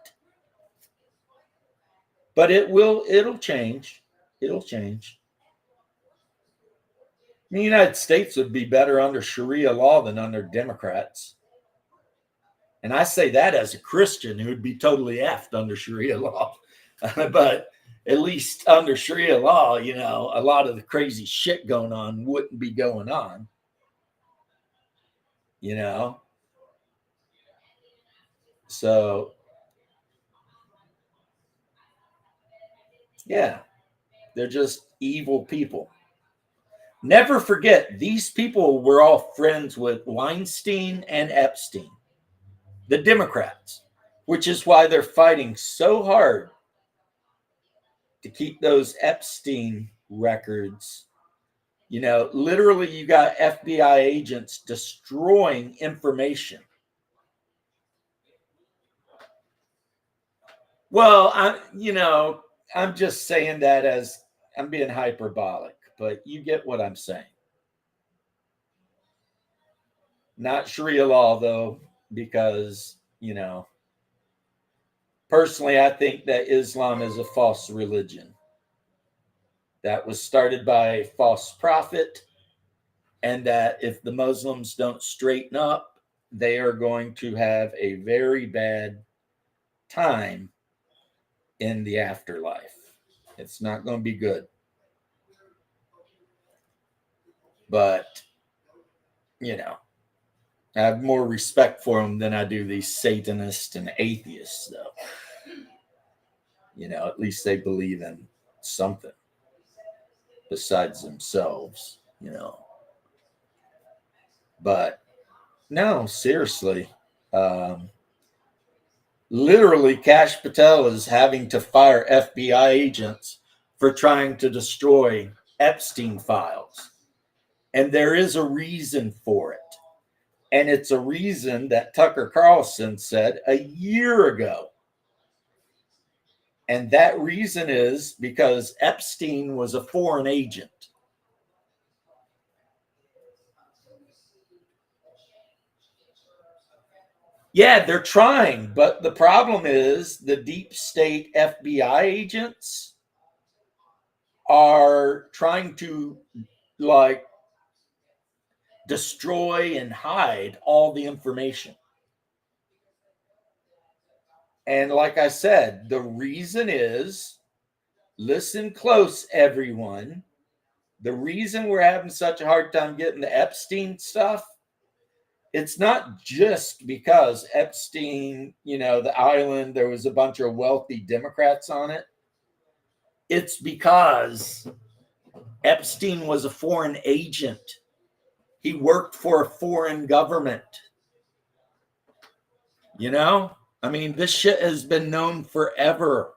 But it'll change. It'll change. The United States would be better under Sharia law than under Democrats. And I say that as a Christian who would be totally effed under Sharia law. But at least under Sharia law, a lot of the crazy shit going on wouldn't be going on. So, yeah, they're just evil people. Never forget, these people were all friends with Weinstein and Epstein, the Democrats, which is why they're fighting so hard to keep those Epstein records. Literally, you got FBI agents destroying information. Well, I'm just saying that as I'm being hyperbolic, but you get what I'm saying. Not Sharia law, though, because, personally, I think that Islam is a false religion that was started by a false prophet, and that if the Muslims don't straighten up, they are going to have a very bad time in the afterlife. It's not going to be good. But, I have more respect for them than I do these Satanists and atheists, though. At least they believe in something besides themselves, But no, seriously. Literally, Kash Patel is having to fire FBI agents for trying to destroy Epstein files. And there is a reason for it. And it's a reason that Tucker Carlson said a year ago. And that reason is because Epstein was a foreign agent. Yeah, they're trying, but the problem is the deep state FBI agents are trying to, destroy and hide all the information. And like I said, the reason is, listen close, everyone. The reason we're having such a hard time getting the Epstein stuff, it's not just because Epstein, the island, there was a bunch of wealthy Democrats on it. It's because Epstein was a foreign agent. He worked for a foreign government. I mean, this shit has been known forever.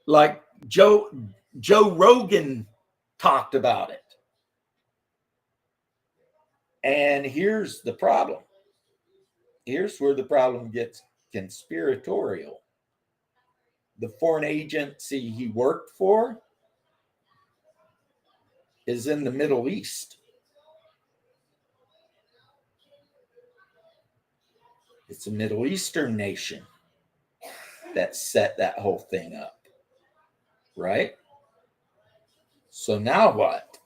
Like Joe Rogan talked about it. And here's the problem. Here's where the problem gets conspiratorial. The foreign agency he worked for is in the Middle East. It's a Middle Eastern nation that set that whole thing up. Right? So now what?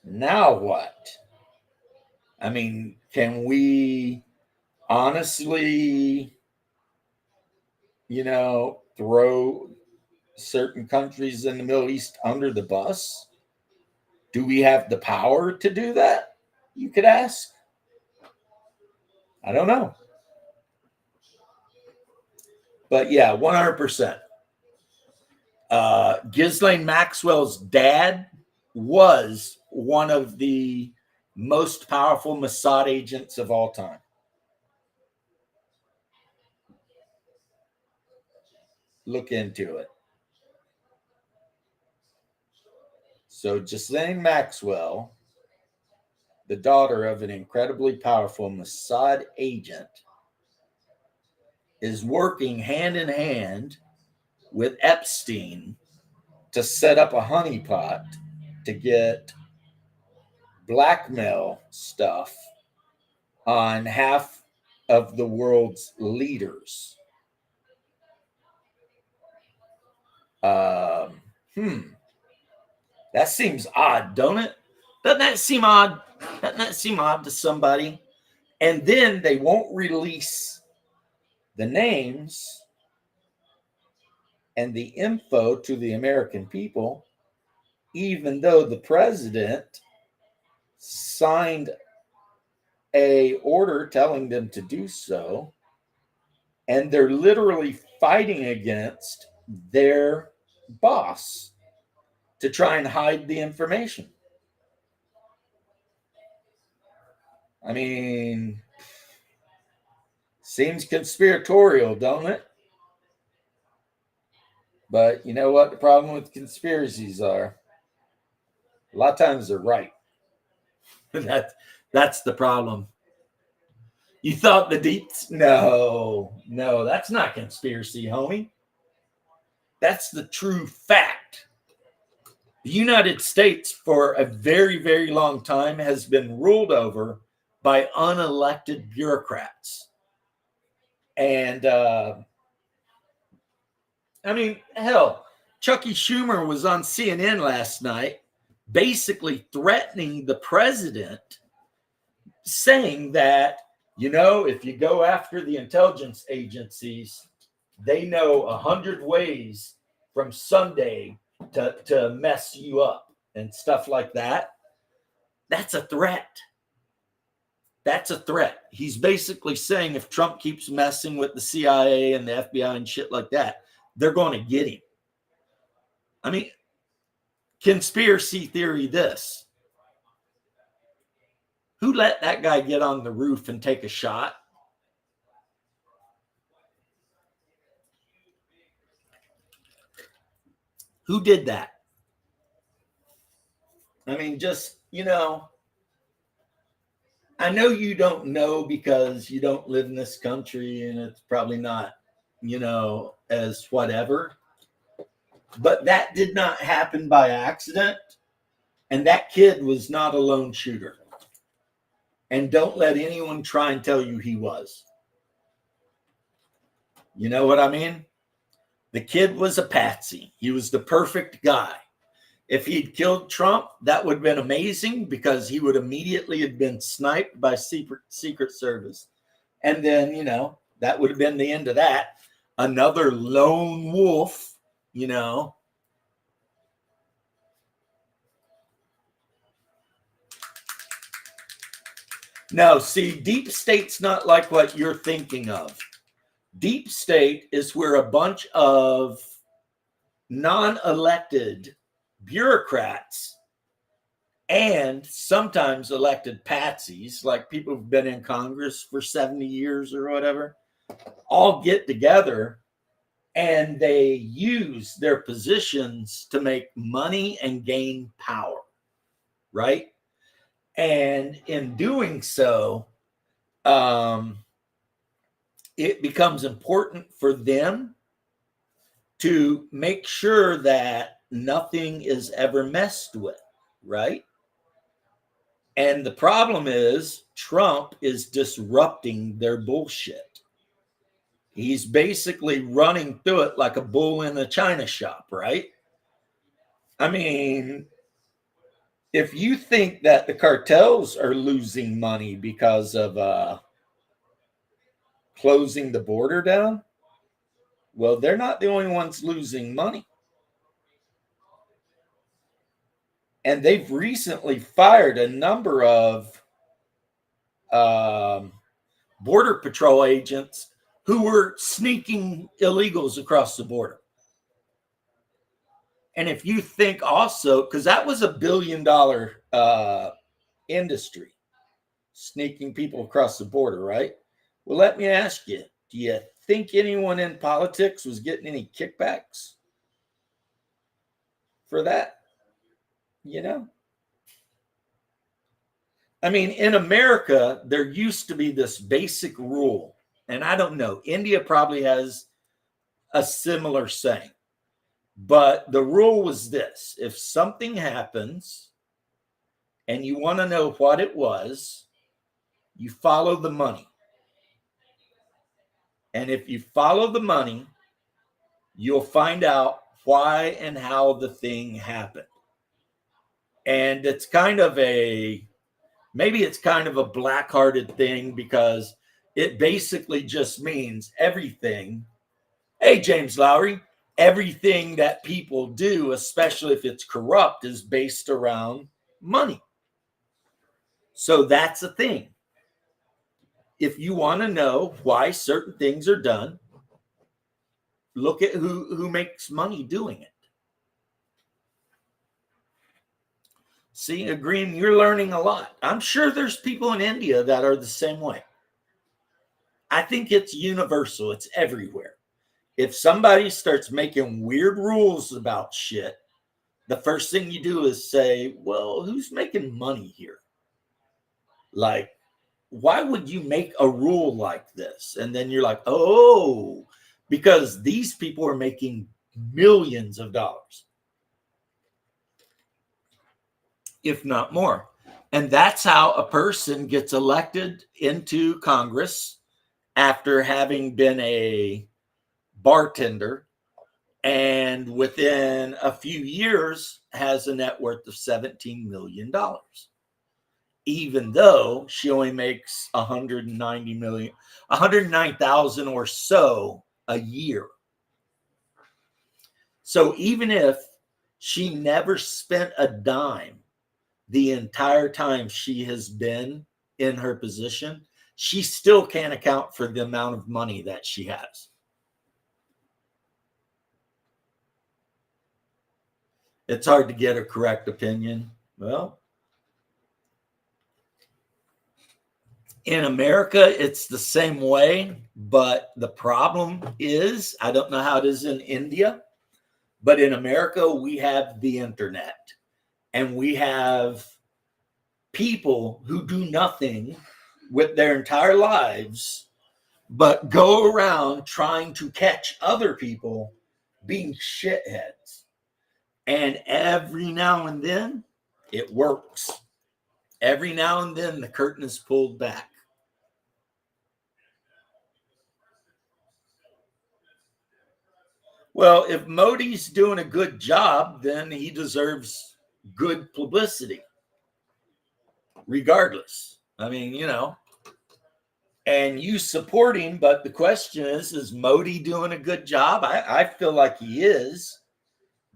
Now what? I mean, can we honestly, throw certain countries in the Middle East under the bus? Do we have the power to do that? You could ask. I don't know. But yeah, 100%. Ghislaine Maxwell's dad was one of the most powerful Mossad agents of all time. Look into it. So Ghislaine Maxwell, the daughter of an incredibly powerful Mossad agent, is working hand in hand with Epstein to set up a honeypot to get blackmail stuff on half of the world's leaders. That seems odd, don't it? Doesn't that seem odd? Doesn't that seem odd to somebody? And then they won't release the names and the info to the American people, even though the president signed a order telling them to do so, and they're literally fighting against their boss to try and hide the information. I mean, seems conspiratorial, don't it? But you know what the problem with conspiracies are? A lot of times they're right. That's the problem. You thought the deeps? No, that's not conspiracy, homie. That's the true fact. The United States, for a very, very long time, has been ruled over by unelected bureaucrats. And, I mean, hell, Chucky Schumer was on CNN last night basically threatening the president, saying that, if you go after the intelligence agencies, they know 100 ways from Sunday to mess you up and stuff like that. That's a threat. That's a threat. He's basically saying if Trump keeps messing with the CIA and the FBI and shit like that, they're going to get him. I mean, conspiracy theory this. Who let that guy get on the roof and take a shot? Who did that? I mean, just, I know you don't know because you don't live in this country and it's probably not, as whatever. But that did not happen by accident. And that kid was not a lone shooter. And don't let anyone try and tell you he was. You know what I mean? The kid was a patsy. He was the perfect guy. If he'd killed Trump, that would have been amazing because he would immediately have been sniped by Secret Service. And then, you know, that would have been the end of that. Another lone wolf, you know. No, see, deep state's not like what you're thinking of. Deep state is where a bunch of non-elected bureaucrats and sometimes elected patsies, like people who've been in Congress for 70 years or whatever, all get together and they use their positions to make money and gain power, right? And in doing so, it becomes important for them to make sure that nothing is ever messed with, right? And the problem is Trump is disrupting their bullshit. He's basically running through it like a bull in a china shop, right? I mean, if you think that the cartels are losing money because of closing the border down, well, they're not the only ones losing money. And they've recently fired a number of border patrol agents who were sneaking illegals across the border. And if you think also, because that was $1 billion industry, sneaking people across the border, right? Well, let me ask you, do you think anyone in politics was getting any kickbacks for that? You know? I mean, in America, there used to be this basic rule, and I don't know, India probably has a similar saying, but the rule was this: if something happens and you want to know what it was, you follow the money. And if you follow the money, you'll find out why and how the thing happened. And it's kind of maybe it's kind of a black-hearted thing because it basically just means everything. Hey, James Lowry, everything that people do, especially if it's corrupt, is based around money. So that's a thing. If you want to know why certain things are done, look at who makes money doing it. See, Green, you're learning a lot. I'm sure there's people in India that are the same way. I think it's universal. It's everywhere. If somebody starts making weird rules about shit, the first thing you do is say, well, who's making money here? Like, why would you make a rule like this? And then you're like, oh, because these people are making millions of dollars, if not more. And that's how a person gets elected into Congress after having been a bartender, and within a few years has a net worth of $17 million, even though she only makes 109,000 or so a year. So even if she never spent a dime the entire time she has been in her position, she still can't account for the amount of money that she has. It's hard to get a correct opinion. Well, in America, it's the same way, but the problem is, I don't know how it is in India, but in America, we have the internet, and we have people who do nothing with their entire lives, but go around trying to catch other people being shitheads. And every now and then, it works. Every now and then, the curtain is pulled back. Well, if Modi's doing a good job, then he deserves good publicity, regardless. I mean, and you support him, but the question is Modi doing a good job? I feel like he is,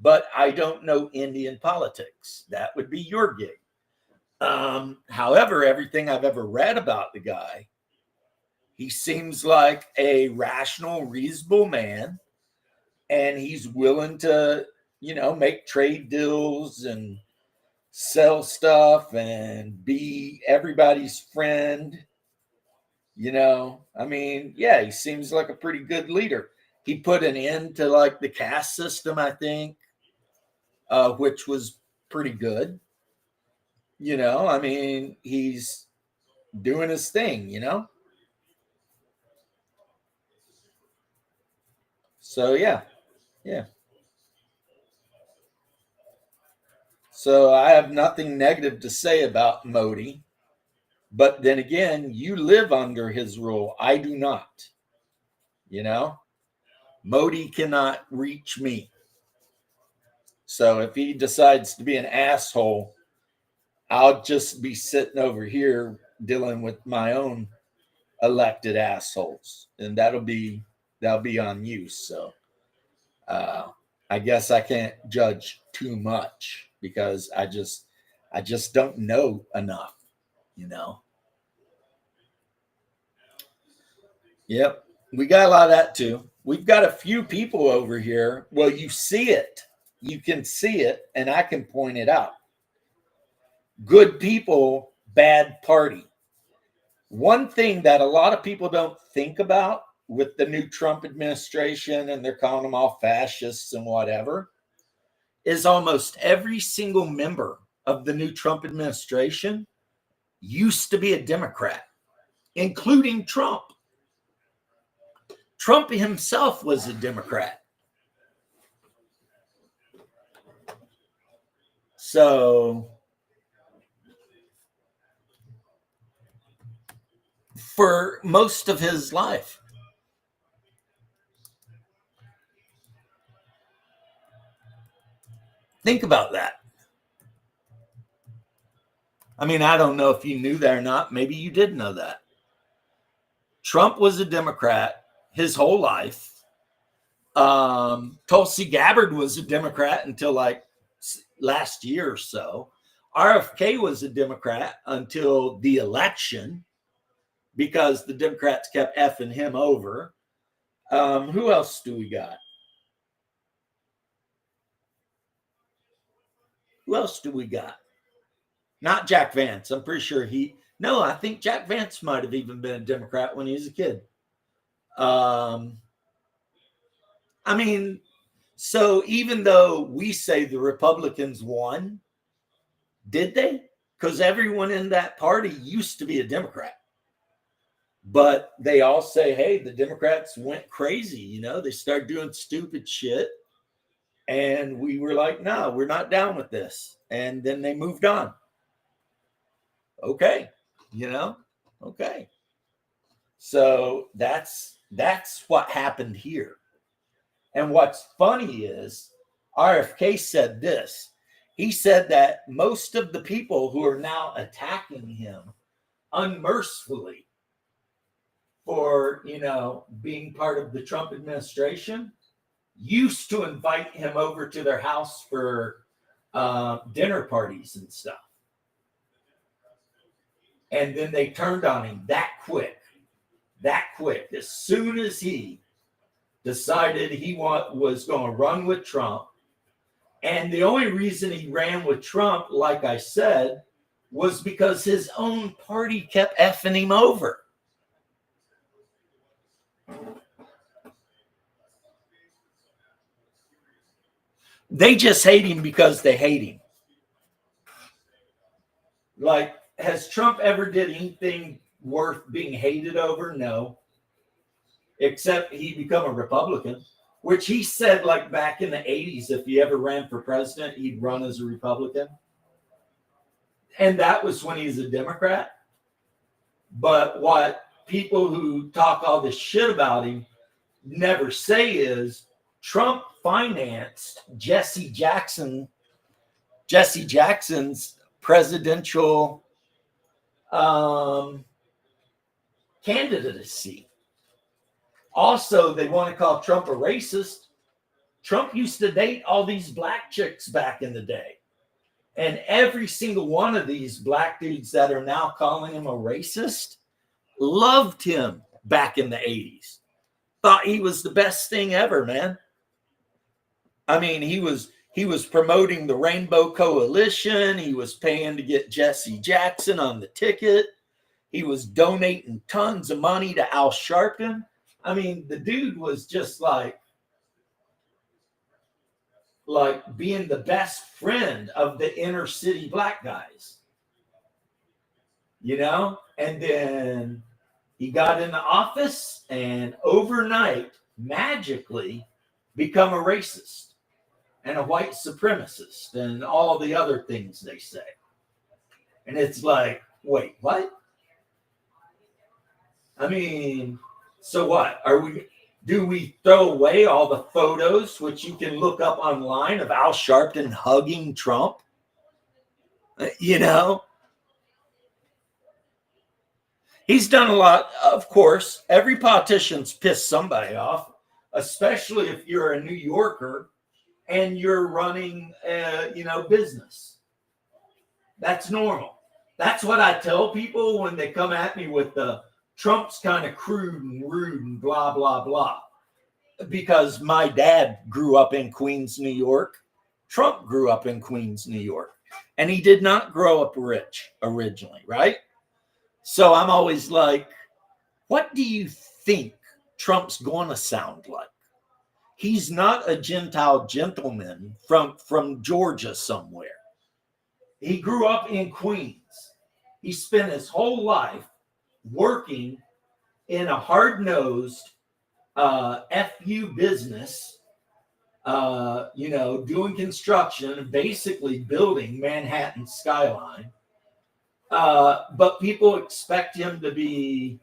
but I don't know Indian politics. That would be your gig. However, everything I've ever read about the guy, he seems like a rational, reasonable man, and he's willing to, make trade deals and sell stuff and be everybody's friend. I mean, yeah, he seems like a pretty good leader. He put an end to like the caste system, I think, which was pretty good. I mean, he's doing his thing. So yeah. So I have nothing negative to say about Modi. But then again, you live under his rule. I do not. Modi cannot reach me. So if he decides to be an asshole, I'll just be sitting over here dealing with my own elected assholes, and that'll be on you. So I guess I can't judge too much because I just don't know enough. Yep, we got a lot of that too. We've got a few people over here. Well, you see it. You can see it, and I can point it out. Good people, bad party. One thing that a lot of people don't think about with the new Trump administration, and they're calling them all fascists and whatever, is almost every single member of the new Trump administration used to be a Democrat, including Trump. Trump himself was a Democrat. So for most of his life. Think about that. I mean, I don't know if you knew that or not. Maybe you did know that. Trump was a Democrat his whole life. Tulsi Gabbard was a Democrat until like last year or so. RFK was a Democrat until the election because the Democrats kept effing him over. Who else do we got? Who else do we got? Not Jack Vance. I'm pretty sure I think Jack Vance might have even been a Democrat when he was a kid. I mean, so even though we say the Republicans won, did they? Because everyone in that party used to be a Democrat. But they all say, hey, the Democrats went crazy. They started doing stupid shit. And we were like, no, we're not down with this. And then they moved on. Okay. Okay. So that's what happened here. And what's funny is RFK said this. He said that most of the people who are now attacking him unmercifully for, being part of the Trump administration used to invite him over to their house for dinner parties and stuff. And then they turned on him that quick. As soon as he decided he was going to run with Trump. And the only reason he ran with Trump, like I said, was because his own party kept effing him over. They just hate him because they hate him. Like, has Trump ever did anything worth being hated over? No. Except he become a Republican, which he said like back in the 80s, if he ever ran for president, he'd run as a Republican. And that was when he was a Democrat. But what people who talk all this shit about him never say is Trump financed Jesse Jackson's presidential candidacy. Also, they want to call Trump a racist. Trump used to date all these black chicks back in the day. And every single one of these black dudes that are now calling him a racist loved him back in the 80s. Thought he was the best thing ever, man. I mean, he was promoting the Rainbow Coalition. He was paying to get Jesse Jackson on the ticket. He was donating tons of money to Al Sharpton. I mean, the dude was just like being the best friend of the inner city black guys, you know? And then he got into office and overnight, magically, become a racist and a white supremacist and all the other things they say. And it's like, wait, what? I mean, so what? Do we throw away all the photos, which you can look up online, of Al Sharpton hugging Trump? You know? He's done a lot. Of course, every politician's pissed somebody off, especially if you're a New Yorker and you're running, business. That's normal. That's what I tell people when they come at me with the Trump's kind of crude and rude and blah, blah, blah. Because my dad grew up in Queens, New York. Trump grew up in Queens, New York. And he did not grow up rich originally, right? So I'm always like, what do you think Trump's going to sound like? He's not a Gentile gentleman from Georgia somewhere. He grew up in Queens. He spent his whole life working in a hard-nosed FU business, doing construction, basically building Manhattan skyline. But people expect him to be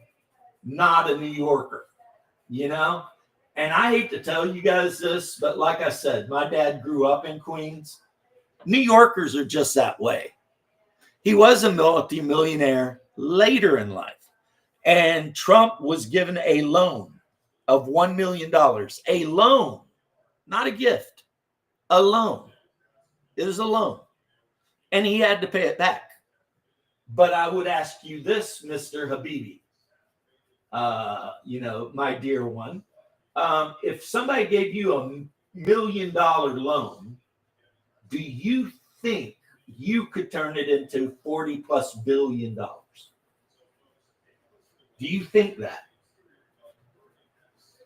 not a New Yorker, you know? And I hate to tell you guys this, but like I said, my dad grew up in Queens. New Yorkers are just that way. He was a multi-millionaire later in life. And Trump was given a loan of $1 million. A loan, not a gift. A loan. It was a loan. And he had to pay it back. But I would ask you this, Mr. Habibi, my dear one. If somebody gave you $1 million loan, do you think you could turn it into $40+ billion? Do you think that?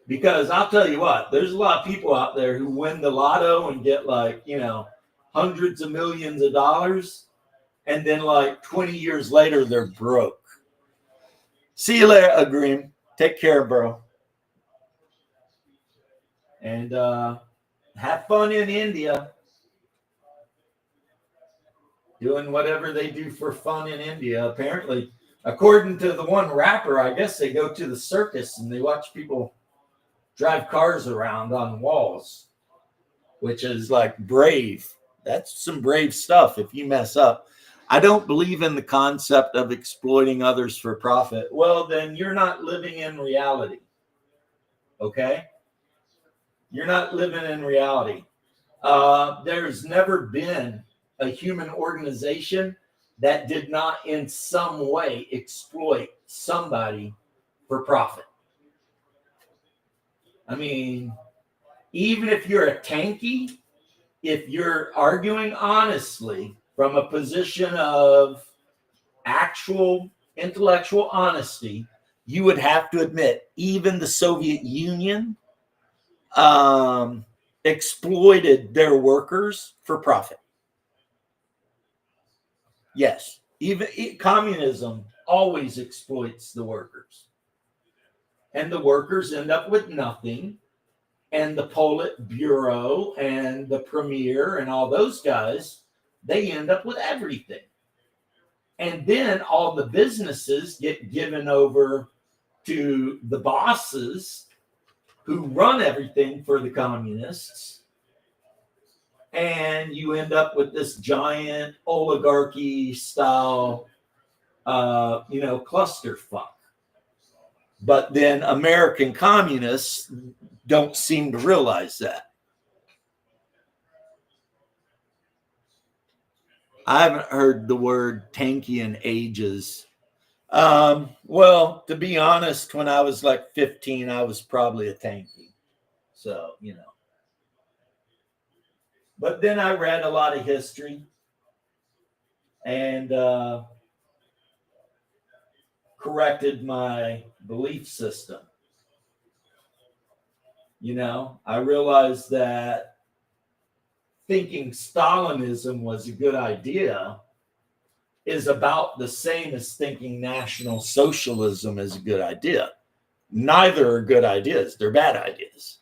Because I'll tell you what, there's a lot of people out there who win the lotto and get hundreds of millions of dollars. And then 20 years later, they're broke. See you later, Agreem. Take care, bro. And have fun in India. Doing whatever they do for fun in India. Apparently, according to the one rapper, I guess they go to the circus and they watch people drive cars around on walls, which is brave. That's some brave stuff if you mess up. I don't believe in the concept of exploiting others for profit. Well, then you're not living in reality. Okay? You're not living in reality. There's never been a human organization that did not in some way exploit somebody for profit. I mean, even if you're a tanky, if you're arguing honestly from a position of actual intellectual honesty, you would have to admit even the Soviet Union exploited their workers for profit. Yes, even communism always exploits the workers. And the workers end up with nothing. And the Politburo and the Premier and all those guys, they end up with everything. And then all the businesses get given over to the bosses who run everything for the communists. And you end up with this giant oligarchy style, clusterfuck. But then American communists don't seem to realize that. I haven't heard the word tanky in ages. Well, to be honest, when I was like 15, I was probably a tanky. So, But then I read a lot of history and corrected my belief system. I realized that thinking Stalinism was a good idea is about the same as thinking National Socialism is a good idea. Neither are good ideas. They're bad ideas.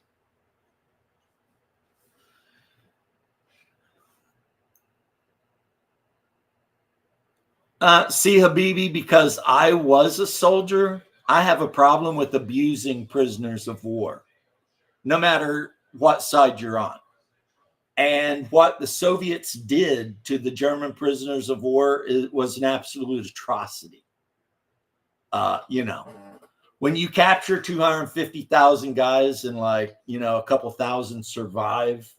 See, Habibi, because I was a soldier, I have a problem with abusing prisoners of war, no matter what side you're on. And what the Soviets did to the German prisoners of war was an absolute atrocity. When you capture 250,000 guys and a couple thousand survive,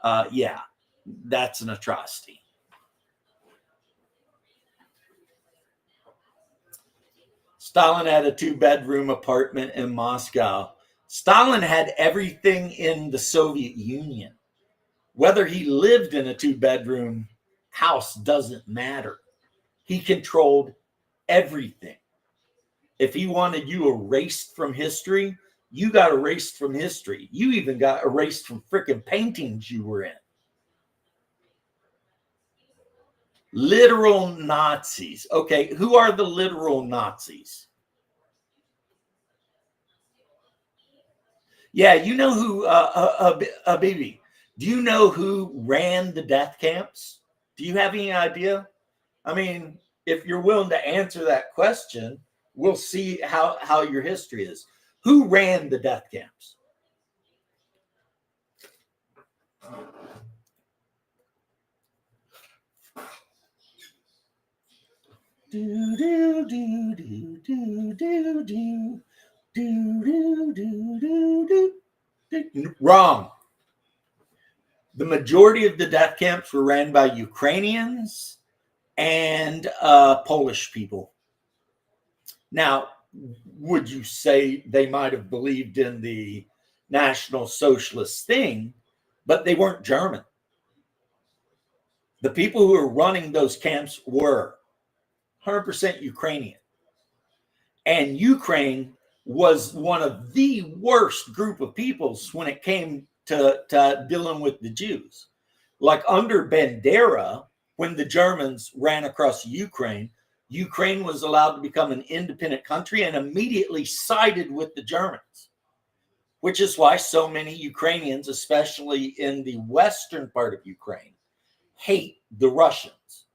that's an atrocity. Stalin had a 2-bedroom apartment in Moscow. Stalin had everything in the Soviet Union. Whether he lived in a 2-bedroom house doesn't matter. He controlled everything. If he wanted you erased from history, you got erased from history. You even got erased from freaking paintings you were in. Literal Nazis. Okay, who are the literal Nazis? Yeah, you know who, baby, do you know who ran the death camps? Do you have any idea? I mean, if you're willing to answer that question, we'll see how your history is. Who ran the death camps? Do, do, do, do, do, do, do. Do, do, do, do, do. Wrong. The majority of the death camps were ran by Ukrainians and Polish people. Now, would you say they might have believed in the National Socialist thing, but they weren't German? The people who were running those camps were 100% Ukrainian. And Ukraine was one of the worst group of peoples when it came to dealing with the Jews. Like under Bandera, when the Germans ran across Ukraine, Ukraine was allowed to become an independent country and immediately sided with the Germans, which is why so many Ukrainians, especially in the western part of Ukraine, hate the Russians.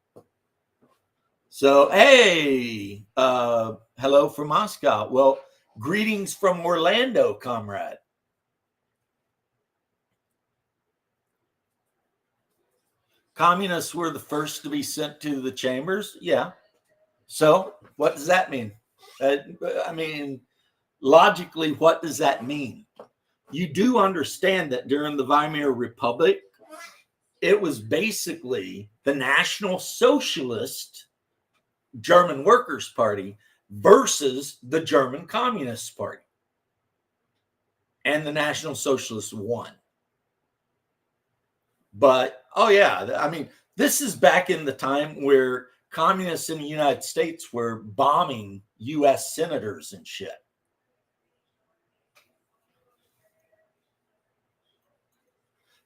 So, hey, hello from Moscow. Well, greetings from Orlando, comrade. Communists were the first to be sent to the chambers. Yeah. So what does that mean? I mean, logically, what does that mean? You do understand that during the Weimar Republic, it was basically the National Socialist German Workers' Party versus the German Communist Party. And the National Socialists won. But, oh yeah, I mean, this is back in the time where communists in the United States were bombing U.S. senators and shit.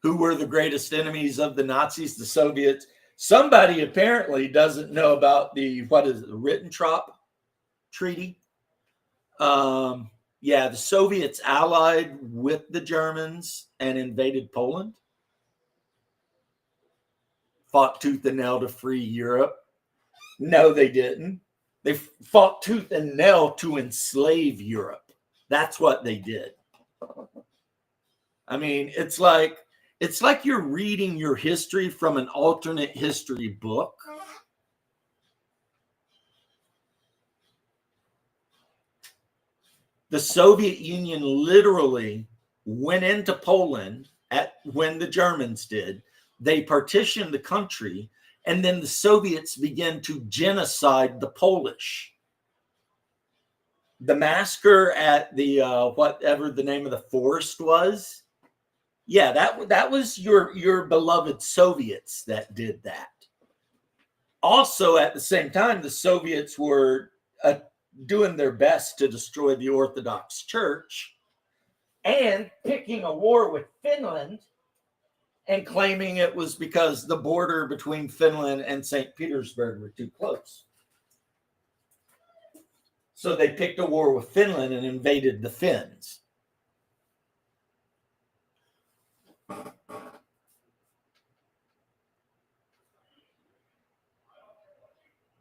Who were the greatest enemies of the Nazis? The Soviets. Somebody apparently doesn't know about the Ribbentrop Treaty. Yeah, the Soviets allied with the Germans and invaded Poland. Fought tooth and nail to free Europe. No, they didn't. They fought tooth and nail to enslave Europe. That's what they did. I mean, it's like you're reading your history from an alternate history book. The Soviet Union literally went into Poland when the Germans did. They partitioned the country, and then the Soviets began to genocide the Polish. The massacre at the whatever the name of the forest was, yeah, that was your beloved Soviets that did that. Also, at the same time, the Soviets were doing their best to destroy the Orthodox Church and picking a war with Finland and claiming it was because the border between Finland and St. Petersburg were too close. So they picked a war with Finland and invaded the Finns.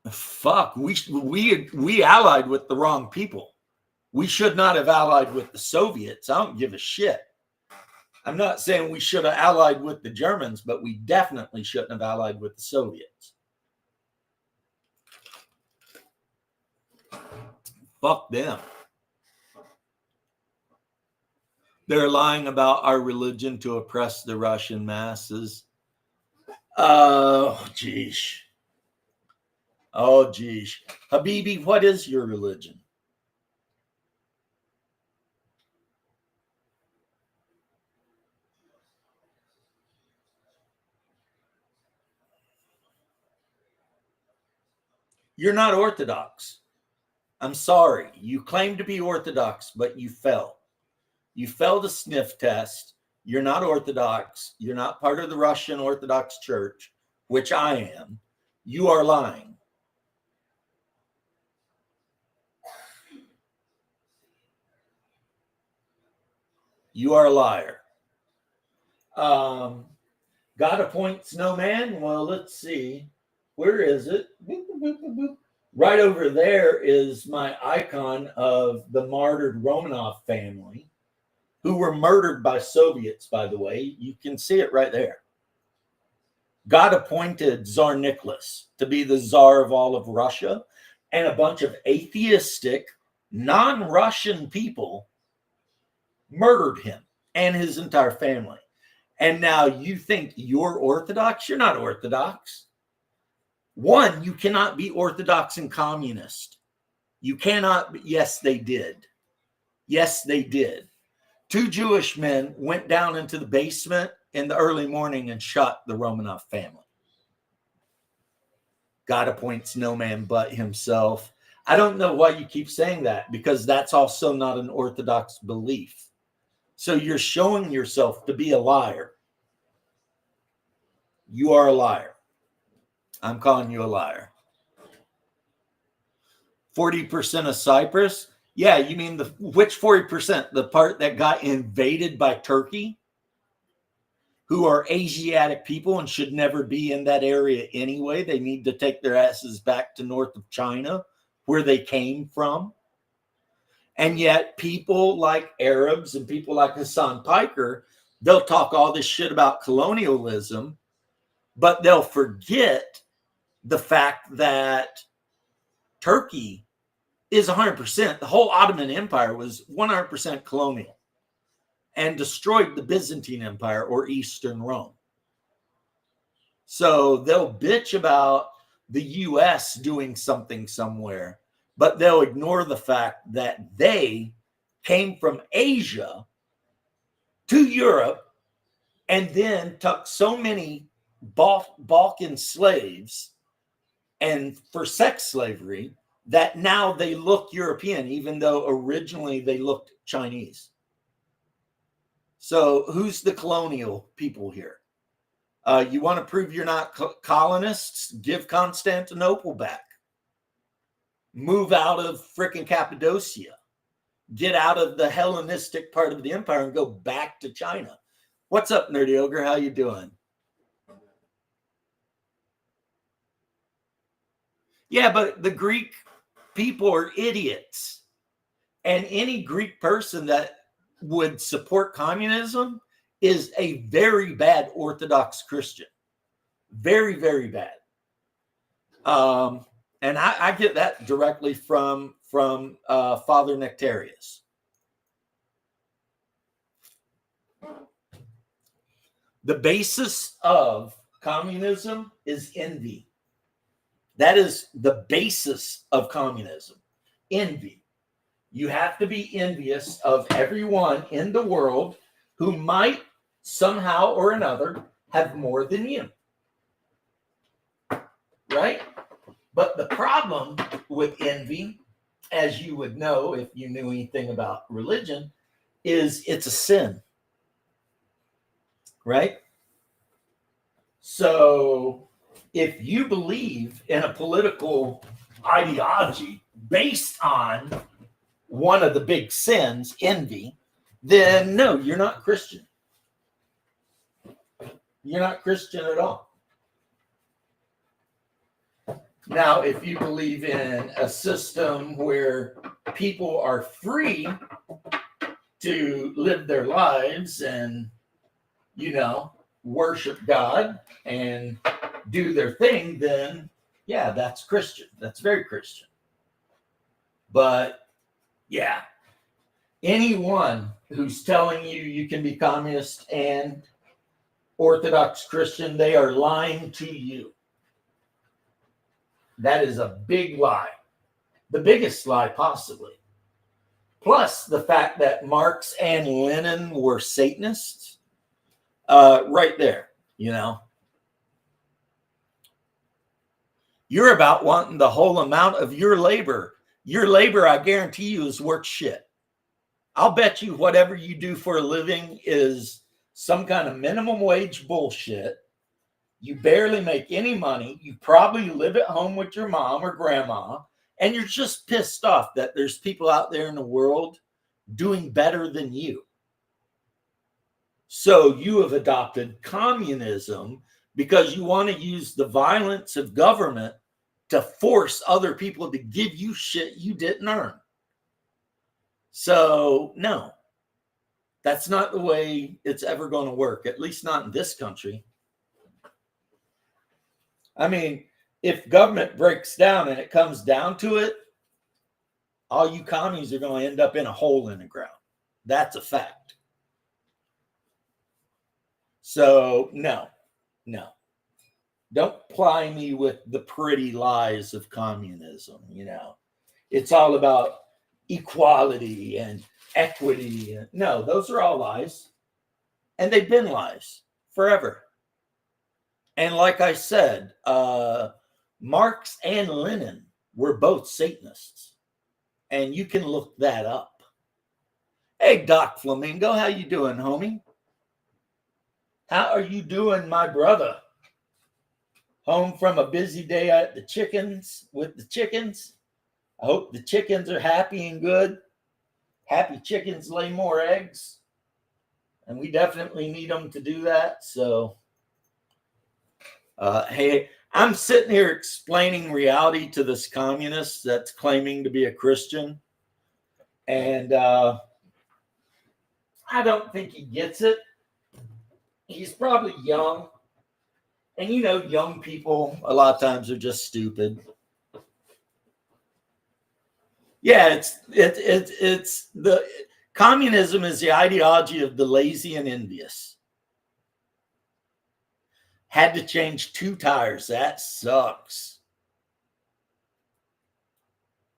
Fuck, we allied with the wrong people. We should not have allied with the Soviets. I don't give a shit. I'm not saying we should have allied with the Germans, but we definitely shouldn't have allied with the Soviets. Fuck them. They're lying about our religion to oppress the Russian masses. Oh, geez. Oh, geez. Habibi, what is your religion? You're not Orthodox. I'm sorry. You claim to be Orthodox, but you fell. You failed a sniff test. You're not Orthodox. You're not part of the Russian Orthodox Church, which I am. You are lying. You are a liar. God appoints no man. Well, let's see. Where is it? Boop, boop, boop, boop. Right over there is my icon of the martyred Romanov family, who were murdered by Soviets, by the way. You can see it right there. God appointed Tsar Nicholas to be the Tsar of all of Russia, and a bunch of atheistic, non-Russian people murdered him and his entire family. And now you think you're Orthodox? You're not Orthodox. One, you cannot be Orthodox and communist. You cannot. Yes, they did. Yes, they did. 2 Jewish men went down into the basement in the early morning and shot the Romanov family. God appoints no man but himself. I don't know why you keep saying that, because that's also not an Orthodox belief. So you're showing yourself to be a liar. You are a liar. I'm calling you a liar. 40% of Cyprus? Yeah, you mean which 40%? The part that got invaded by Turkey, who are Asiatic people and should never be in that area anyway. They need to take their asses back to north of China, where they came from. And yet people like Arabs and people like Hassan Piker, they'll talk all this shit about colonialism, but they'll forget the fact that Turkey is 100%. The whole Ottoman Empire was 100% colonial and destroyed the Byzantine Empire, or Eastern Rome. So they'll bitch about the US doing something somewhere, but they'll ignore the fact that they came from Asia to Europe and then took so many Balkan slaves and for sex slavery that now they look European, even though originally they looked Chinese. So who's the colonial people here? You want to prove you're not colonists? Give Constantinople back. Move out of frickin' Cappadocia. Get out of the Hellenistic part of the empire and go back to China. What's up, Nerdy Ogre? How you doing? Yeah, but the Greek people are idiots. And any Greek person that would support communism is a very bad Orthodox Christian. Very, very bad. And I get that directly from Father Nectarius. The basis of communism is envy. That is the basis of communism. Envy. You have to be envious of everyone in the world who might somehow or another have more than you. Right? But the problem with envy, as you would know if you knew anything about religion, is it's a sin. Right? So if you believe in a political ideology based on one of the big sins, envy, then no, you're not Christian. You're not Christian at all. Now, if you believe in a system where people are free to live their lives and, worship God and do their thing, then yeah, that's Christian. That's very Christian. But yeah, anyone who's telling you you can be communist and Orthodox Christian, they are lying to you. That is a big lie. The biggest lie possibly. Plus the fact that Marx and Lenin were Satanists. Right there, You're about wanting the whole amount of your labor. Your labor, I guarantee you, is worth shit. I'll bet you whatever you do for a living is some kind of minimum wage bullshit. You barely make any money. You probably live at home with your mom or grandma, and you're just pissed off that there's people out there in the world doing better than you. So you have adopted communism because you want to use the violence of government to force other people to give you shit you didn't earn. So no, that's not the way it's ever going to work, at least not in this country. I mean, if government breaks down and it comes down to it, all you commies are going to end up in a hole in the ground. That's a fact. So no. Don't ply me with the pretty lies of communism. It's all about equality and equity. No, those are all lies. And they've been lies forever. And like I said, Marx and Lenin were both Satanists. And you can look that up. Hey, Doc Flamingo, how you doing, homie? How are you doing, my brother? Home from a busy day at the chickens with the chickens. I hope the chickens are happy and good. Happy chickens lay more eggs. And we definitely need them to do that. So, hey, I'm sitting here explaining reality to this communist that's claiming to be a Christian. And I don't think he gets it. He's probably young. And young people a lot of times are just stupid. Yeah, it's the communism is the ideology of the lazy and envious. Had to change 2 tires. That sucks.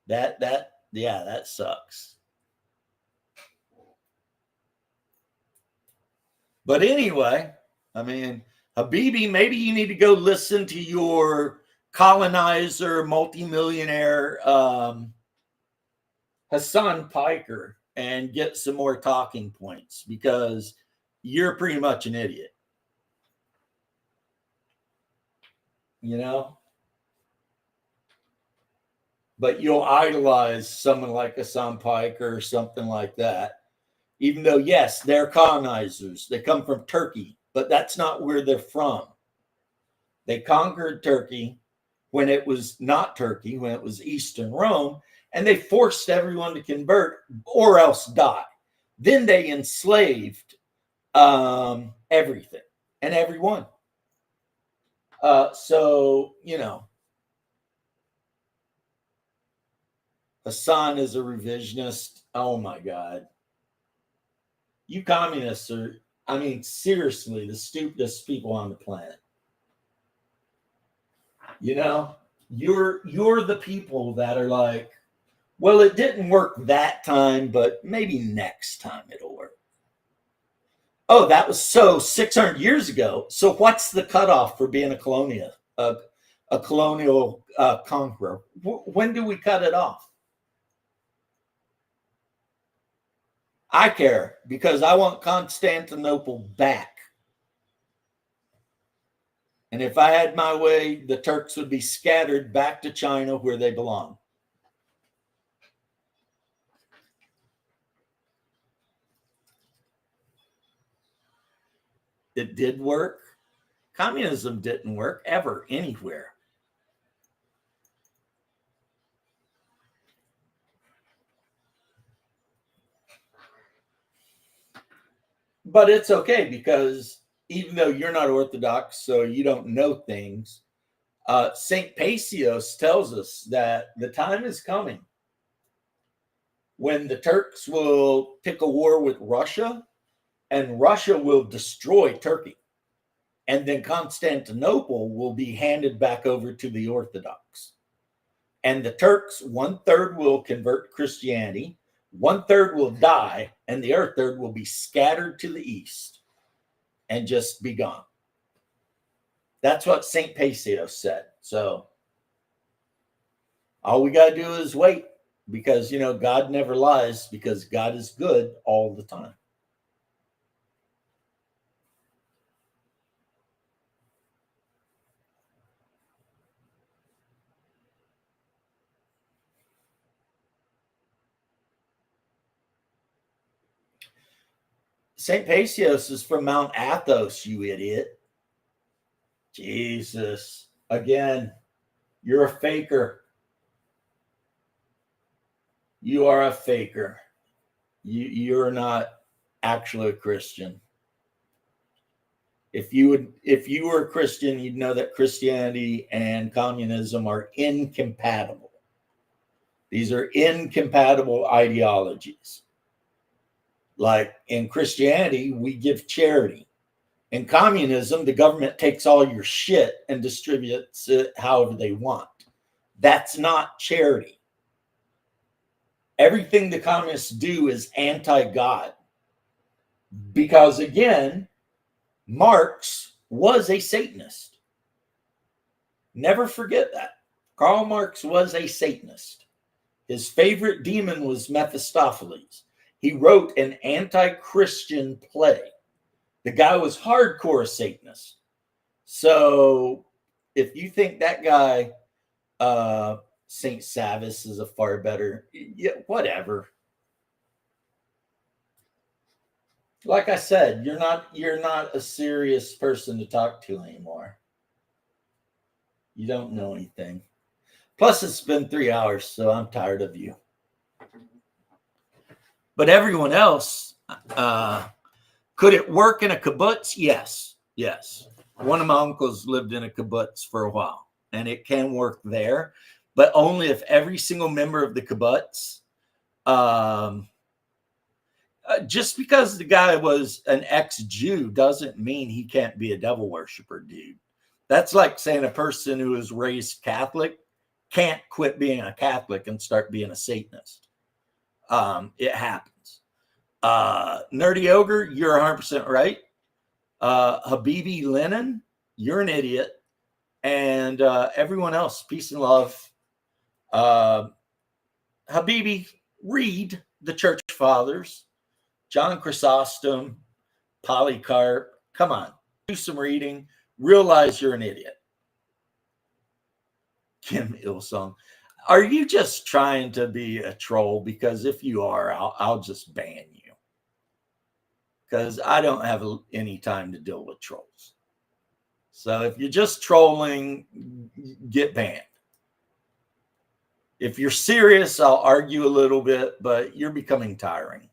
That sucks. But anyway, I mean, Habibi, maybe you need to go listen to your colonizer, multimillionaire Hassan Piker and get some more talking points because you're pretty much an idiot. But you'll idolize someone like Hassan Piker or something like that. Even though, yes, they're colonizers. They come from Turkey, but that's not where they're from. They conquered Turkey when it was not Turkey, when it was Eastern Rome, and they forced everyone to convert or else die. Then they enslaved everything and everyone. So, you know, Hassan is a revisionist. Oh my God. You communists are, I mean, seriously, the stupidest people on the planet. You know, you're the people that are like, well, it didn't work that time, but maybe next time it'll work. Oh, that was so 600 years ago. So what's the cutoff for being a colonial conqueror? When do we cut it off? I care because I want Constantinople back. And if I had my way, the Turks would be scattered back to China where they belong. It did work. Communism didn't work ever anywhere. But it's okay because even though you're not Orthodox, so you don't know things, St. Paisios tells us that the time is coming when the Turks will pick a war with Russia and Russia will destroy Turkey. And then Constantinople will be handed back over to the Orthodox. And the Turks, 1/3 will convert to Christianity, 1/3 will die, and the other third will be scattered to the east and just be gone. That's what St. Paisios said. So all we got to do is wait because, you know, God never lies because God is good all the time. St. Paisios is from Mount Athos, you idiot. Jesus. Again, you're a faker. You are a faker. You're not actually a Christian. If you were a Christian, you'd know that Christianity and communism are incompatible. These are incompatible ideologies. Like in Christianity, we give charity. In communism, the government takes all your shit and distributes it however they want. That's not charity. Everything the communists do is anti-God. Because again, Marx was a Satanist. Never forget that. Karl Marx was a Satanist. His favorite demon was Mephistopheles. He wrote an anti-Christian play. The guy was hardcore Satanist. So if you think that guy, St. Savas, is a far better, yeah, whatever. Like I said, you're not a serious person to talk to anymore. You don't know anything. Plus, it's been 3 hours, so I'm tired of you. But everyone else, could it work in a kibbutz? Yes. One of my uncles lived in a kibbutz for a while, and it can work there, but only if every single member of the kibbutz, just because the guy was an ex-Jew doesn't mean he can't be a devil worshiper, dude. That's like saying a person who is raised Catholic can't quit being a Catholic and start being a Satanist. It happens. Nerdy Ogre, you're 100% right. Habibi Lennon, you're an idiot. And everyone else, peace and love. Habibi, read the Church Fathers. John Chrysostom, Polycarp. Come on, do some reading. Realize you're an idiot. Kim Ilsong. Are you just trying to be a troll? Because if you are, I'll just ban you. Because I don't have any time to deal with trolls. So if you're just trolling, get banned. If you're serious, I'll argue a little bit, but you're becoming tiring.